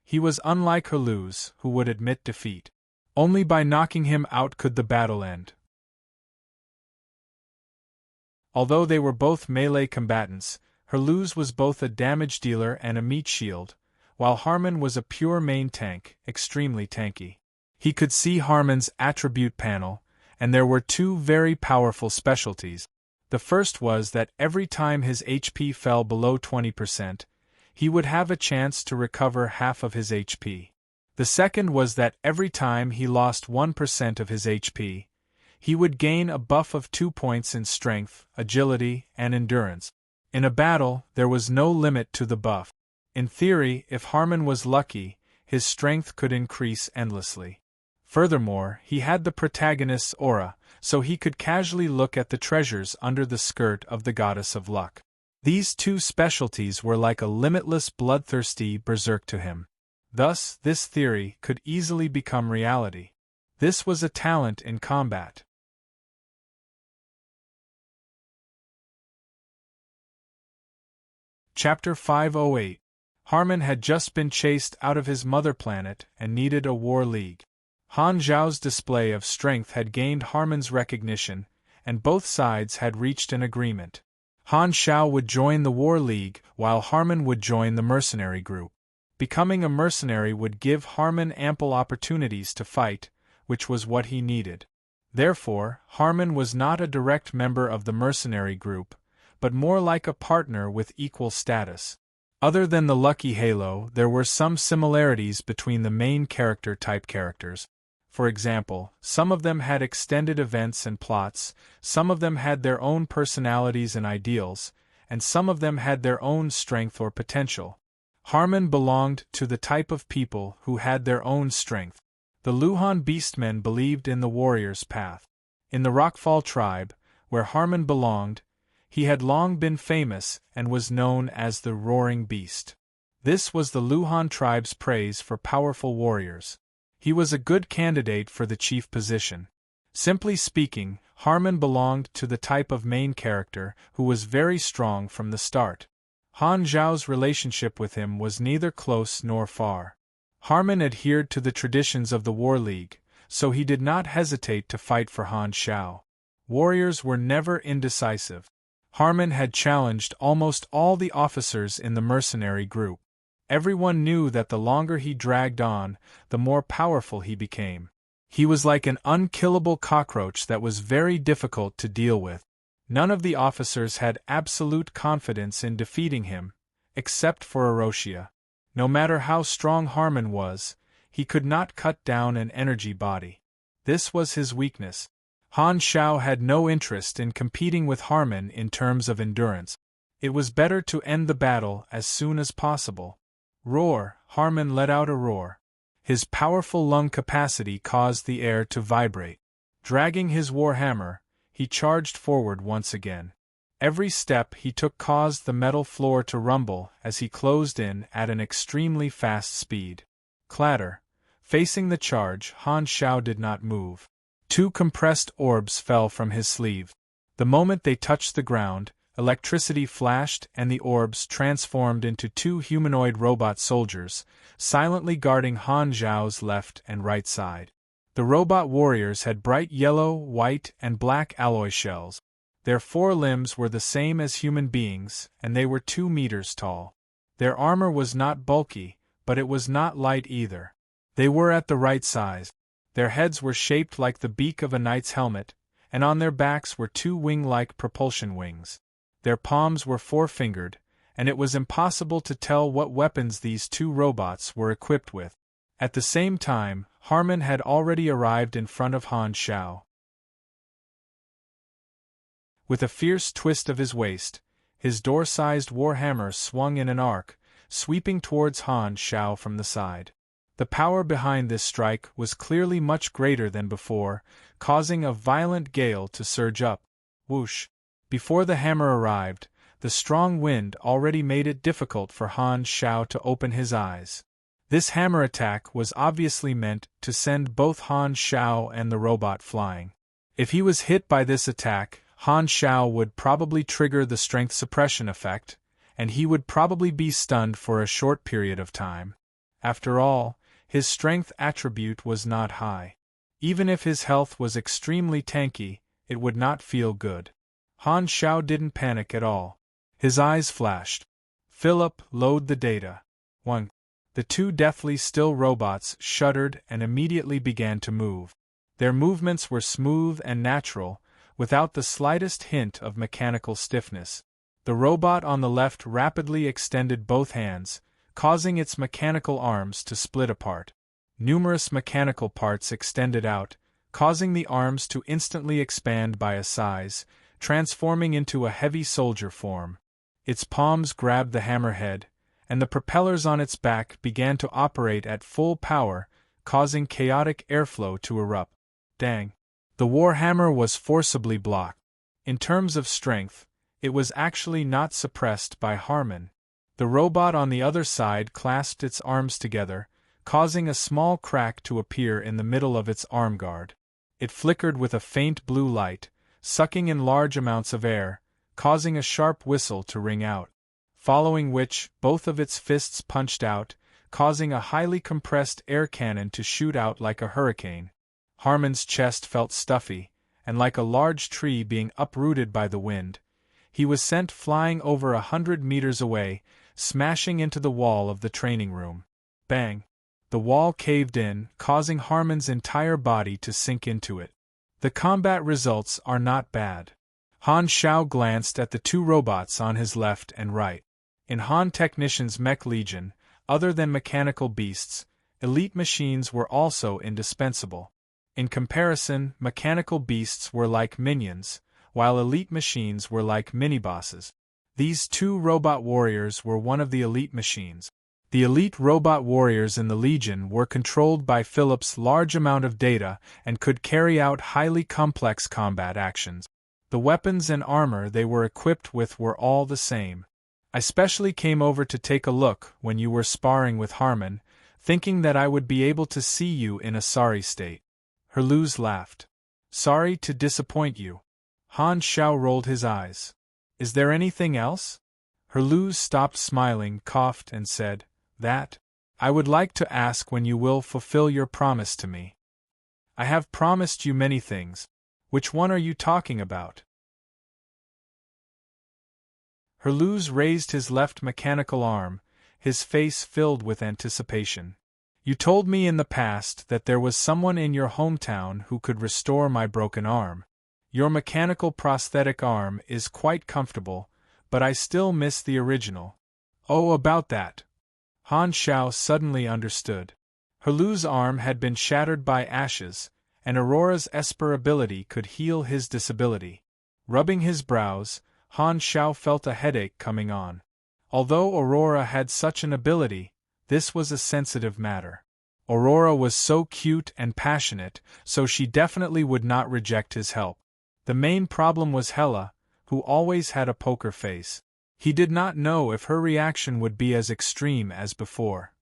He was unlike Haluz, who would admit defeat. Only by knocking him out could the battle end. Although they were both melee combatants, Haluz was both a damage dealer and a meat shield, while Harmon was a pure main tank, extremely tanky. He could see Harmon's attribute panel, and there were two very powerful specialties. The first was that every time his HP fell below 20%, he would have a chance to recover half of his HP. The second was that every time he lost 1% of his HP, he would gain a buff of 2 points in strength, agility, and endurance. In a battle, there was no limit to the buff. In theory, if Harmon was lucky, his strength could increase endlessly. Furthermore, he had the protagonist's aura, so he could casually look at the treasures under the skirt of the goddess of luck. These two specialties were like a limitless bloodthirsty berserk to him. Thus, this theory could easily become reality. This was a talent in combat. Chapter 508. Harmon had just been chased out of his mother planet and needed a war league. Han Zhao's display of strength had gained Harmon's recognition, and both sides had reached an agreement. Han Zhao would join the war league, while Harmon would join the mercenary group. Becoming a mercenary would give Harmon ample opportunities to fight, which was what he needed. Therefore, Harmon was not a direct member of the mercenary group, but more like a partner with equal status. Other than the lucky halo, there were some similarities between the main character-type characters. For example, some of them had extended events and plots, some of them had their own personalities and ideals, and some of them had their own strength or potential. Harmon belonged to the type of people who had their own strength. The Luhan beastmen believed in the warrior's path. In the Rockfall tribe, where Harmon belonged, he had long been famous and was known as the Roaring Beast. This was the Luhan tribe's praise for powerful warriors. He was a good candidate for the chief position. Simply speaking, Harmon belonged to the type of main character who was very strong from the start. Han Zhao's relationship with him was neither close nor far. Harmon adhered to the traditions of the War League, so he did not hesitate to fight for Han Zhao. Warriors were never indecisive. Harmon had challenged almost all the officers in the mercenary group. Everyone knew that the longer he dragged on, the more powerful he became. He was like an unkillable cockroach that was very difficult to deal with. None of the officers had absolute confidence in defeating him, except for Erosia. No matter how strong Harmon was, he could not cut down an energy body. This was his weakness. Han Zhao had no interest in competing with Harmon in terms of endurance. It was better to end the battle as soon as possible. Roar! Harmon let out a roar. His powerful lung capacity caused the air to vibrate. Dragging his warhammer, he charged forward once again. Every step he took caused the metal floor to rumble as he closed in at an extremely fast speed. Clatter! Facing the charge, Han Zhao did not move. 2 compressed orbs fell from his sleeve. The moment they touched the ground, electricity flashed and the orbs transformed into 2 humanoid robot soldiers, silently guarding Han Zhao's left and right side. The robot warriors had bright yellow, white, and black alloy shells. Their 4 limbs were the same as human beings, and they were 2 meters tall. Their armor was not bulky, but it was not light either. They were at the right size. Their heads were shaped like the beak of a knight's helmet, and on their backs were two wing-like propulsion wings. Their palms were four-fingered, and it was impossible to tell what weapons these two robots were equipped with. At the same time, Harmon had already arrived in front of Han Xiao. With a fierce twist of his waist, his door-sized warhammer swung in an arc, sweeping towards Han Xiao from the side. The power behind this strike was clearly much greater than before, causing a violent gale to surge up. Whoosh! Before the hammer arrived, the strong wind already made it difficult for Han Xiao to open his eyes. This hammer attack was obviously meant to send both Han Xiao and the robot flying. If he was hit by this attack, Han Xiao would probably trigger the strength suppression effect, and he would probably be stunned for a short period of time. After all, his strength attribute was not high. Even if his health was extremely tanky, it would not feel good. Han Xiao didn't panic at all. His eyes flashed. "Philip, load the data." 1. The two deathly still robots shuddered and immediately began to move. Their movements were smooth and natural, without the slightest hint of mechanical stiffness. The robot on the left rapidly extended both hands, causing its mechanical arms to split apart. Numerous mechanical parts extended out, causing the arms to instantly expand by a size, transforming into a heavy soldier form. Its palms grabbed the hammerhead, and the propellers on its back began to operate at full power, causing chaotic airflow to erupt. Dang! The warhammer was forcibly blocked. In terms of strength, it was actually not suppressed by Harmon. The robot on the other side clasped its arms together, causing a small crack to appear in the middle of its arm guard. It flickered with a faint blue light, sucking in large amounts of air, causing a sharp whistle to ring out. Following which, both of its fists punched out, causing a highly compressed air cannon to shoot out like a hurricane. Harmon's chest felt stuffy, and like a large tree being uprooted by the wind, he was sent flying over 100 meters away, smashing into the wall of the training room. Bang! The wall caved in, causing Harmon's entire body to sink into it. The combat results are not bad. Han Xiao glanced at the two robots on his left and right. In Han Technician's Mech Legion, other than mechanical beasts, elite machines were also indispensable. In comparison, mechanical beasts were like minions, while elite machines were like mini-bosses. These two robot warriors were one of the elite machines. The elite robot warriors in the Legion were controlled by Philip's large amount of data and could carry out highly complex combat actions. The weapons and armor they were equipped with were all the same. I specially came over to take a look when you were sparring with Harmon, thinking that I would be able to see you in a sorry state. Herluz laughed. Sorry to disappoint you. Han Xiao rolled his eyes. Is there anything else? Herluz stopped smiling, coughed, and said, That. I would like to ask when you will fulfill your promise to me. I have promised you many things. Which one are you talking about? Herluz raised his left mechanical arm, his face filled with anticipation. You told me in the past that there was someone in your hometown who could restore my broken arm. Your mechanical prosthetic arm is quite comfortable, but I still miss the original. Oh, about that. Han Xiao suddenly understood. Herluz's arm had been shattered by ashes, and Aurora's Esper ability could heal his disability. Rubbing his brows, Han Xiao felt a headache coming on. Although Aurora had such an ability, this was a sensitive matter. Aurora was so cute and passionate, so she definitely would not reject his help. The main problem was Hela, who always had a poker face. He did not know if her reaction would be as extreme as before.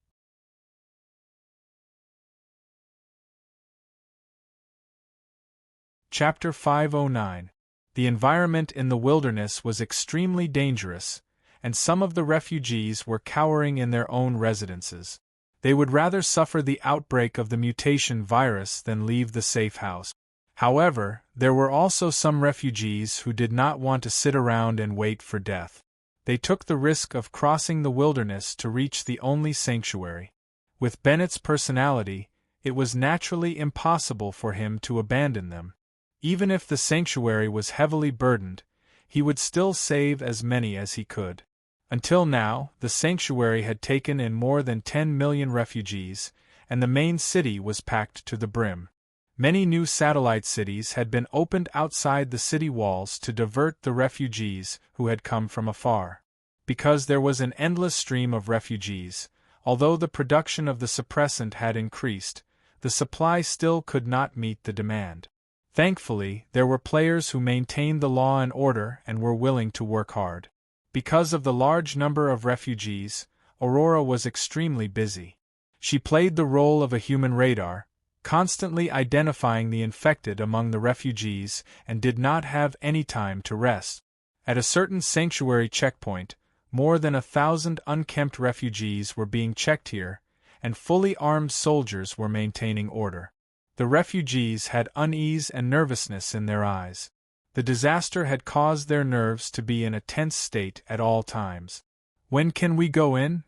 Chapter 509. The environment in the wilderness was extremely dangerous, and some of the refugees were cowering in their own residences. They would rather suffer the outbreak of the mutation virus than leave the safe house. However, there were also some refugees who did not want to sit around and wait for death. They took the risk of crossing the wilderness to reach the only sanctuary. With Bennett's personality, it was naturally impossible for him to abandon them. Even if the sanctuary was heavily burdened, he would still save as many as he could. Until now, the sanctuary had taken in more than 10 million refugees, and the main city was packed to the brim. Many new satellite cities had been opened outside the city walls to divert the refugees who had come from afar. Because there was an endless stream of refugees, although the production of the suppressant had increased, the supply still could not meet the demand. Thankfully, there were players who maintained the law and order and were willing to work hard. Because of the large number of refugees, Aurora was extremely busy. She played the role of a human radar, constantly identifying the infected among the refugees, and did not have any time to rest. At a certain sanctuary checkpoint, more than 1,000 unkempt refugees were being checked here, and fully armed soldiers were maintaining order. The refugees had unease and nervousness in their eyes. The disaster had caused their nerves to be in a tense state at all times. When can we go in?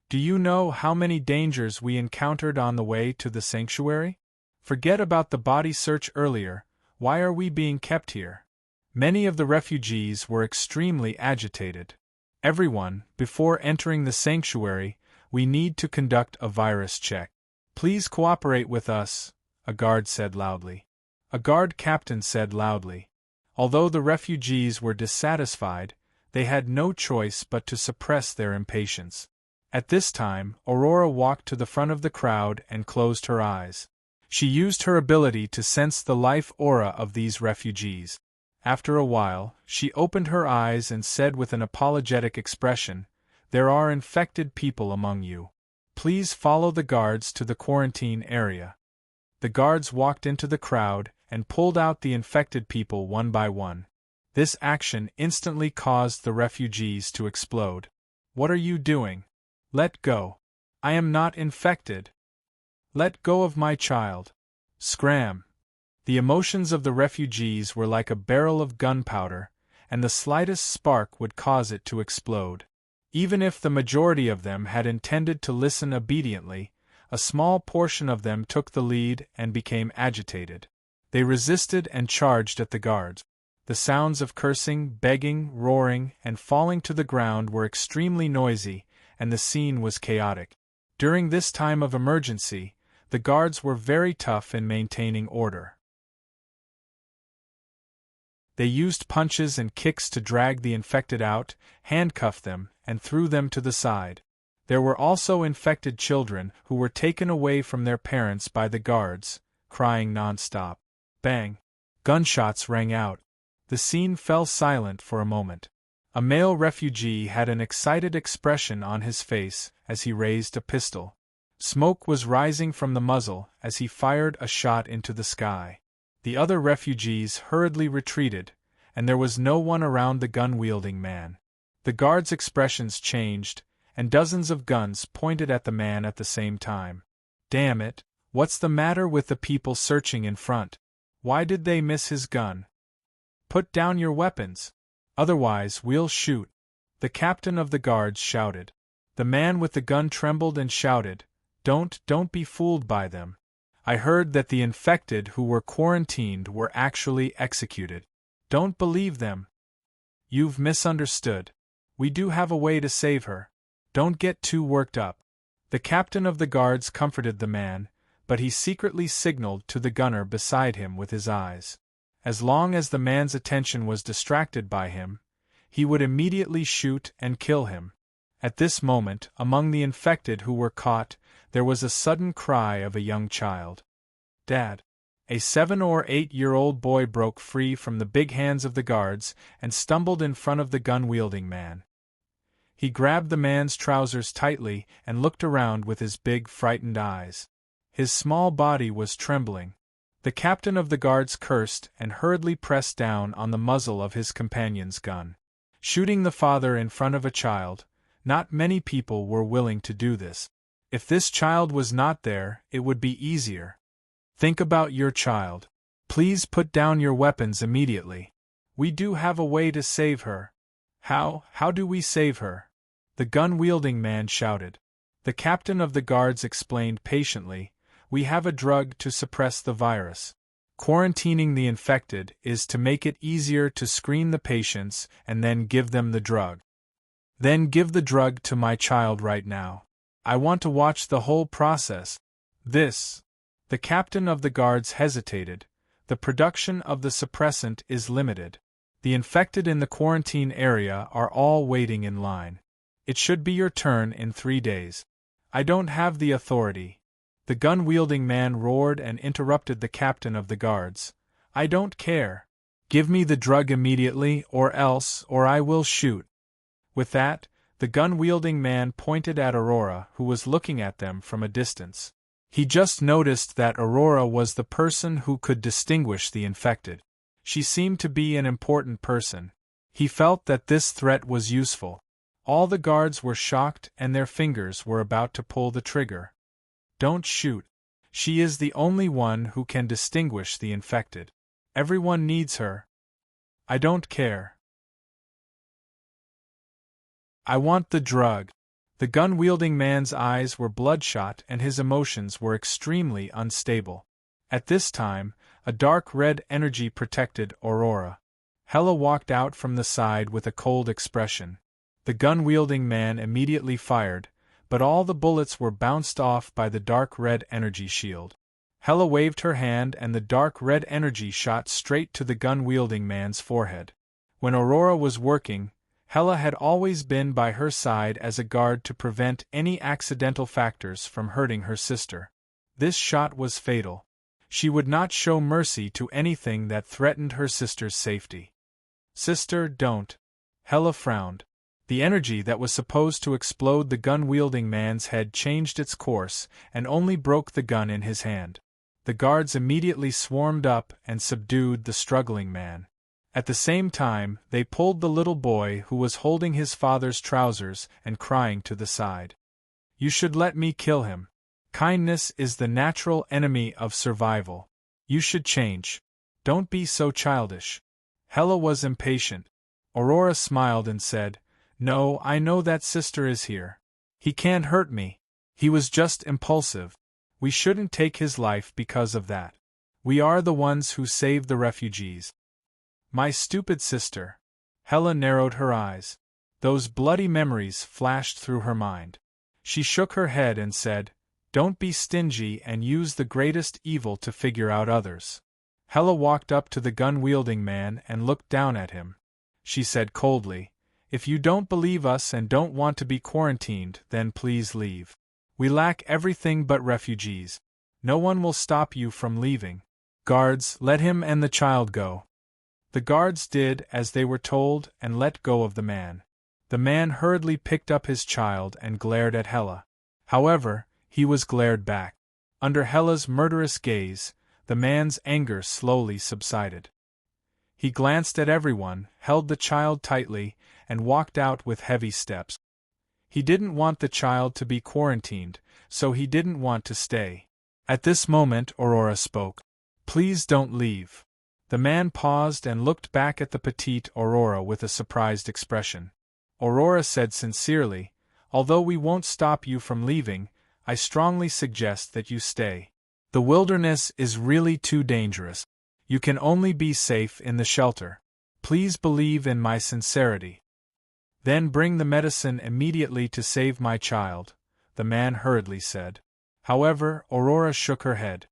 Do you know how many dangers we encountered on the way to the sanctuary? Forget about the body search earlier, why are we being kept here? Many of the refugees were extremely agitated. Everyone, before entering the sanctuary, we need to conduct a virus check. Please cooperate with us, a guard said loudly. A guard captain said loudly. Although the refugees were dissatisfied, they had no choice but to suppress their impatience. At this time, Aurora walked to the front of the crowd and closed her eyes. She used her ability to sense the life aura of these refugees. After a while, she opened her eyes and said with an apologetic expression, "There are infected people among you. Please follow the guards to the quarantine area." The guards walked into the crowd and pulled out the infected people one by one. This action instantly caused the refugees to explode. "What are you doing? Let go. I am not infected. Let go of my child." Scram! The emotions of the refugees were like a barrel of gunpowder, and the slightest spark would cause it to explode. Even if the majority of them had intended to listen obediently, a small portion of them took the lead and became agitated. They resisted and charged at the guards. The sounds of cursing, begging, roaring, and falling to the ground were extremely noisy, and the scene was chaotic. During this time of emergency, the guards were very tough in maintaining order. They used punches and kicks to drag the infected out, handcuffed them, and threw them to the side. There were also infected children who were taken away from their parents by the guards, crying non-stop. Bang! Gunshots rang out. The scene fell silent for a moment. A male refugee had an excited expression on his face as he raised a pistol. Smoke was rising from the muzzle as he fired a shot into the sky. The other refugees hurriedly retreated, and there was no one around the gun-wielding man. The guards' expressions changed, and dozens of guns pointed at the man at the same time. "Damn it, what's the matter with the people searching in front? Why did they miss his gun? Put down your weapons. Otherwise we'll shoot," the captain of the guards shouted. The man with the gun trembled and shouted, Don't be fooled by them. I heard that the infected who were quarantined were actually executed. Don't believe them. You've misunderstood. We do have a way to save her. Don't get too worked up." The captain of the guards comforted the man, but he secretly signaled to the gunner beside him with his eyes. As long as the man's attention was distracted by him, he would immediately shoot and kill him. At this moment, among the infected who were caught, there was a sudden cry of a young child. "Dad!" A 7 or 8-year-old boy broke free from the big hands of the guards and stumbled in front of the gun-wielding man. He grabbed the man's trousers tightly and looked around with his big, frightened eyes. His small body was trembling. The captain of the guards cursed and hurriedly pressed down on the muzzle of his companion's gun. Shooting the father in front of a child, not many people were willing to do this. If this child was not there, it would be easier. Think about your child. Please put down your weapons immediately. We do have a way to save her. How do we save her? The gun-wielding man shouted. The captain of the guards explained patiently, "We have a drug to suppress the virus. Quarantining the infected is to make it easier to screen the patients and then give them the drug. Then give the drug to my child right now. I want to watch the whole process. The captain of the guards hesitated. The production of the suppressant is limited. The infected in the quarantine area are all waiting in line. It should be your turn in 3 days. I don't have the authority. The gun-wielding man roared and interrupted the captain of the guards. I don't care. Give me the drug immediately or I will shoot. With that, the gun-wielding man pointed at Aurora, who was looking at them from a distance. He just noticed that Aurora was the person who could distinguish the infected. She seemed to be an important person. He felt that this threat was useful. All the guards were shocked and their fingers were about to pull the trigger. Don't shoot. She is the only one who can distinguish the infected. Everyone needs her. I don't care. I want the drug. The gun-wielding man's eyes were bloodshot and his emotions were extremely unstable. At this time, a dark red energy protected Aurora. Hela walked out from the side with a cold expression. The gun-wielding man immediately fired, but all the bullets were bounced off by the dark red energy shield. Hela waved her hand and the dark red energy shot straight to the gun-wielding man's forehead. When Aurora was working, Hela had always been by her side as a guard to prevent any accidental factors from hurting her sister. This shot was fatal. She would not show mercy to anything that threatened her sister's safety. Sister, don't. Hela frowned. The energy that was supposed to explode the gun-wielding man's head changed its course and only broke the gun in his hand. The guards immediately swarmed up and subdued the struggling man. At the same time, they pulled the little boy who was holding his father's trousers and crying to the side. You should let me kill him. Kindness is the natural enemy of survival. You should change. Don't be so childish. Hela was impatient. Aurora smiled and said, No, I know that sister is here. He can't hurt me. He was just impulsive. We shouldn't take his life because of that. We are the ones who saved the refugees. My stupid sister. Hela narrowed her eyes. Those bloody memories flashed through her mind. She shook her head and said, Don't be stingy and use the greatest evil to figure out others. Hela walked up to the gun-wielding man and looked down at him. She said coldly, If you don't believe us and don't want to be quarantined, then please leave. We lack everything but refugees. No one will stop you from leaving. Guards, let him and the child go. The guards did as they were told and let go of the man. The man hurriedly picked up his child and glared at Hela. However, he was glared back. Under Hela's murderous gaze, the man's anger slowly subsided. He glanced at everyone, held the child tightly, and walked out with heavy steps. He didn't want the child to be quarantined, so he didn't want to stay. At this moment Aurora spoke. Please don't leave. The man paused and looked back at the petite Aurora with a surprised expression. Aurora said sincerely, Although we won't stop you from leaving, I strongly suggest that you stay. The wilderness is really too dangerous. You can only be safe in the shelter. Please believe in my sincerity. Then bring the medicine immediately to save my child, the man hurriedly said. However, Aurora shook her head.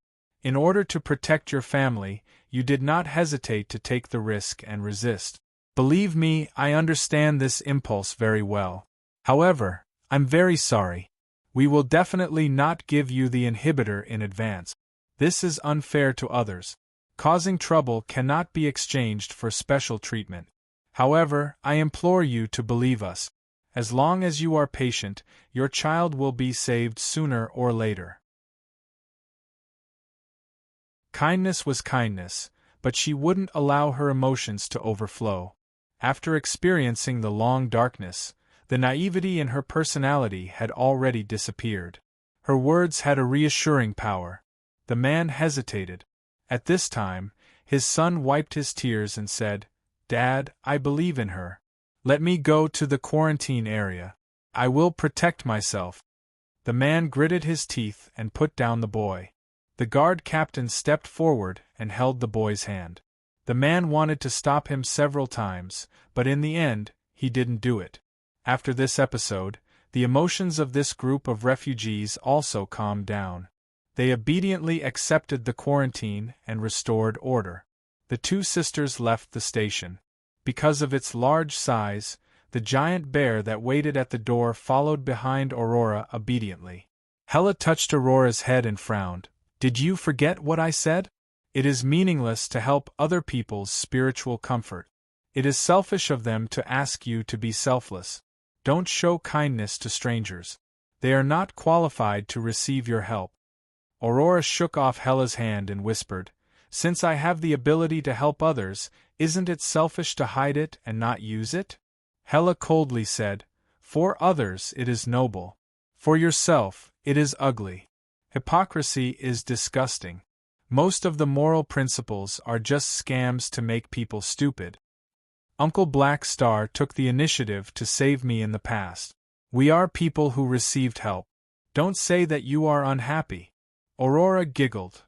In order to protect your family, you did not hesitate to take the risk and resist. Believe me, I understand this impulse very well. However, I'm very sorry. We will definitely not give you the inhibitor in advance. This is unfair to others. Causing trouble cannot be exchanged for special treatment. However, I implore you to believe us. As long as you are patient, your child will be saved sooner or later. Kindness was kindness, but she wouldn't allow her emotions to overflow. After experiencing the long darkness, the naivety in her personality had already disappeared. Her words had a reassuring power. The man hesitated. At this time, his son wiped his tears and said, Dad, I believe in her. Let me go to the quarantine area. I will protect myself. The man gritted his teeth and put down the boy. The guard captain stepped forward and held the boy's hand. The man wanted to stop him several times, but in the end, he didn't do it. After this episode, the emotions of this group of refugees also calmed down. They obediently accepted the quarantine and restored order. The two sisters left the station. Because of its large size, the giant bear that waited at the door followed behind Aurora obediently. Hela touched Aurora's head and frowned. "Did you forget what I said? It is meaningless to help other people's spiritual comfort. It is selfish of them to ask you to be selfless. Don't show kindness to strangers. They are not qualified to receive your help." Aurora shook off Hela's hand and whispered, "Since I have the ability to help others, isn't it selfish to hide it and not use it?" Hela coldly said, "For others it is noble. For yourself, it is ugly. Hypocrisy is disgusting. Most of the moral principles are just scams to make people stupid. Uncle Black Star took the initiative to save me in the past. We are people who received help. Don't say that you are unhappy." Aurora giggled.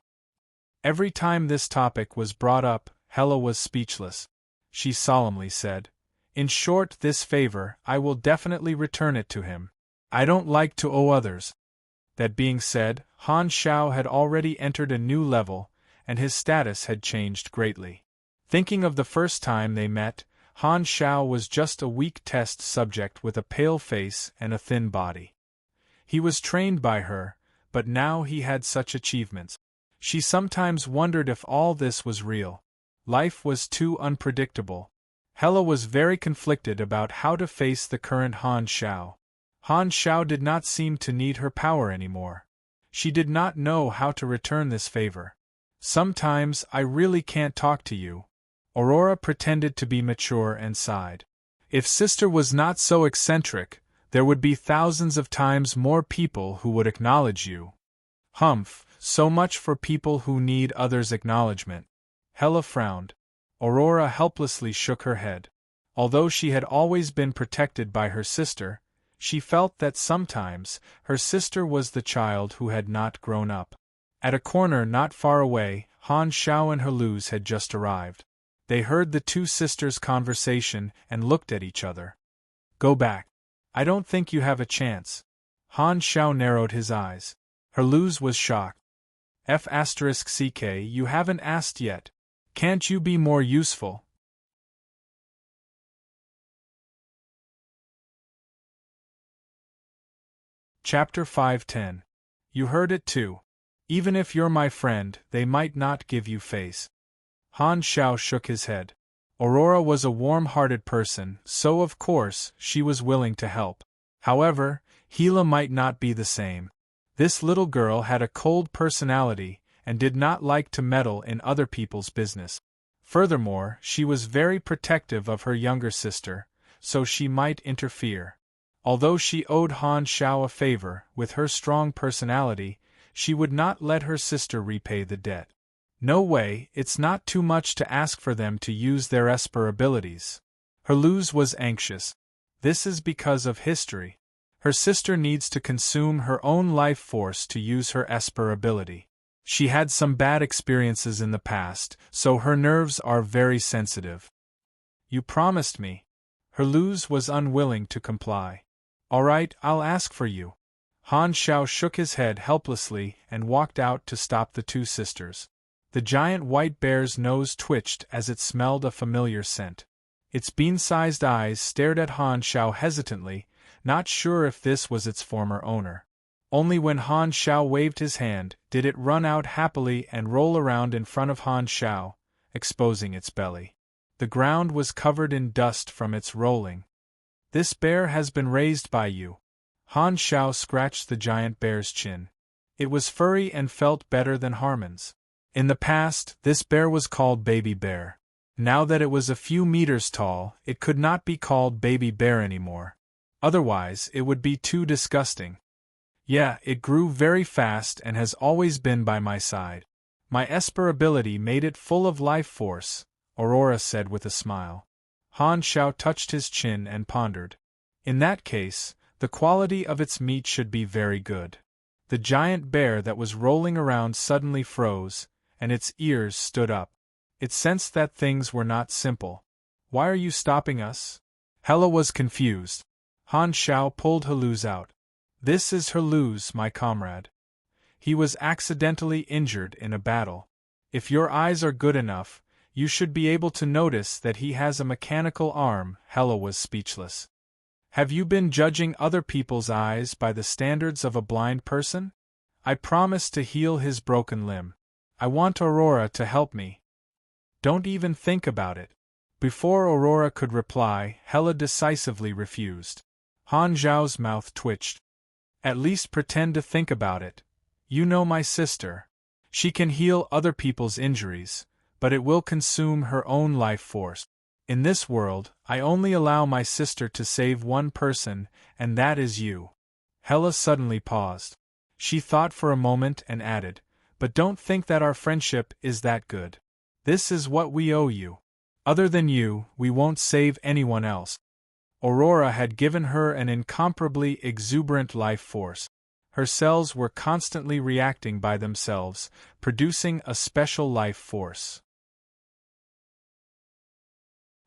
Every time this topic was brought up, Hela was speechless. She solemnly said, "In short, this favor, I will definitely return it to him. I don't like to owe others." That being said, Han Shao had already entered a new level, and his status had changed greatly. Thinking of the first time they met, Han Shao was just a weak test subject with a pale face and a thin body. He was trained by her, but now he had such achievements. She sometimes wondered if all this was real. Life was too unpredictable. Hela was very conflicted about how to face the current Han Shao. Han Shao did not seem to need her power anymore. She did not know how to return this favor. "Sometimes I really can't talk to you." Aurora pretended to be mature and sighed. "If sister was not so eccentric, there would be thousands of times more people who would acknowledge you." "Humph, so much for people who need others' acknowledgement." Hela frowned. Aurora helplessly shook her head. Although she had always been protected by her sister, she felt that sometimes her sister was the child who had not grown up. At a corner not far away, Han Shao and Herluz had just arrived. They heard the two sisters' conversation and looked at each other. "Go back. I don't think you have a chance." Han Shao narrowed his eyes. Herluz was shocked. "F***ck, you haven't asked yet. Can't you be more useful?" Chapter 510. You heard it too. Even if you're my friend, they might not give you face. Han Shao shook his head. Aurora was a warm-hearted person, so of course, she was willing to help. However, Hela might not be the same. This little girl had a cold personality, and did not like to meddle in other people's business. Furthermore, she was very protective of her younger sister, so she might interfere. Although she owed Han Shao a favor, with her strong personality, she would not let her sister repay the debt. "No way, it's not too much to ask for them to use their Esper abilities." Herluz was anxious. This is because of history. Her sister needs to consume her own life force to use her Esper ability. She had some bad experiences in the past, so her nerves are very sensitive. "You promised me." Herluz was unwilling to comply. "Alright, I'll ask for you." Han Shao shook his head helplessly and walked out to stop the two sisters. The giant white bear's nose twitched as it smelled a familiar scent. Its bean-sized eyes stared at Han Shao hesitantly, not sure if this was its former owner. Only when Han Shao waved his hand did it run out happily and roll around in front of Han Shao, exposing its belly. The ground was covered in dust from its rolling. "This bear has been raised by you." Han Shao scratched the giant bear's chin. It was furry and felt better than Harmon's. In the past, this bear was called Baby Bear. Now that it was a few meters tall, it could not be called Baby Bear anymore. Otherwise, it would be too disgusting. "Yeah, it grew very fast and has always been by my side. My Esper ability made it full of life force," Aurora said with a smile. Han Shao touched his chin and pondered. "In that case, the quality of its meat should be very good. The giant bear that was rolling around suddenly froze, and its ears stood up. It sensed that things were not simple. "Why are you stopping us?" Hela was confused. Han Shao pulled Haluz out. "This is Haluz, my comrade. He was accidentally injured in a battle. If your eyes are good enough, you should be able to notice that he has a mechanical arm." Hela was speechless. "Have you been judging other people's eyes by the standards of a blind person? I promise to heal his broken limb. I want Aurora to help me." "Don't even think about it." Before Aurora could reply, Hela decisively refused. Han Zhao's mouth twitched. "At least pretend to think about it. You know my sister. She can heal other people's injuries, but it will consume her own life force. In this world, I only allow my sister to save one person, and that is you." Hela suddenly paused. She thought for a moment and added, "But don't think that our friendship is that good. This is what we owe you. Other than you, we won't save anyone else." Aurora had given her an incomparably exuberant life force. Her cells were constantly reacting by themselves, producing a special life force.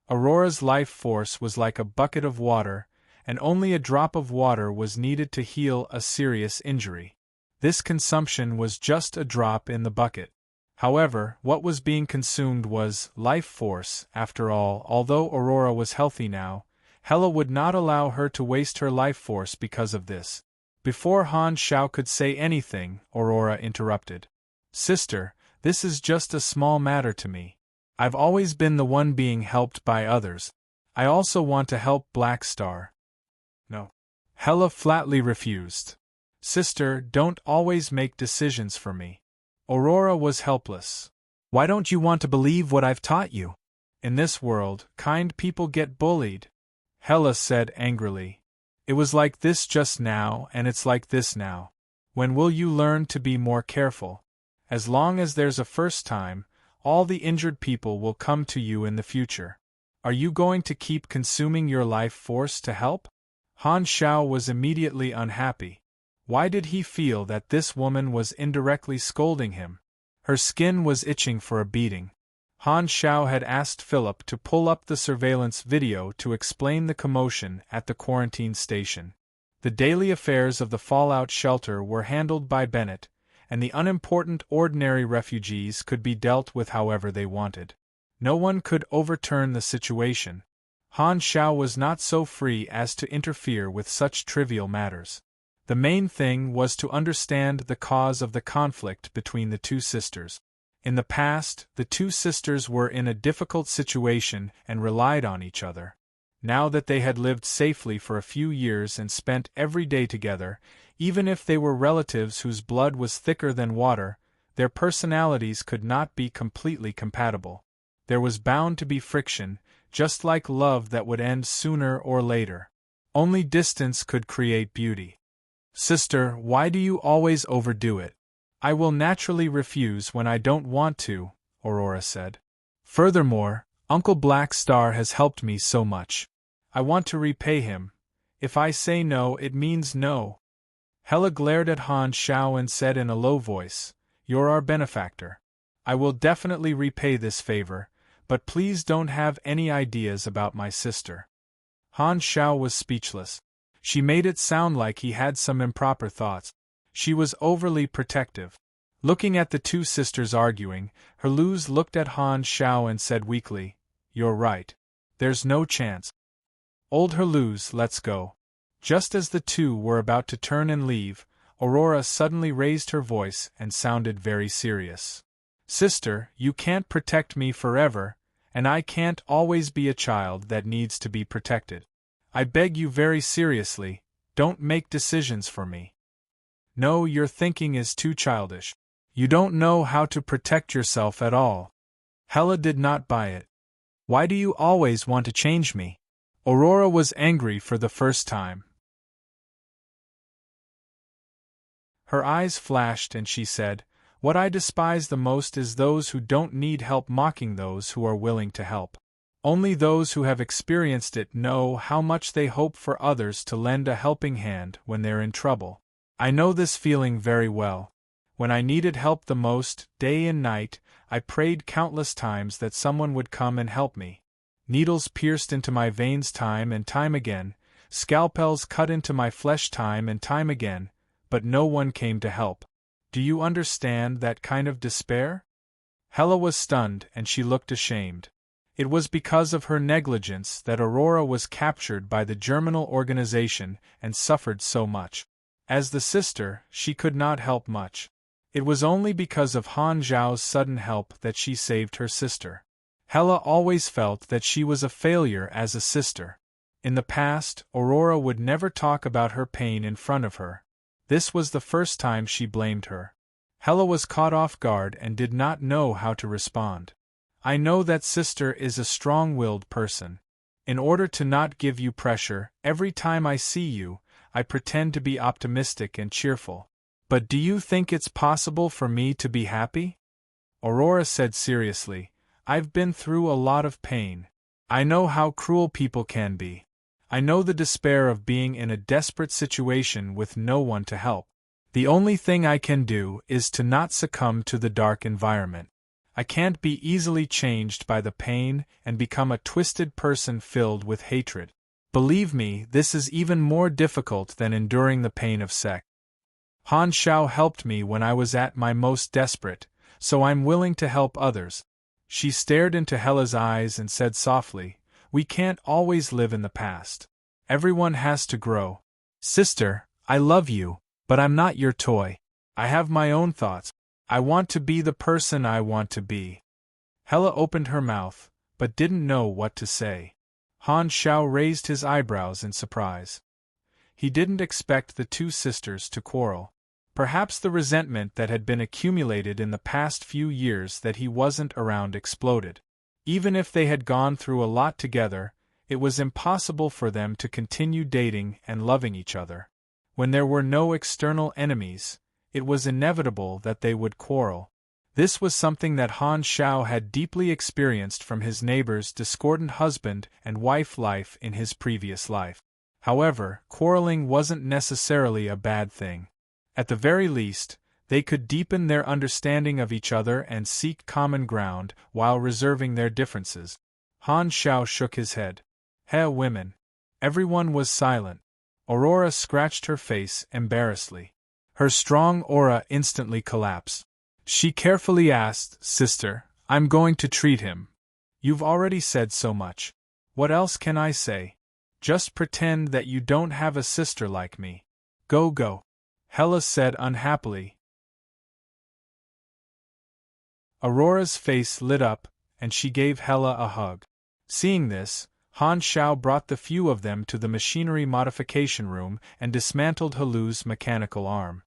Aurora's life force was like a bucket of water, and only a drop of water was needed to heal a serious injury. This consumption was just a drop in the bucket. However, what was being consumed was life force. After all, although Aurora was healthy now, Hela would not allow her to waste her life force because of this. Before Han Shao could say anything, Aurora interrupted. "Sister, this is just a small matter to me. I've always been the one being helped by others. I also want to help Black Star." "No." Hela flatly refused. "Sister, don't always make decisions for me." Aurora was helpless. "Why don't you want to believe what I've taught you?" "In this world, kind people get bullied," Hela said angrily. "It was like this just now, and it's like this now. When will you learn to be more careful? As long as there's a first time, all the injured people will come to you in the future. Are you going to keep consuming your life force to help?" Han Shao was immediately unhappy. Why did he feel that this woman was indirectly scolding him? Her skin was itching for a beating. Han Shao had asked Philip to pull up the surveillance video to explain the commotion at the quarantine station. The daily affairs of the fallout shelter were handled by Bennett, and the unimportant ordinary refugees could be dealt with however they wanted. No one could overturn the situation. Han Shao was not so free as to interfere with such trivial matters. The main thing was to understand the cause of the conflict between the two sisters. In the past, the two sisters were in a difficult situation and relied on each other. Now that they had lived safely for a few years and spent every day together, even if they were relatives whose blood was thicker than water, their personalities could not be completely compatible. There was bound to be friction, just like love that would end sooner or later. Only distance could create beauty. "Sister, why do you always overdo it?" "I will naturally refuse when I don't want to," Aurora said. "Furthermore, Uncle Black Star has helped me so much. I want to repay him. If I say no, it means no." Hela glared at Han Shao and said in a low voice, "You're our benefactor. I will definitely repay this favor, but please don't have any ideas about my sister." Han Shao was speechless. She made it sound like he had some improper thoughts. She was overly protective. Looking at the two sisters arguing, Haluz looked at Han Shao and said weakly, "You're right. There's no chance. Old Haluz, let's go." Just as the two were about to turn and leave, Aurora suddenly raised her voice and sounded very serious. "Sister, you can't protect me forever, and I can't always be a child that needs to be protected. I beg you very seriously, don't make decisions for me. No, your thinking is too childish. You don't know how to protect yourself at all." Hela did not buy it. "Why do you always want to change me?" Aurora was angry for the first time. Her eyes flashed and she said, "What I despise the most is those who don't need help mocking those who are willing to help. Only those who have experienced it know how much they hope for others to lend a helping hand when they're in trouble. I know this feeling very well. When I needed help the most, day and night, I prayed countless times that someone would come and help me. Needles pierced into my veins time and time again, scalpels cut into my flesh time and time again, but no one came to help. Do you understand that kind of despair? Hela was stunned and she looked ashamed. It was because of her negligence that Aurora was captured by the Germinal organization and suffered so much. As the sister, she could not help much. It was only because of Han Zhao's sudden help that she saved her sister. Hela always felt that she was a failure as a sister. In the past, Aurora would never talk about her pain in front of her. This was the first time she blamed her. Hela was caught off guard and did not know how to respond. I know that sister is a strong-willed person. In order to not give you pressure, every time I see you, I pretend to be optimistic and cheerful. But do you think it's possible for me to be happy? Aurora said seriously, I've been through a lot of pain. I know how cruel people can be. I know the despair of being in a desperate situation with no one to help. The only thing I can do is to not succumb to the dark environment. I can't be easily changed by the pain and become a twisted person filled with hatred. Believe me, this is even more difficult than enduring the pain of sex. Han Xiao helped me when I was at my most desperate, so I'm willing to help others. She stared into Hela's eyes and said softly, We can't always live in the past. Everyone has to grow. Sister, I love you, but I'm not your toy. I have my own thoughts. I want to be the person I want to be. Hela opened her mouth, but didn't know what to say. Han Xiao raised his eyebrows in surprise. He didn't expect the two sisters to quarrel. Perhaps the resentment that had been accumulated in the past few years that he wasn't around exploded. Even if they had gone through a lot together, it was impossible for them to continue dating and loving each other. When there were no external enemies, it was inevitable that they would quarrel. This was something that Han Xiao had deeply experienced from his neighbor's discordant husband and wife life in his previous life. However, quarreling wasn't necessarily a bad thing. At the very least, they could deepen their understanding of each other and seek common ground while reserving their differences. Han Xiao shook his head. Women. Everyone was silent. Aurora scratched her face embarrassedly. Her strong aura instantly collapsed. She carefully asked, Sister, I'm going to treat him. You've already said so much. What else can I say? Just pretend that you don't have a sister like me. Go. Hela said unhappily. Aurora's face lit up, and she gave Hela a hug. Seeing this, Han Xiao brought the few of them to the machinery modification room and dismantled Helu's mechanical arm.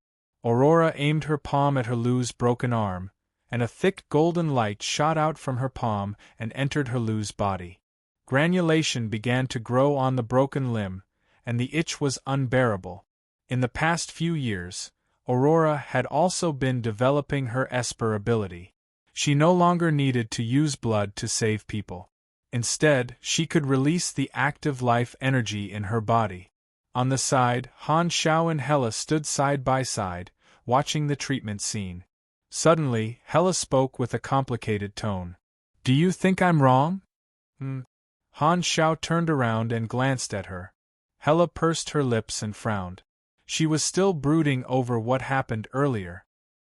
Aurora aimed her palm at Helu's broken arm, and a thick golden light shot out from her palm and entered Helu's body. Granulation began to grow on the broken limb, and the itch was unbearable. In the past few years, Aurora had also been developing her Esper ability. She no longer needed to use blood to save people. Instead, she could release the active life energy in her body. On the side, Han Xiao and Hela stood side by side, watching the treatment scene. Suddenly, Hela spoke with a complicated tone. Do you think I'm wrong? Han Xiao turned around and glanced at her. Hela pursed her lips and frowned. She was still brooding over what happened earlier.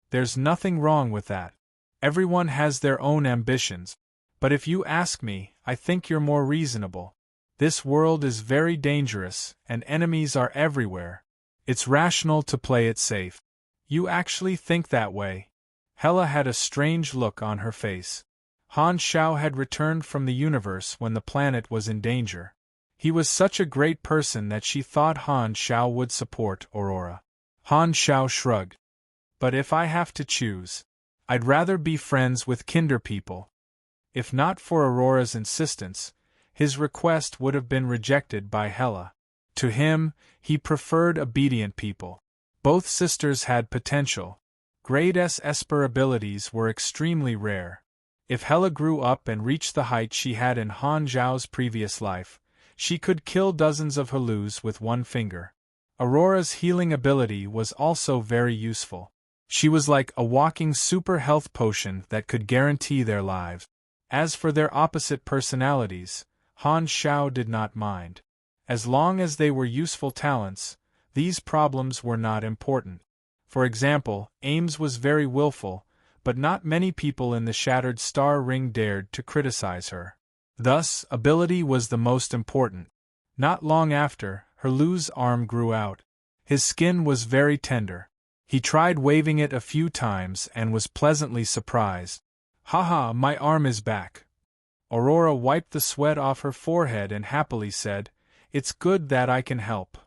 There's nothing wrong with that. Everyone has their own ambitions. But if you ask me, I think you're more reasonable. This world is very dangerous, and enemies are everywhere. It's rational to play it safe. You actually think that way? Hela had a strange look on her face. Han Xiao had returned from the universe when the planet was in danger. He was such a great person that she thought Han Xiao would support Aurora. Han Xiao shrugged. But if I have to choose, I'd rather be friends with kinder people. If not for Aurora's insistence, his request would have been rejected by Hela. To him, he preferred obedient people. Both sisters had potential. Grade S Esper abilities were extremely rare. If Hela grew up and reached the height she had in Han Zhao's previous life, she could kill dozens of Helus with one finger. Aurora's healing ability was also very useful. She was like a walking super health potion that could guarantee their lives. As for their opposite personalities, Han Xiao did not mind. As long as they were useful talents, these problems were not important. For example, Ames was very willful, but not many people in the Shattered Star Ring dared to criticize her. Thus, ability was the most important. Not long after, Herlu's arm grew out. His skin was very tender. He tried waving it a few times and was pleasantly surprised. "Haha, my arm is back." Aurora wiped the sweat off her forehead and happily said, "It's good that I can help."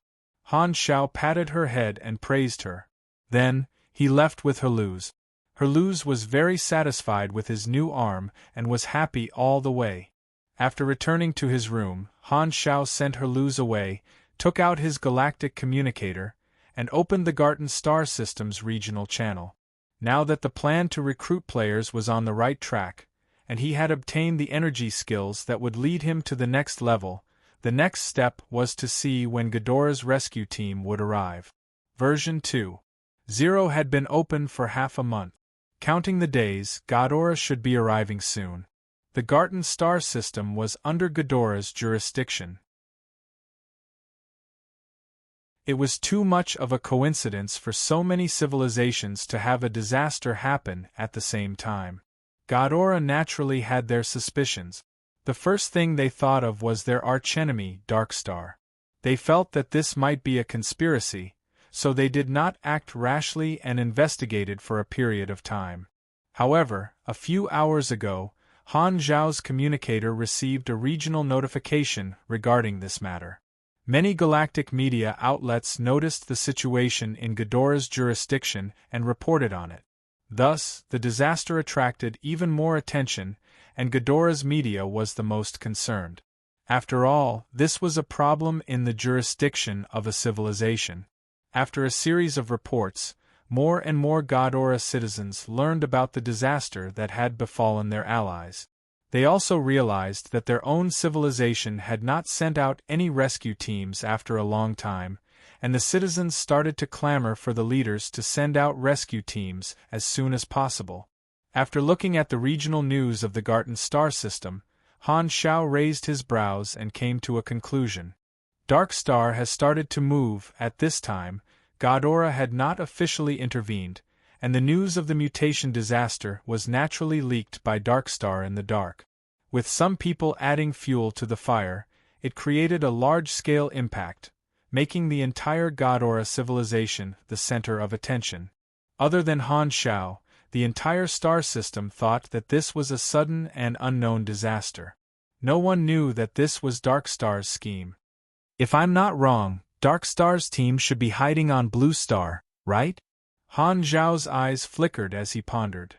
Han Xiao patted her head and praised her. Then, he left with Herlu's. Herlu's was very satisfied with his new arm and was happy all the way. After returning to his room, Han Xiao sent Herlu's away, took out his galactic communicator, and opened the Garten Star System's regional channel. Now that the plan to recruit players was on the right track, and he had obtained the energy skills that would lead him to the next level, the next step was to see when Ghidorah's rescue team would arrive. Version 2.0 had been open for half a month. Counting the days, Ghidorah should be arriving soon. The Garten Star System was under Ghidorah's jurisdiction. It was too much of a coincidence for so many civilizations to have a disaster happen at the same time. Ghidorah naturally had their suspicions. The first thing they thought of was their archenemy, Darkstar. They felt that this might be a conspiracy, so they did not act rashly and investigated for a period of time. However, a few hours ago, Han Zhao's communicator received a regional notification regarding this matter. Many galactic media outlets noticed the situation in Ghidorah's jurisdiction and reported on it. Thus, the disaster attracted even more attention, and Ghidorah's media was the most concerned. After all, this was a problem in the jurisdiction of a civilization. After a series of reports, more and more Ghidorah citizens learned about the disaster that had befallen their allies. They also realized that their own civilization had not sent out any rescue teams after a long time, and the citizens started to clamor for the leaders to send out rescue teams as soon as possible. After looking at the regional news of the Garten Star System, Han Xiao raised his brows and came to a conclusion. Dark Star has started to move. At this time, Ghidorah had not officially intervened, and the news of the mutation disaster was naturally leaked by Darkstar in the dark. With some people adding fuel to the fire, it created a large-scale impact, making the entire Ghidorah civilization the center of attention. Other than Han Xiao, the entire star system thought that this was a sudden and unknown disaster. No one knew that this was Darkstar's scheme. If I'm not wrong, Darkstar's team should be hiding on Blue Star, right? Han Zhao's eyes flickered as he pondered.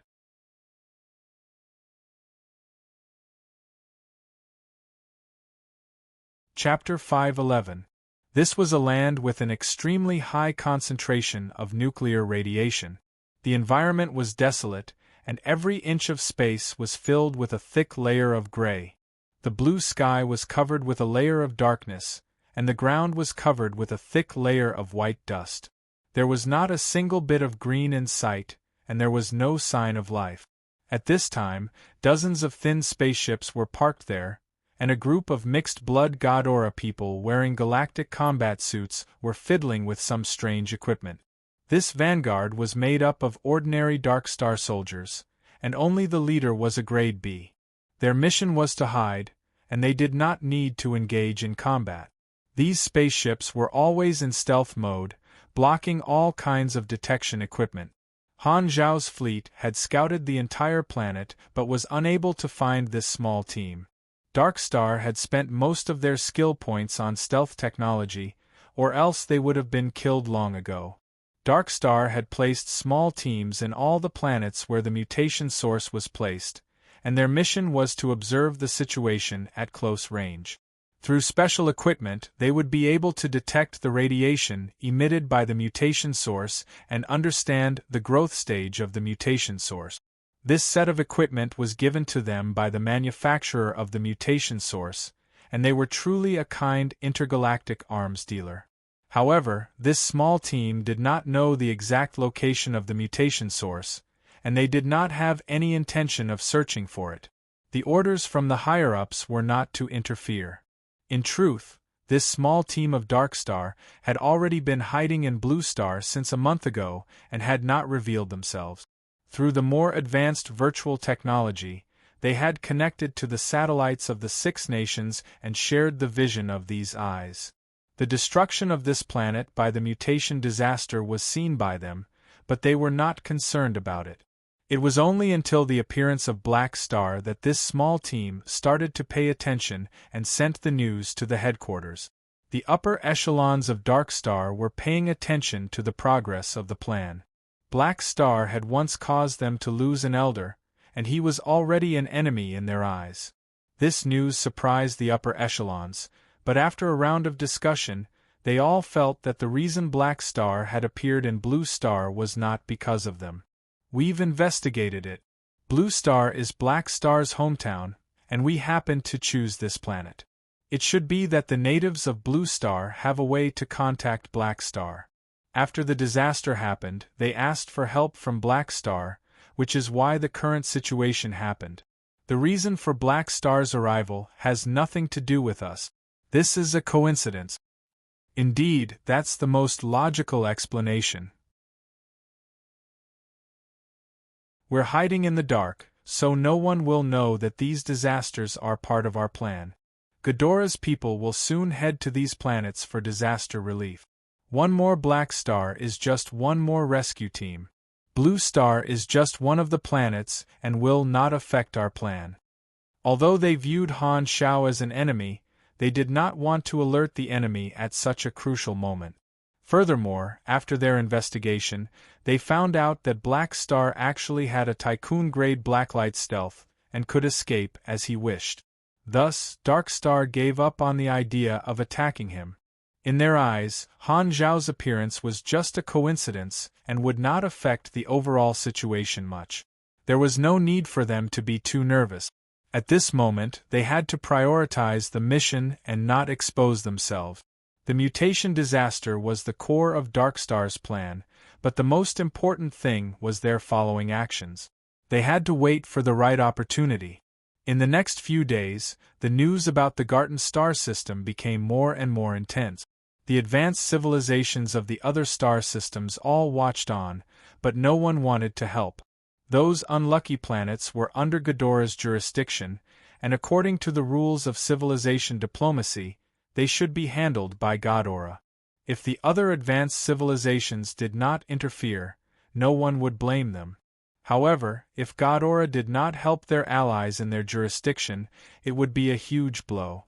Chapter 511. This was a land with an extremely high concentration of nuclear radiation. The environment was desolate, and every inch of space was filled with a thick layer of gray. The blue sky was covered with a layer of darkness, and the ground was covered with a thick layer of white dust. There was not a single bit of green in sight, and there was no sign of life. At this time, dozens of thin spaceships were parked there, and a group of mixed-blood Ghidorah people wearing galactic combat suits were fiddling with some strange equipment. This vanguard was made up of ordinary Darkstar soldiers, and only the leader was a Grade B. Their mission was to hide, and they did not need to engage in combat. These spaceships were always in stealth mode, blocking all kinds of detection equipment. Han Zhao's fleet had scouted the entire planet but was unable to find this small team. Darkstar had spent most of their skill points on stealth technology, or else they would have been killed long ago. Darkstar had placed small teams in all the planets where the mutation source was placed, and their mission was to observe the situation at close range. Through special equipment, they would be able to detect the radiation emitted by the mutation source and understand the growth stage of the mutation source. This set of equipment was given to them by the manufacturer of the mutation source, and they were truly a kind intergalactic arms dealer. However, this small team did not know the exact location of the mutation source, and they did not have any intention of searching for it. The orders from the higher-ups were not to interfere. In truth, this small team of Darkstar had already been hiding in Blue Star since a month ago and had not revealed themselves. Through the more advanced virtual technology, they had connected to the satellites of the Six Nations and shared the vision of these eyes. The destruction of this planet by the mutation disaster was seen by them, but they were not concerned about it. It was only until the appearance of Black Star that this small team started to pay attention and sent the news to the headquarters. The upper echelons of Darkstar were paying attention to the progress of the plan. Black Star had once caused them to lose an elder, and he was already an enemy in their eyes. This news surprised the upper echelons, but after a round of discussion, they all felt that the reason Black Star had appeared in Blue Star was not because of them. We've investigated it. Blue Star is Black Star's hometown, and we happened to choose this planet. It should be that the natives of Blue Star have a way to contact Black Star. After the disaster happened, they asked for help from Black Star, which is why the current situation happened. The reason for Black Star's arrival has nothing to do with us. This is a coincidence. Indeed, that's the most logical explanation. We're hiding in the dark, so no one will know that these disasters are part of our plan. Ghidorah's people will soon head to these planets for disaster relief. One more Black Star is just one more rescue team. Blue Star is just one of the planets and will not affect our plan. Although they viewed Han Shao as an enemy, they did not want to alert the enemy at such a crucial moment. Furthermore, after their investigation, they found out that Black Star actually had a Tycoon-grade blacklight stealth, and could escape as he wished. Thus, Darkstar gave up on the idea of attacking him. In their eyes, Han Zhao's appearance was just a coincidence and would not affect the overall situation much. There was no need for them to be too nervous. At this moment, they had to prioritize the mission and not expose themselves. The mutation disaster was the core of Darkstar's plan, but the most important thing was their following actions. They had to wait for the right opportunity. In the next few days, the news about the Garten star system became more and more intense. The advanced civilizations of the other star systems all watched on, but no one wanted to help. Those unlucky planets were under Ghidorah's jurisdiction, and according to the rules of civilization diplomacy, they should be handled by Ghidorah. If the other advanced civilizations did not interfere, no one would blame them. However, if Ghidorah did not help their allies in their jurisdiction, it would be a huge blow.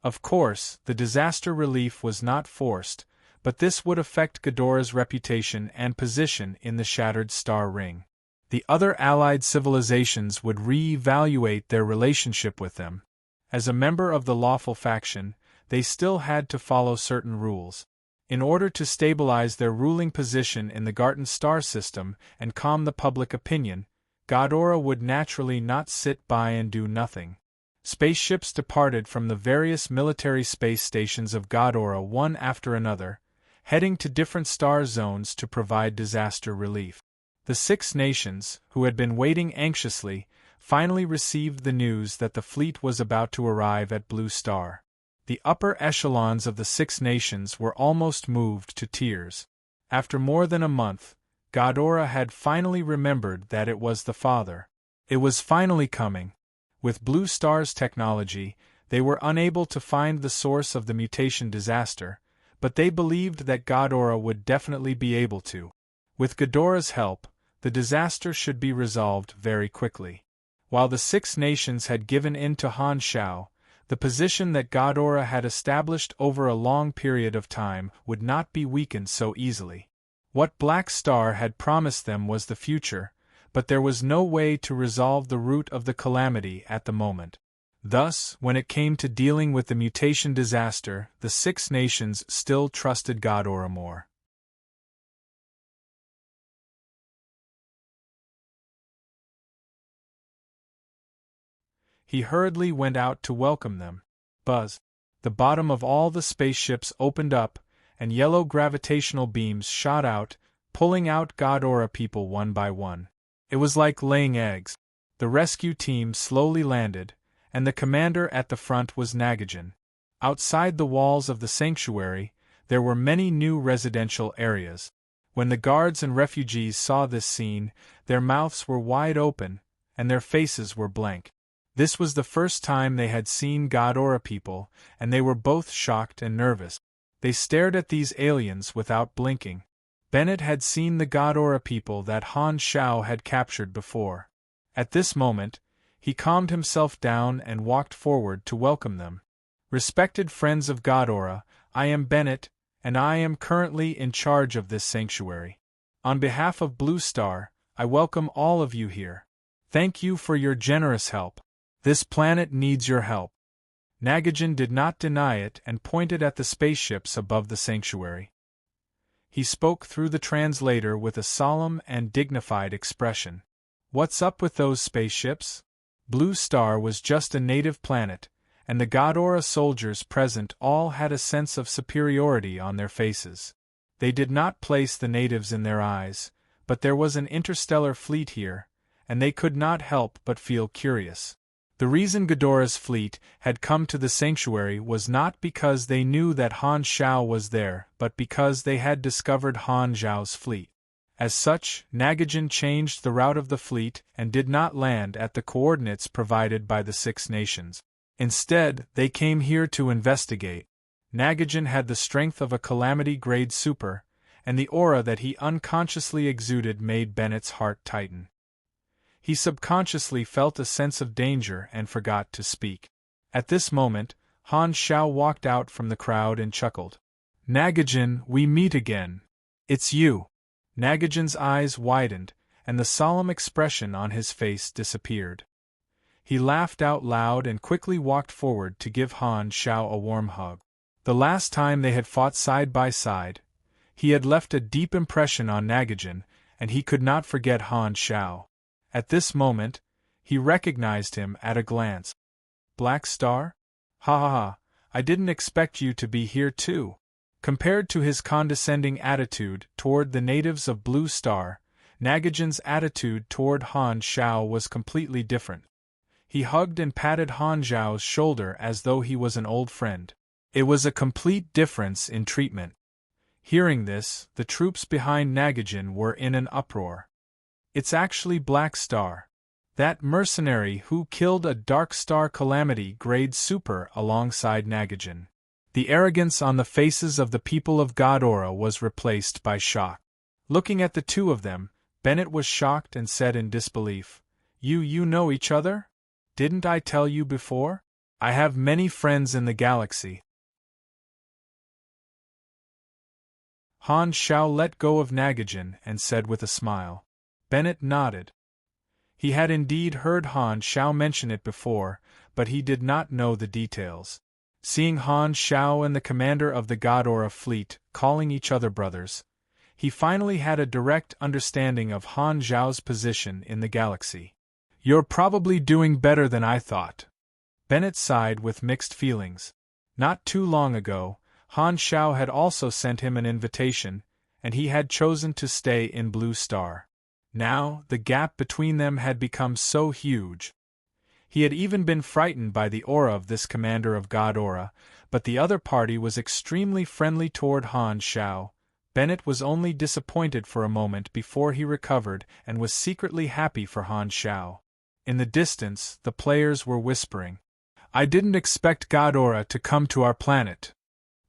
Of course, the disaster relief was not forced, but this would affect Ghidorah's reputation and position in the Shattered Star Ring. The other allied civilizations would re-evaluate their relationship with them. As a member of the lawful faction, they still had to follow certain rules. In order to stabilize their ruling position in the Garten star system and calm the public opinion, Ghidorah would naturally not sit by and do nothing. Spaceships departed from the various military space stations of Ghidorah one after another, heading to different star zones to provide disaster relief. The Six Nations, who had been waiting anxiously, finally received the news that the fleet was about to arrive at Blue Star. The upper echelons of the Six Nations were almost moved to tears. After more than a month, Ghidorah had finally remembered that it was the father. It was finally coming. With Blue Star's technology, they were unable to find the source of the mutation disaster, but they believed that Ghidorah would definitely be able to. With Ghidorah's help, the disaster should be resolved very quickly. While the Six Nations had given in to Han Shao, the position that Ghidorah had established over a long period of time would not be weakened so easily. What Black Star had promised them was the future, but there was no way to resolve the root of the calamity at the moment. Thus, when it came to dealing with the mutation disaster, the Six Nations still trusted Ghidorah more. He hurriedly went out to welcome them. Buzz. The bottom of all the spaceships opened up, and yellow gravitational beams shot out, pulling out god aura people one by one. It was like laying eggs. The rescue team slowly landed, and the commander at the front was Nagajan. Outside the walls of the sanctuary, there were many new residential areas. When the guards and refugees saw this scene, their mouths were wide open, and their faces were blank. This was the first time they had seen god aura people, and they were both shocked and nervous. They stared at these aliens without blinking. Bennett had seen the god aura people that Han Shao had captured before. At this moment, he calmed himself down and walked forward to welcome them. Respected friends of god aura, I am Bennett, and I am currently in charge of this sanctuary. On behalf of Blue Star, I welcome all of you here. Thank you for your generous help. This planet needs your help. Nagajan did not deny it and pointed at the spaceships above the sanctuary. He spoke through the translator with a solemn and dignified expression. What's up with those spaceships? Blue Star was just a native planet, and the god aura soldiers present all had a sense of superiority on their faces. They did not place the natives in their eyes, but there was an interstellar fleet here, and they could not help but feel curious. The reason Ghidorah's fleet had come to the sanctuary was not because they knew that Han Shao was there, but because they had discovered Han Zhao's fleet. As such, Nagajan changed the route of the fleet and did not land at the coordinates provided by the Six Nations. Instead, they came here to investigate. Nagajan had the strength of a calamity-grade super, and the aura that he unconsciously exuded made Bennett's heart tighten. He subconsciously felt a sense of danger and forgot to speak. At this moment, Han Shao walked out from the crowd and chuckled. Nagajan, we meet again. It's you. Nagajan's eyes widened, and the solemn expression on his face disappeared. He laughed out loud and quickly walked forward to give Han Shao a warm hug. The last time they had fought side by side, he had left a deep impression on Nagajan, and he could not forget Han Shao. At this moment, he recognized him at a glance. Black Star? Ha ha ha, I didn't expect you to be here too. Compared to his condescending attitude toward the natives of Blue Star, Nagajan's attitude toward Han Shao was completely different. He hugged and patted Han Zhao's shoulder as though he was an old friend. It was a complete difference in treatment. Hearing this, the troops behind Nagajan were in an uproar. It's actually Black Star. That mercenary who killed a Dark Star Calamity-grade super alongside Nagajan. The arrogance on the faces of the people of God Aura was replaced by shock. Looking at the two of them, Bennett was shocked and said in disbelief, You know each other? Didn't I tell you before? I have many friends in the galaxy. Han Shao let go of Nagajan and said with a smile. Bennett nodded. He had indeed heard Han Shao mention it before, but he did not know the details. Seeing Han Shao and the commander of the God Aura fleet calling each other brothers, he finally had a direct understanding of Han Zhao's position in the galaxy. You're probably doing better than I thought. Bennett sighed with mixed feelings. Not too long ago, Han Shao had also sent him an invitation, and he had chosen to stay in Blue Star. Now, the gap between them had become so huge. He had even been frightened by the aura of this commander of God Aura, but the other party was extremely friendly toward Han Shao. Bennett was only disappointed for a moment before he recovered and was secretly happy for Han Shao. In the distance, the players were whispering. I didn't expect God Aura to come to our planet.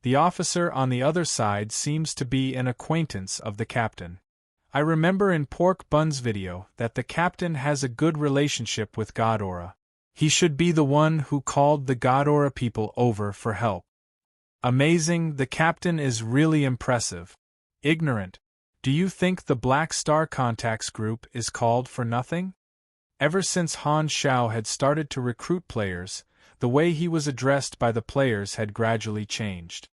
The officer on the other side seems to be an acquaintance of the captain. I remember in Pork Bun's video that the captain has a good relationship with God Aura. He should be the one who called the God Aura people over for help. Amazing, the captain is really impressive. Ignorant. Do you think the Black Star Contacts group is called for nothing? Ever since Han Shao had started to recruit players, the way he was addressed by the players had gradually changed.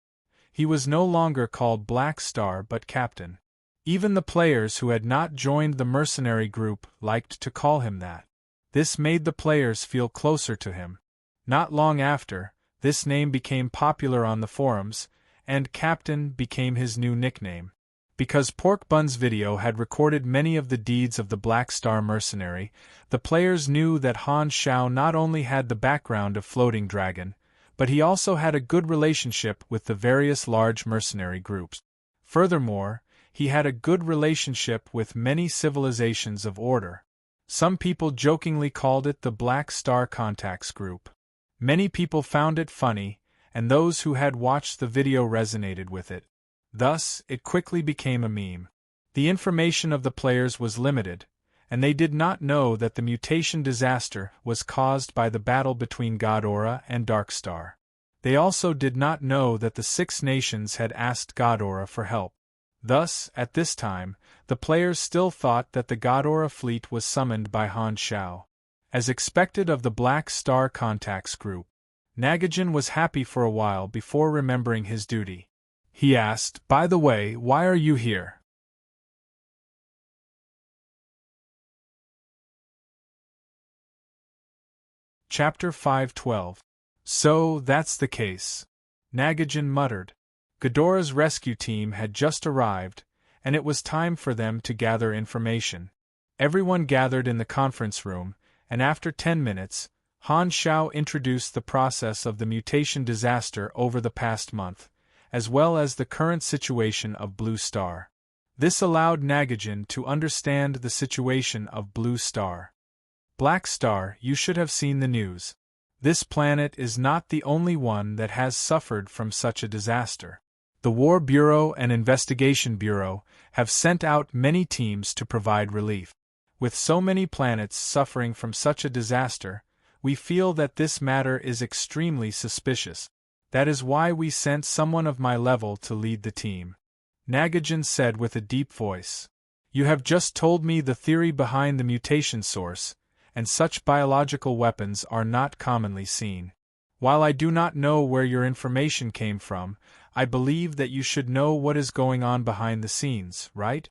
He was no longer called Black Star but Captain. Even the players who had not joined the mercenary group liked to call him that. This made the players feel closer to him. Not long after, this name became popular on the forums, and Captain became his new nickname. Because Pork Bun's video had recorded many of the deeds of the Black Star mercenary, the players knew that Han Shao not only had the background of Floating Dragon, but he also had a good relationship with the various large mercenary groups. Furthermore, he had a good relationship with many civilizations of order. Some people jokingly called it the Black Star Contacts Group. Many people found it funny, and those who had watched the video resonated with it. Thus, it quickly became a meme. The information of the players was limited, and they did not know that the mutation disaster was caused by the battle between Ghidorah and Darkstar. They also did not know that the Six Nations had asked Ghidorah for help. Thus, at this time, the players still thought that the Ghidorah fleet was summoned by Han Shao. As expected of the Black Star Contacts Group, Nagajan was happy for a while before remembering his duty. He asked, "By the way, why are you here?" Chapter 512. So, that's the case. Nagajan muttered. Ghidorah's rescue team had just arrived, and it was time for them to gather information. Everyone gathered in the conference room, and after 10 minutes, Han Shao introduced the process of the mutation disaster over the past month, as well as the current situation of Blue Star. This allowed Nagajan to understand the situation of Blue Star. Black Star, you should have seen the news. This planet is not the only one that has suffered from such a disaster. The War Bureau and Investigation Bureau have sent out many teams to provide relief. With so many planets suffering from such a disaster, we feel that this matter is extremely suspicious. That is why we sent someone of my level to lead the team. Nagajan said with a deep voice. You have just told me the theory behind the mutation source, and such biological weapons are not commonly seen. While I do not know where your information came from, I believe that you should know what is going on behind the scenes, right?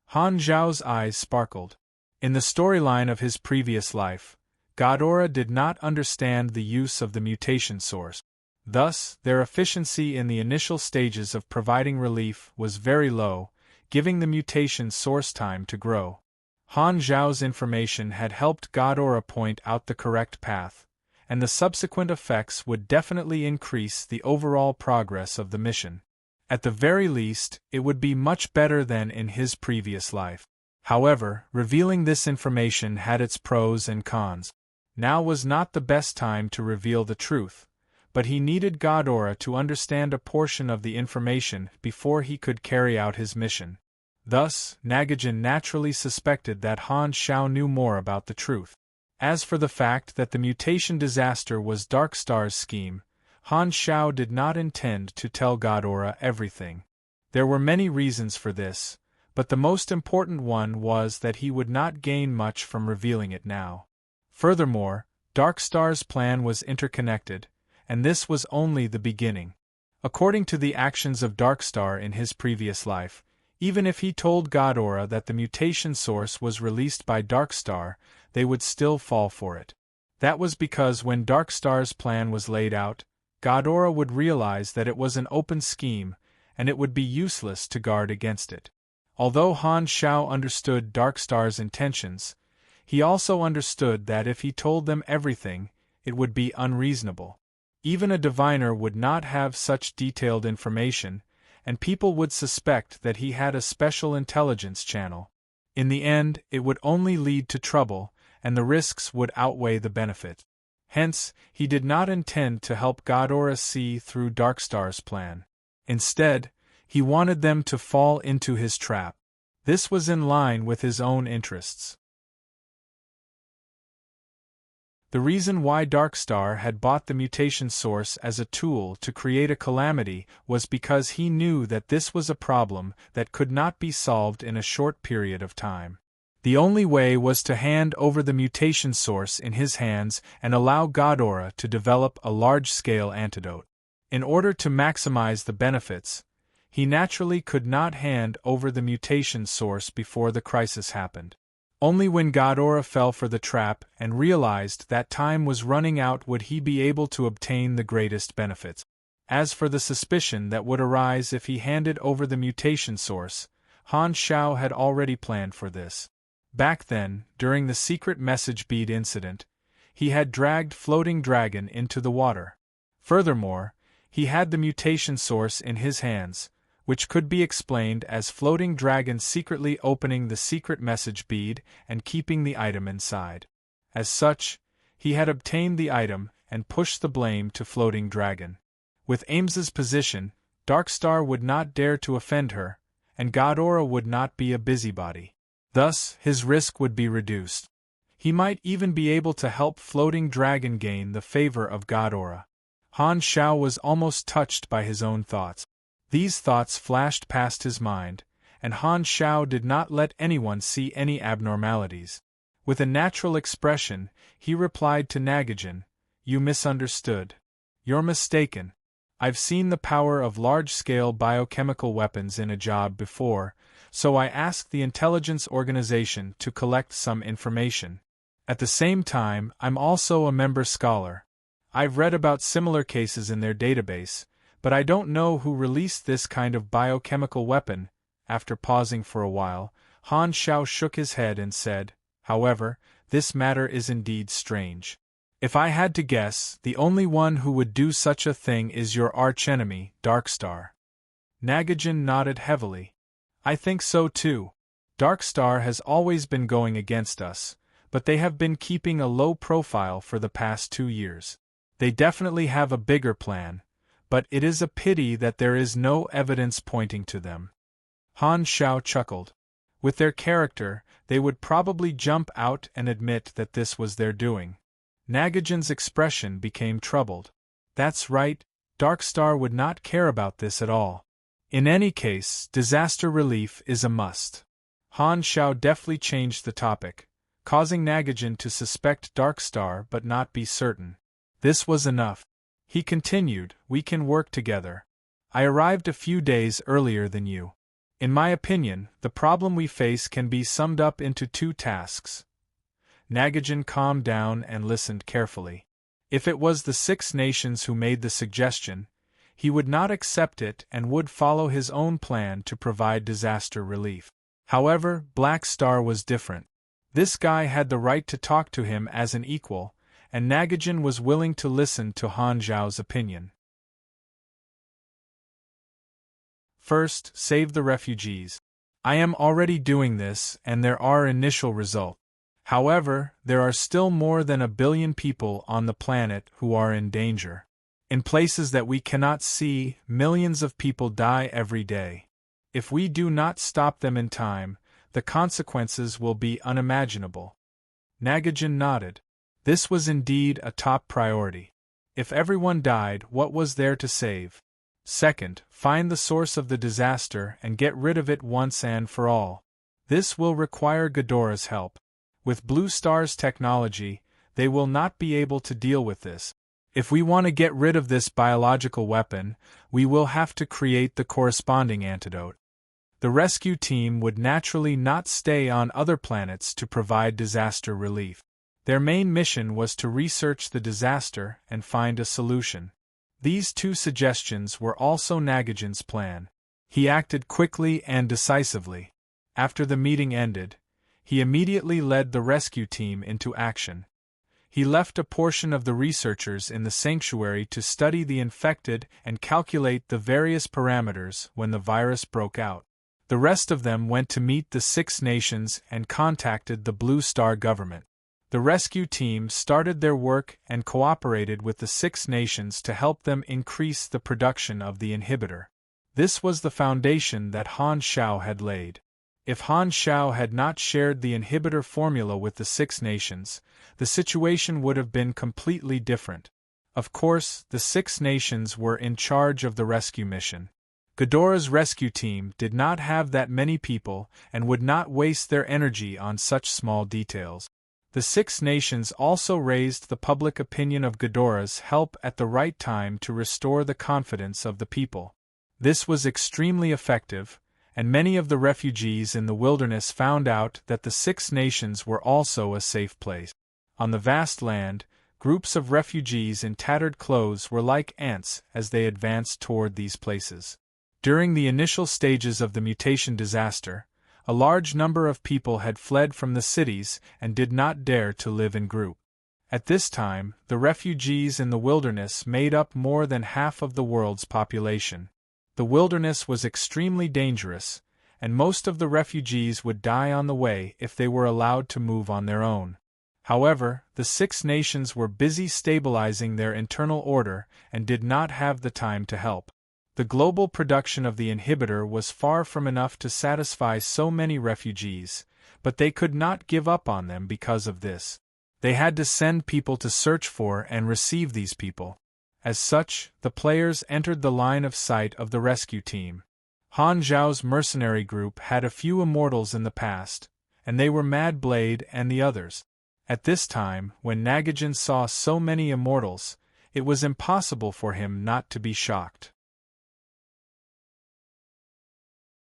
Han Zhao's eyes sparkled. In the storyline of his previous life, Ghidorah did not understand the use of the mutation source. Thus, their efficiency in the initial stages of providing relief was very low, giving the mutation source time to grow. Han Zhao's information had helped Ghidorah point out the correct path, and the subsequent effects would definitely increase the overall progress of the mission. At the very least, it would be much better than in his previous life. However, revealing this information had its pros and cons. Now was not the best time to reveal the truth, but he needed Ghidorah to understand a portion of the information before he could carry out his mission. Thus, Nagajan naturally suspected that Han Shao knew more about the truth. As for the fact that the mutation disaster was Darkstar's scheme, Han Shao did not intend to tell Ghidorah everything. There were many reasons for this, but the most important one was that he would not gain much from revealing it now. Furthermore, Darkstar's plan was interconnected, and this was only the beginning. According to the actions of Darkstar in his previous life, even if he told Ghidorah that the mutation source was released by Darkstar, they would still fall for it. That was because when Darkstar's plan was laid out, Ghidorah would realize that it was an open scheme, and it would be useless to guard against it. Although Han Shao understood Darkstar's intentions, he also understood that if he told them everything, it would be unreasonable. Even a diviner would not have such detailed information, and people would suspect that he had a special intelligence channel. In the end, it would only lead to trouble, and the risks would outweigh the benefit. Hence, he did not intend to help Ghidorah see through Darkstar's plan. Instead, he wanted them to fall into his trap. This was in line with his own interests. The reason why Darkstar had bought the mutation source as a tool to create a calamity was because he knew that this was a problem that could not be solved in a short period of time. The only way was to hand over the mutation source in his hands and allow Ghidorah to develop a large-scale antidote. In order to maximize the benefits, he naturally could not hand over the mutation source before the crisis happened. Only when Ghidorah fell for the trap and realized that time was running out would he be able to obtain the greatest benefits. As for the suspicion that would arise if he handed over the mutation source, Han Shao had already planned for this. Back then, during the secret message bead incident, he had dragged Floating Dragon into the water. Furthermore, he had the mutation source in his hands, which could be explained as Floating Dragon secretly opening the secret message bead and keeping the item inside. As such, he had obtained the item and pushed the blame to Floating Dragon. With Ames's position, Darkstar would not dare to offend her, and Ghidorah would not be a busybody. Thus, his risk would be reduced. He might even be able to help Floating Dragon gain the favor of Ghidorah. Han Shao was almost touched by his own thoughts. These thoughts flashed past his mind, and Han Shao did not let anyone see any abnormalities. With a natural expression, he replied to Nagajin, "You misunderstood. You're mistaken. I've seen the power of large-scale biochemical weapons in a job before, so I asked the intelligence organization to collect some information. At the same time, I'm also a member scholar. I've read about similar cases in their database, but I don't know who released this kind of biochemical weapon." After pausing for a while, Han Shao shook his head and said, "However, this matter is indeed strange. If I had to guess, the only one who would do such a thing is your archenemy, Darkstar." Nagajin nodded heavily. "I think so too. Darkstar has always been going against us, but they have been keeping a low profile for the past 2 years. They definitely have a bigger plan, but it is a pity that there is no evidence pointing to them." Han Shao chuckled. With their character, they would probably jump out and admit that this was their doing. Nagajin's expression became troubled. "That's right, Darkstar would not care about this at all. In any case, disaster relief is a must." Han Shao deftly changed the topic, causing Nagajin to suspect Darkstar but not be certain. This was enough. He continued, "We can work together. I arrived a few days earlier than you. In my opinion, the problem we face can be summed up into 2 tasks." Nagajin calmed down and listened carefully. If it was the 6 nations who made the suggestion, he would not accept it and would follow his own plan to provide disaster relief. However, Black Star was different. This guy had the right to talk to him as an equal, and Nagajin was willing to listen to Han Zhao's opinion. First, save the refugees. I am already doing this, and there are initial results. However, there are still more than 1 billion people on the planet who are in danger. In places that we cannot see, millions of people die every day. If we do not stop them in time, the consequences will be unimaginable. Nagajin nodded. This was indeed a top priority. If everyone died, what was there to save? Second, find the source of the disaster and get rid of it once and for all. This will require Ghidorah's help. With Blue Star's technology, they will not be able to deal with this. If we want to get rid of this biological weapon, we will have to create the corresponding antidote. The rescue team would naturally not stay on other planets to provide disaster relief. Their main mission was to research the disaster and find a solution. These 2 suggestions were also Nagajin's plan. He acted quickly and decisively. After the meeting ended, he immediately led the rescue team into action. He left a portion of the researchers in the sanctuary to study the infected and calculate the various parameters when the virus broke out. The rest of them went to meet the 6 nations and contacted the Blue Star government. The rescue team started their work and cooperated with the 6 nations to help them increase the production of the inhibitor. This was the foundation that Han Shao had laid. If Han Shao had not shared the inhibitor formula with the 6 nations, the situation would have been completely different. Of course, the 6 nations were in charge of the rescue mission. Ghidorah's rescue team did not have that many people and would not waste their energy on such small details. The 6 nations also raised the public opinion of Ghidorah's help at the right time to restore the confidence of the people. This was extremely effective, and many of the refugees in the wilderness found out that the 6 nations were also a safe place. On the vast land, Groups of refugees in tattered clothes were like ants as they advanced toward these places. During the initial stages of the mutation disaster, a large number of people had fled from the cities and did not dare to live in groups. At this time, the refugees in the wilderness made up more than half of the world's population. The wilderness was extremely dangerous, and most of the refugees would die on the way if they were allowed to move on their own. However, the Six Nations were busy stabilizing their internal order and did not have the time to help. The global production of the inhibitor was far from enough to satisfy so many refugees, but they could not give up on them because of this. They had to send people to search for and receive these people. As such, the players entered the line of sight of the rescue team. Han Zhao's mercenary group had a few immortals in the past, and they were Mad Blade and the others. At this time, when Nagajan saw so many immortals, it was impossible for him not to be shocked.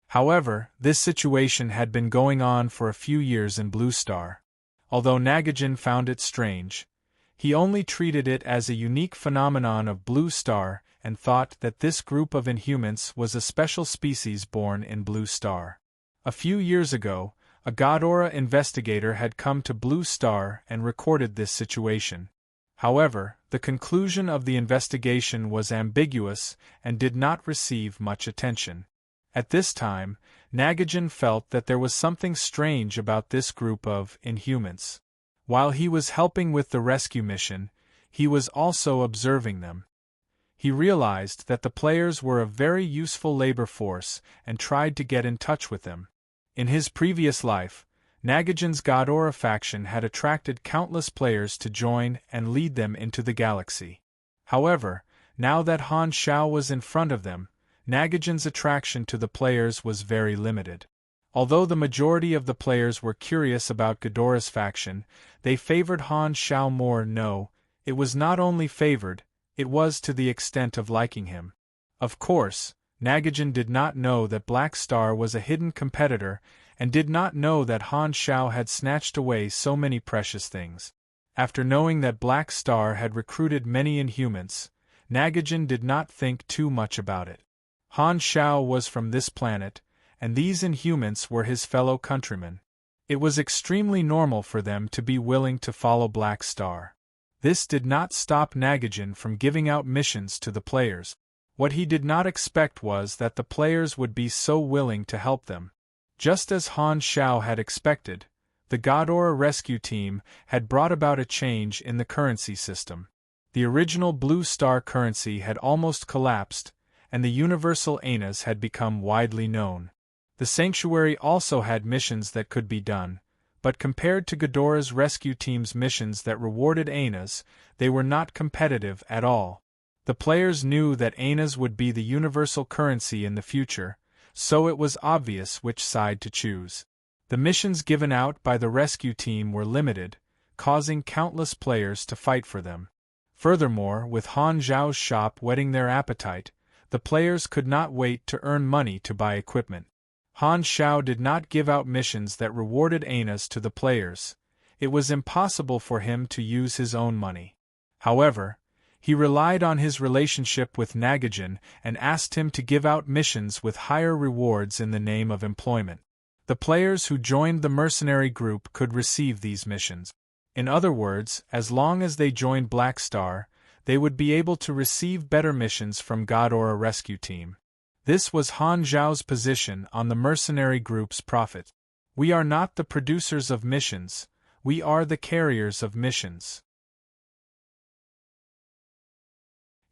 However, this situation had been going on for a few years in Blue Star. Although Nagajan found it strange, he only treated it as a unique phenomenon of Blue Star and thought that this group of Inhumans was a special species born in Blue Star. A few years ago, a Godora investigator had come to Blue Star and recorded this situation. However, the conclusion of the investigation was ambiguous and did not receive much attention. At this time, Nagajan felt that there was something strange about this group of Inhumans. While he was helping with the rescue mission, he was also observing them. He realized that the players were a very useful labor force and tried to get in touch with them. In his previous life, Nagajan's Godora faction had attracted countless players to join and lead them into the galaxy. However, now that Han Zhao was in front of them, Nagajan's attraction to the players was very limited. Although the majority of the players were curious about Godora's faction, they favored Han Zhao more. No, it was not only favored, it was to the extent of liking him. Of course, Nagajan did not know that Black Star was a hidden competitor and did not know that Han Zhao had snatched away so many precious things. After knowing that Black Star had recruited many Inhumans, Nagajan did not think too much about it. Han Zhao was from this planet, and these Inhumans were his fellow countrymen. It was extremely normal for them to be willing to follow Black Star. This did not stop Nagajan from giving out missions to the players. What he did not expect was that the players would be so willing to help them. Just as Han Zhao had expected, the Godora rescue team had brought about a change in the currency system. The original Blue Star currency had almost collapsed, and the universal Anas had become widely known. The Sanctuary also had missions that could be done, but compared to Godora's rescue team's missions that rewarded Anas, they were not competitive at all. The players knew that Anas would be the universal currency in the future, so it was obvious which side to choose. The missions given out by the rescue team were limited, causing countless players to fight for them. Furthermore, with Han Zhao's shop whetting their appetite, the players could not wait to earn money to buy equipment. Han Zhao did not give out missions that rewarded Anas to the players. It was impossible for him to use his own money. However, he relied on his relationship with Nagajan and asked him to give out missions with higher rewards in the name of employment. The players who joined the mercenary group could receive these missions. In other words, as long as they joined Black Star, they would be able to receive better missions from Godora rescue team. This was Han Zhao's position on the mercenary group's profit. We are not the producers of missions, we are the carriers of missions.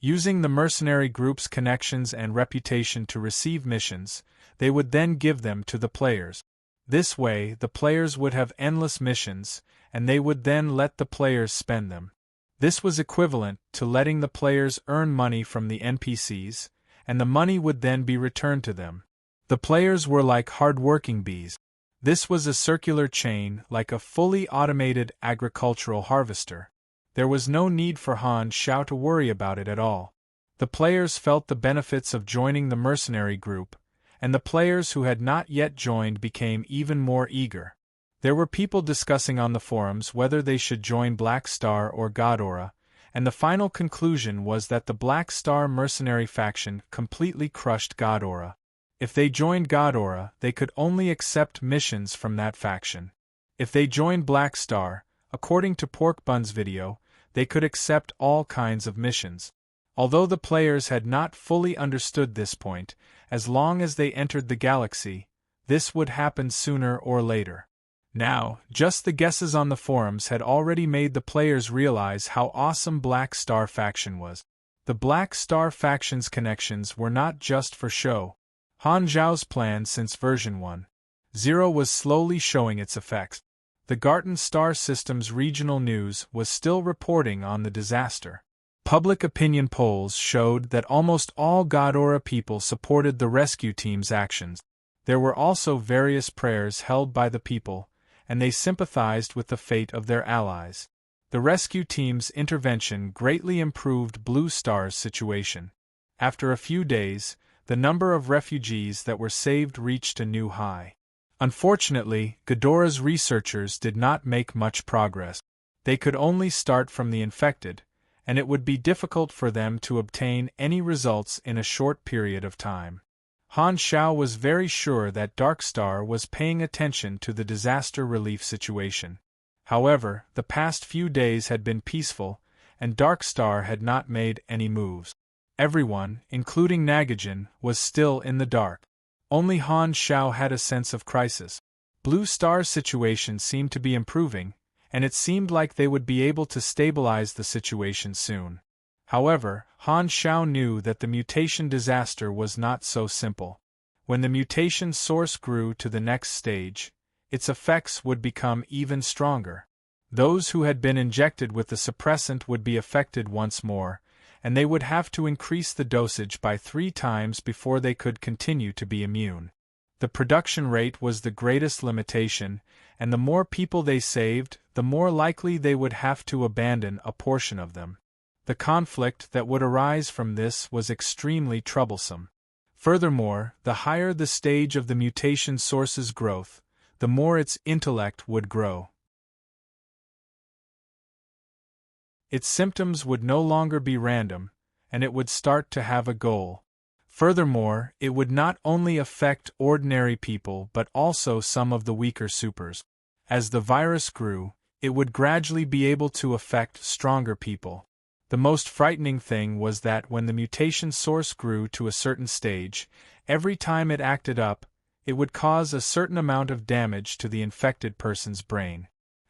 Using the mercenary group's connections and reputation to receive missions, they would then give them to the players. This way, the players would have endless missions, and they would then let the players spend them. This was equivalent to letting the players earn money from the NPCs, and the money would then be returned to them. The players were like hard-working bees. This was a circular chain, like a fully automated agricultural harvester. There was no need for Han Zhao to worry about it at all. The players felt the benefits of joining the mercenary group, and the players who had not yet joined became even more eager. There were people discussing on the forums whether they should join Black Star or Godora, and the final conclusion was that the Black Star mercenary faction completely crushed Godora. If they joined Godora, they could only accept missions from that faction. If they joined Black Star, according to Pork Bun's video, they could accept all kinds of missions. Although the players had not fully understood this point, as long as they entered the galaxy, this would happen sooner or later. Now, just the guesses on the forums had already made the players realize how awesome Black Star faction was. The Black Star faction's connections were not just for show. Han Zhao's plan since version 1.0 was slowly showing its effects. The Garten Star System's regional news was still reporting on the disaster. Public opinion polls showed that almost all Godora people supported the rescue team's actions. There were also various prayers held by the people, and they sympathized with the fate of their allies. The rescue team's intervention greatly improved Blue Star's situation. After a few days, the number of refugees that were saved reached a new high. Unfortunately, Godora's researchers did not make much progress. They could only start from the infected, and it would be difficult for them to obtain any results in a short period of time. Han Xiao was very sure that Darkstar was paying attention to the disaster relief situation. However, the past few days had been peaceful, and Darkstar had not made any moves. Everyone, including Nagajin, was still in the dark. Only Han Xiao had a sense of crisis. Blue Star's situation seemed to be improving, and it seemed like they would be able to stabilize the situation soon. However, Han Xiao knew that the mutation disaster was not so simple. When the mutation source grew to the next stage, its effects would become even stronger. Those who had been injected with the suppressant would be affected once more, and they would have to increase the dosage by 3 times before they could continue to be immune. The production rate was the greatest limitation, and the more people they saved, the more likely they would have to abandon a portion of them. The conflict that would arise from this was extremely troublesome. Furthermore, the higher the stage of the mutation source's growth, the more its intellect would grow. Its symptoms would no longer be random, and it would start to have a goal. Furthermore, it would not only affect ordinary people but also some of the weaker supers. As the virus grew, it would gradually be able to affect stronger people. The most frightening thing was that when the mutation source grew to a certain stage, every time it acted up, it would cause a certain amount of damage to the infected person's brain.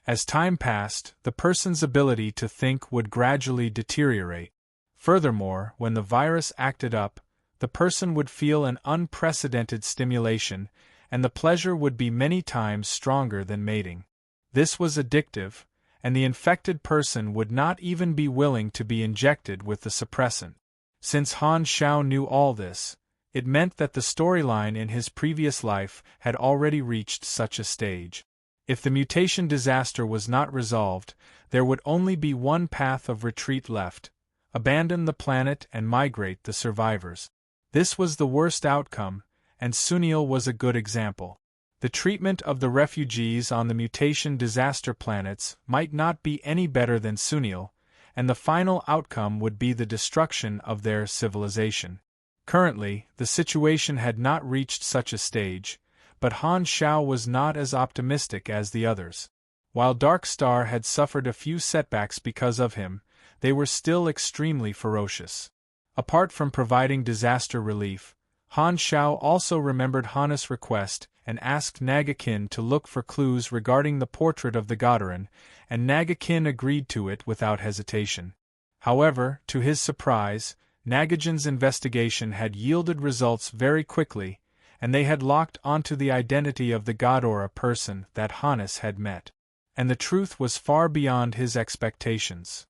As time passed, the person's ability to think would gradually deteriorate. Furthermore, when the virus acted up, the person would feel an unprecedented stimulation, and the pleasure would be many times stronger than mating. This was addictive, and the infected person would not even be willing to be injected with the suppressant. Since Han Xiao knew all this, it meant that the storyline in his previous life had already reached such a stage. If the mutation disaster was not resolved, there would only be one path of retreat left: abandon the planet and migrate the survivors. This was the worst outcome, and Sunil was a good example. The treatment of the refugees on the mutation disaster planets might not be any better than Sunil, and the final outcome would be the destruction of their civilization. Currently, the situation had not reached such a stage, but Han Xiao was not as optimistic as the others. While Darkstar had suffered a few setbacks because of him, they were still extremely ferocious. Apart from providing disaster relief, Han Xiao also remembered Hannes' request and asked Nagakin to look for clues regarding the portrait of the Godoran, and Nagakin agreed to it without hesitation. However, to his surprise, Nagajin's investigation had yielded results very quickly, and they had locked onto the identity of the Godora person that Hannes had met. And the truth was far beyond his expectations.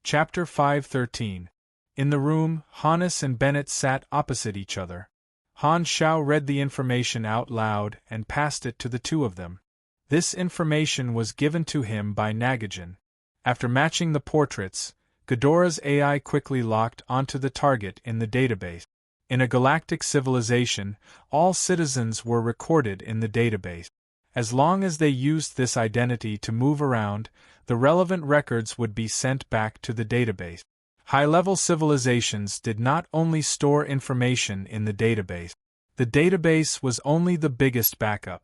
Chapter 5:13. In the room, Hannes and Bennett sat opposite each other. Han Xiao read the information out loud and passed it to the two of them. This information was given to him by Nagajin. After matching the portraits, Godora's AI quickly locked onto the target in the database. In a galactic civilization, all citizens were recorded in the database. As long as they used this identity to move around, the relevant records would be sent back to the database. High-level civilizations did not only store information in the database was only the biggest backup.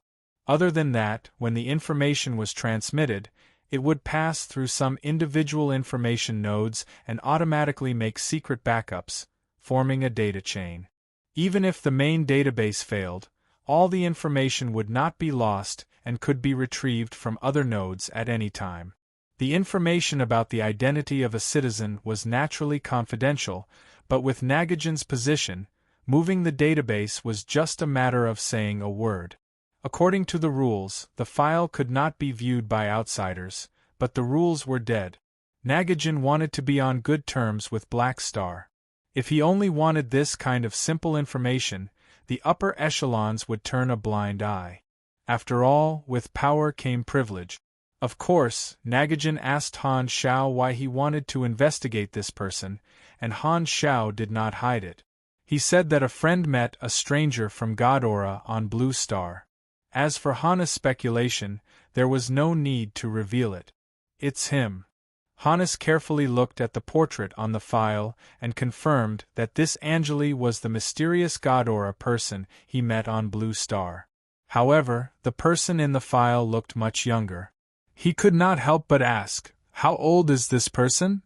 Other than that, when the information was transmitted, it would pass through some individual information nodes and automatically make secret backups, forming a data chain. Even if the main database failed, all the information would not be lost and could be retrieved from other nodes at any time. The information about the identity of a citizen was naturally confidential, but with Nagajan's position, moving the database was just a matter of saying a word. According to the rules, the file could not be viewed by outsiders, but the rules were dead. Nagajan wanted to be on good terms with Black Star. If he only wanted this kind of simple information, the upper echelons would turn a blind eye. After all, with power came privilege. Of course, Nagajan asked Han Shao why he wanted to investigate this person, and Han Shao did not hide it. He said that a friend met a stranger from Godora on Blue Star. As for Hanna's speculation, there was no need to reveal it. It's him. Hannes carefully looked at the portrait on the file and confirmed that this Angeli was the mysterious Godora person he met on Blue Star. However, the person in the file looked much younger. He could not help but ask, "How old is this person?"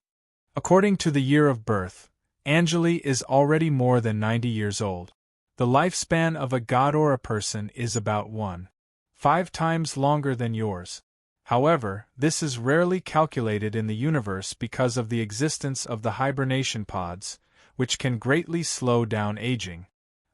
According to the year of birth, Angeli is already more than 90 years old. The lifespan of a Godora person is about 1.5 times longer than yours. However, this is rarely calculated in the universe because of the existence of the hibernation pods, which can greatly slow down aging.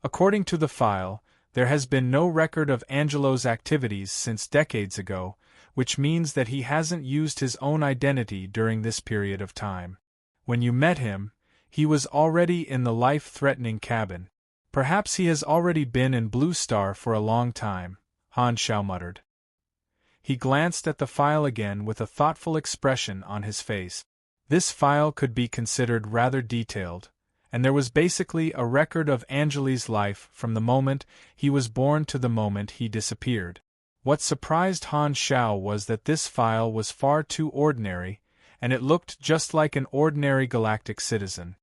According to the file, there has been no record of Angelo's activities since decades ago, which means that he hasn't used his own identity during this period of time. When you met him, he was already in the life-threatening cabin. Perhaps he has already been in Blue Star for a long time, Han Shao muttered. He glanced at the file again with a thoughtful expression on his face. This file could be considered rather detailed, and there was basically a record of Angeli's life from the moment he was born to the moment he disappeared. What surprised Han Shao was that this file was far too ordinary, and it looked just like an ordinary galactic citizen.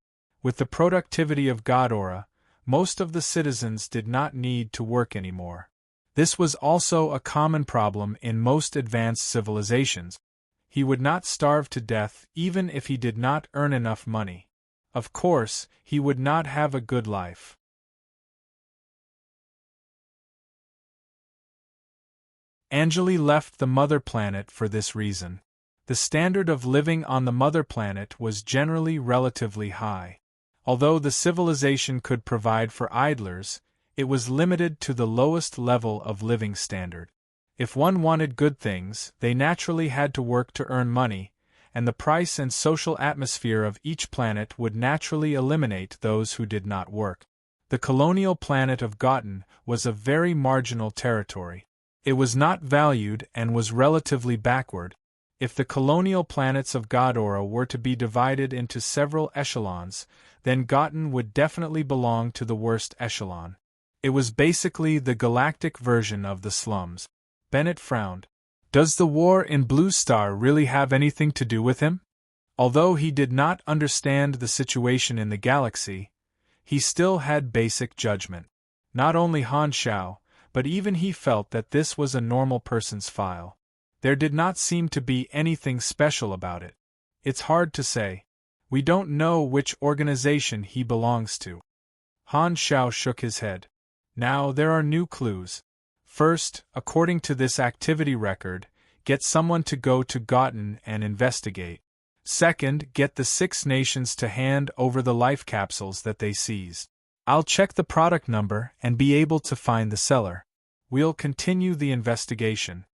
With the productivity of Godora, most of the citizens did not need to work anymore. This was also a common problem in most advanced civilizations. He would not starve to death even if he did not earn enough money. Of course, he would not have a good life. Angeli left the mother planet for this reason. The standard of living on the mother planet was generally relatively high. Although the civilization could provide for idlers, it was limited to the lowest level of living standard. If one wanted good things, they naturally had to work to earn money, and the price and social atmosphere of each planet would naturally eliminate those who did not work. The colonial planet of Gotten was a very marginal territory. It was not valued and was relatively backward. If the colonial planets of Godora were to be divided into several echelons, then Gotten would definitely belong to the worst echelon. It was basically the galactic version of the slums. Bennett frowned. Does the war in Blue Star really have anything to do with him? Although he did not understand the situation in the galaxy, he still had basic judgment. Not only Han Shao, but even he felt that this was a normal person's file. There did not seem to be anything special about it. It's hard to say. We don't know which organization he belongs to. Han Shao shook his head. Now there are new clues. First, according to this activity record, get someone to go to Gotten and investigate. Second, get the 6 nations to hand over the life capsules that they seized. I'll check the product number and be able to find the seller. We'll continue the investigation.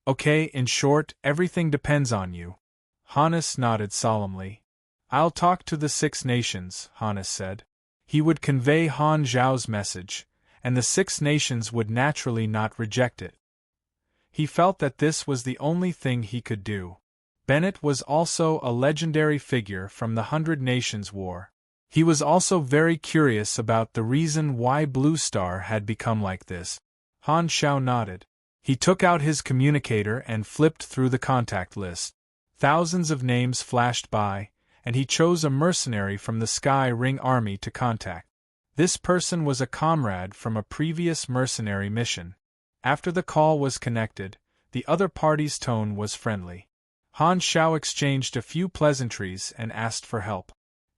Okay, in short, everything depends on you. Hannes nodded solemnly. I'll talk to the 6 nations, Hannes said. He would convey Han Zhao's message, and the 6 nations would naturally not reject it. He felt that this was the only thing he could do. Bennett was also a legendary figure from the 100 Nations War. He was also very curious about the reason why Blue Star had become like this. Han Xiao nodded. He took out his communicator and flipped through the contact list. Thousands of names flashed by, and he chose a mercenary from the Sky Ring army to contact. This person was a comrade from a previous mercenary mission. After the call was connected, the other party's tone was friendly. Han Xiao exchanged a few pleasantries and asked for help.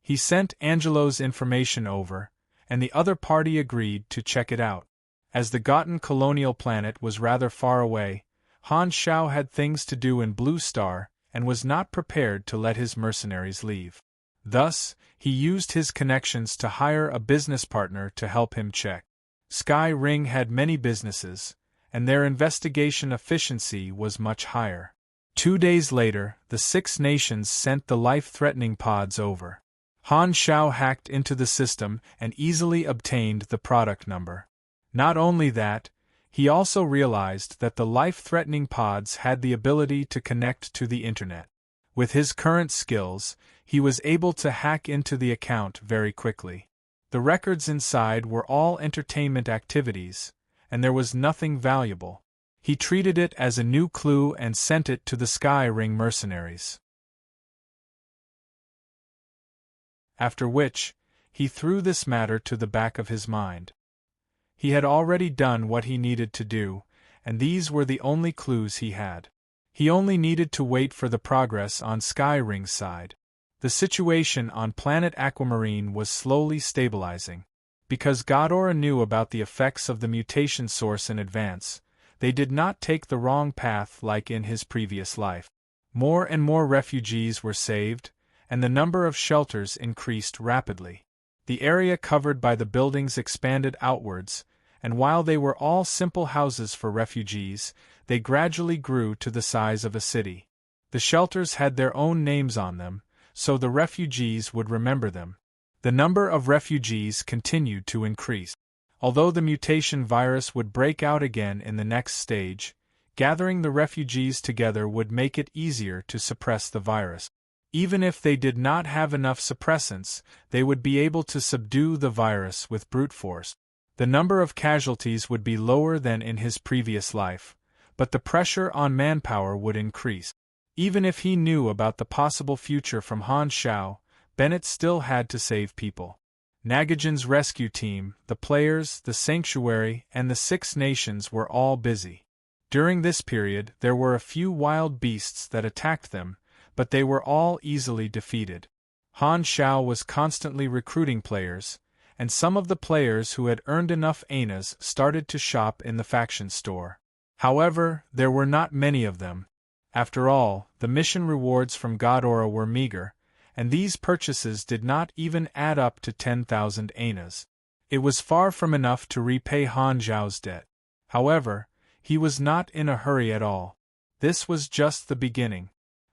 He sent Angelo's information over, and the other party agreed to check it out. As the Gotten colonial planet was rather far away, Han Xiao had things to do in Blue Star and was not prepared to let his mercenaries leave. Thus, he used his connections to hire a business partner to help him check. Sky Ring had many businesses, and their investigation efficiency was much higher. 2 days later, the 6 nations sent the life-threatening pods over. Han Xiao hacked into the system and easily obtained the product number. Not only that, he also realized that the life-threatening pods had the ability to connect to the internet. With his current skills, he was able to hack into the account very quickly. The records inside were all entertainment activities, and there was nothing valuable. He treated it as a new clue and sent it to the Sky Ring mercenaries. After which, he threw this matter to the back of his mind. He had already done what he needed to do, and these were the only clues he had. He only needed to wait for the progress on Sky Ring's side. The situation on planet Aquamarine was slowly stabilizing. Because Ghidorah knew about the effects of the mutation source in advance, they did not take the wrong path like in his previous life. More and more refugees were saved, and the number of shelters increased rapidly. The area covered by the buildings expanded outwards, and while they were all simple houses for refugees, they gradually grew to the size of a city. The shelters had their own names on them, so the refugees would remember them. The number of refugees continued to increase. Although the mutation virus would break out again in the next stage, gathering the refugees together would make it easier to suppress the virus. Even if they did not have enough suppressants, they would be able to subdue the virus with brute force. The number of casualties would be lower than in his previous life, but the pressure on manpower would increase. Even if he knew about the possible future from Han Xiao, Bennett still had to save people. Nagajan's rescue team, the players, the sanctuary, and the 6 nations were all busy. During this period, there were a few wild beasts that attacked them, but they were all easily defeated. Han Xiao was constantly recruiting players, and some of the players who had earned enough anas started to shop in the faction store. However, there were not many of them. After all, the mission rewards from Ghidorah were meager, and these purchases did not even add up to 10,000 anas. It was far from enough to repay Han Xiao's debt. However, he was not in a hurry at all. This was just the beginning.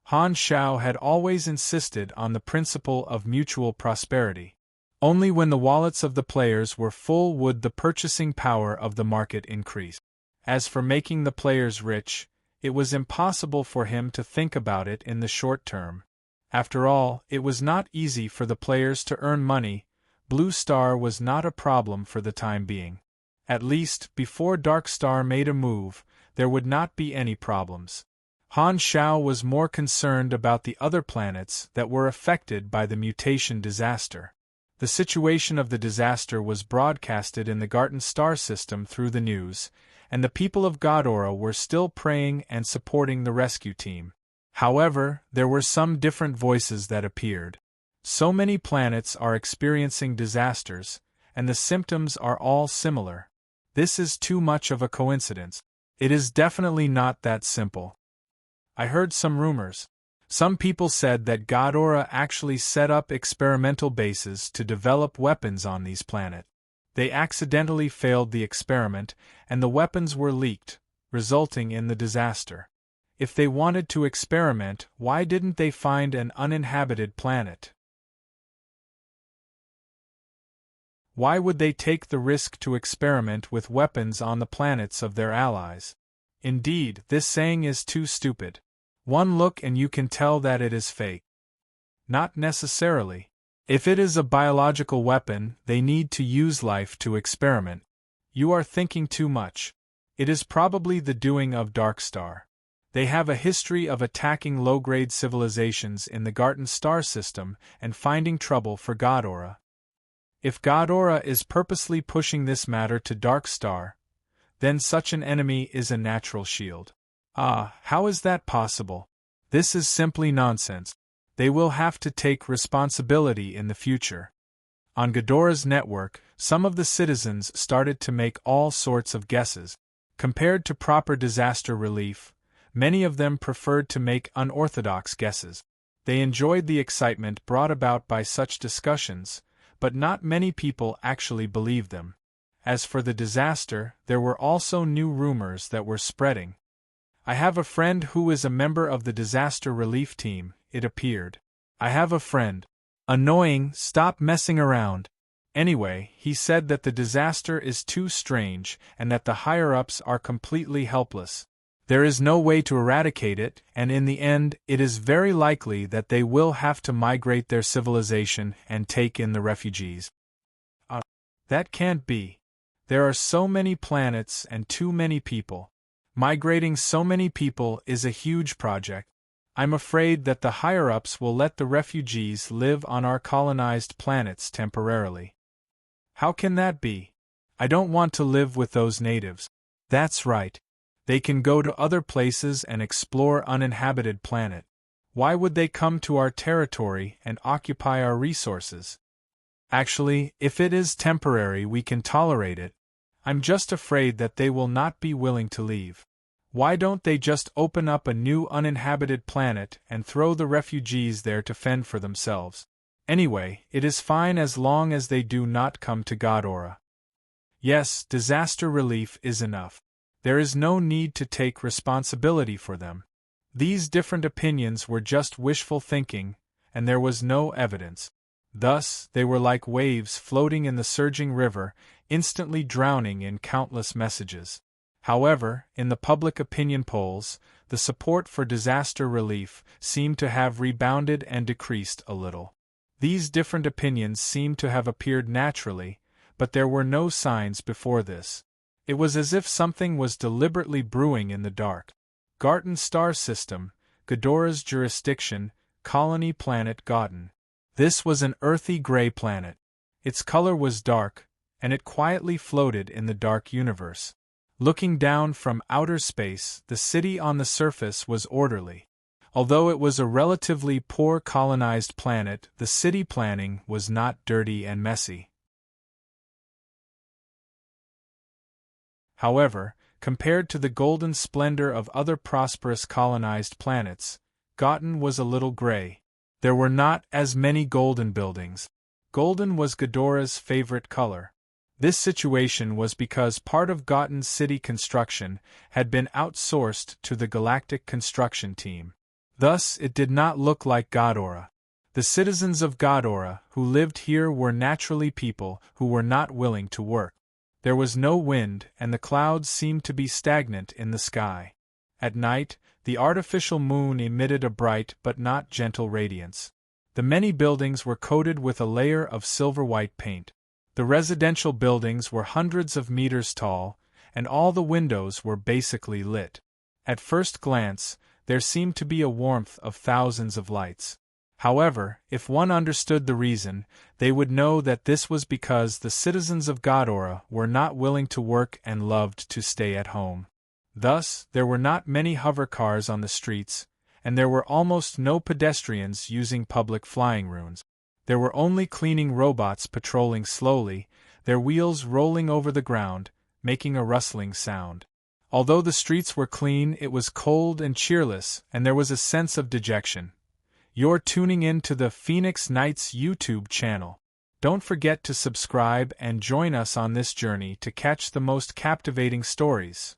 Han Xiao had always insisted on the principle of mutual prosperity. Only when the wallets of the players were full would the purchasing power of the market increase. As for making the players rich, it was impossible for him to think about it in the short term. After all, it was not easy for the players to earn money. Blue Star was not a problem for the time being. At least, before Dark Star made a move, there would not be any problems. Han Xiao was more concerned about the other planets that were affected by the mutation disaster. The situation of the disaster was broadcasted in the Garten star system through the news, and the people of Ghidorah were still praying and supporting the rescue team. However, there were some different voices that appeared. So many planets are experiencing disasters, and the symptoms are all similar. This is too much of a coincidence. It is definitely not that simple. I heard some rumors. Some people said that Ghidorah actually set up experimental bases to develop weapons on these planets. They accidentally failed the experiment, and the weapons were leaked, resulting in the disaster. If they wanted to experiment, why didn't they find an uninhabited planet? Why would they take the risk to experiment with weapons on the planets of their allies? Indeed, this saying is too stupid. One look and you can tell that it is fake. Not necessarily. If it is a biological weapon, they need to use life to experiment. You are thinking too much. It is probably the doing of Darkstar. They have a history of attacking low-grade civilizations in the Garten star system and finding trouble for Godora. If Godora is purposely pushing this matter to Darkstar, then such an enemy is a natural shield. Ah, how is that possible? This is simply nonsense. They will have to take responsibility in the future. On Godora's network, some of the citizens started to make all sorts of guesses. Compared to proper disaster relief, many of them preferred to make unorthodox guesses. They enjoyed the excitement brought about by such discussions, but not many people actually believed them. As for the disaster, there were also new rumors that were spreading. I have a friend who is a member of the disaster relief team, it appeared. I have a friend. Annoying, stop messing around. Anyway, he said that the disaster is too strange and that the higher-ups are completely helpless. There is no way to eradicate it, and in the end, it is very likely that they will have to migrate their civilization and take in the refugees. That can't be. There are so many planets and too many people. Migrating so many people is a huge project. I'm afraid that the higher-ups will let the refugees live on our colonized planets temporarily. How can that be? I don't want to live with those natives. That's right. They can go to other places and explore uninhabited planet. Why would they come to our territory and occupy our resources? Actually, if it is temporary, we can tolerate it. I'm just afraid that they will not be willing to leave. Why don't they just open up a new uninhabited planet and throw the refugees there to fend for themselves? Anyway, it is fine as long as they do not come to Godora. Yes, disaster relief is enough. There is no need to take responsibility for them. These different opinions were just wishful thinking, and there was no evidence. Thus, they were like waves floating in the surging river, instantly drowning in countless messages. However, in the public opinion polls, the support for disaster relief seemed to have rebounded and decreased a little. These different opinions seemed to have appeared naturally, but there were no signs before this. It was as if something was deliberately brewing in the dark. Garten star system, Godora's jurisdiction, colony planet Gotten. This was an earthy gray planet. Its color was dark, and it quietly floated in the dark universe. Looking down from outer space, the city on the surface was orderly. Although it was a relatively poor colonized planet, the city planning was not dirty and messy. However, compared to the golden splendor of other prosperous colonized planets, Gotten was a little gray. There were not as many golden buildings. Golden was Godora's favorite color. This situation was because part of Gotten's city construction had been outsourced to the Galactic Construction Team. Thus, it did not look like Godora. The citizens of Godora who lived here were naturally people who were not willing to work. There was no wind, and the clouds seemed to be stagnant in the sky. At night, the artificial moon emitted a bright but not gentle radiance. The many buildings were coated with a layer of silver-white paint. The residential buildings were hundreds of meters tall, and all the windows were basically lit. At first glance, there seemed to be a warmth of thousands of lights. However, if one understood the reason, they would know that this was because the citizens of Godora were not willing to work and loved to stay at home. Thus, there were not many hover cars on the streets, and there were almost no pedestrians using public flying runes. There were only cleaning robots patrolling slowly, their wheels rolling over the ground, making a rustling sound. Although the streets were clean, it was cold and cheerless, and there was a sense of dejection. You're tuning in to the Phoenix Nights YouTube channel. Don't forget to subscribe and join us on this journey to catch the most captivating stories.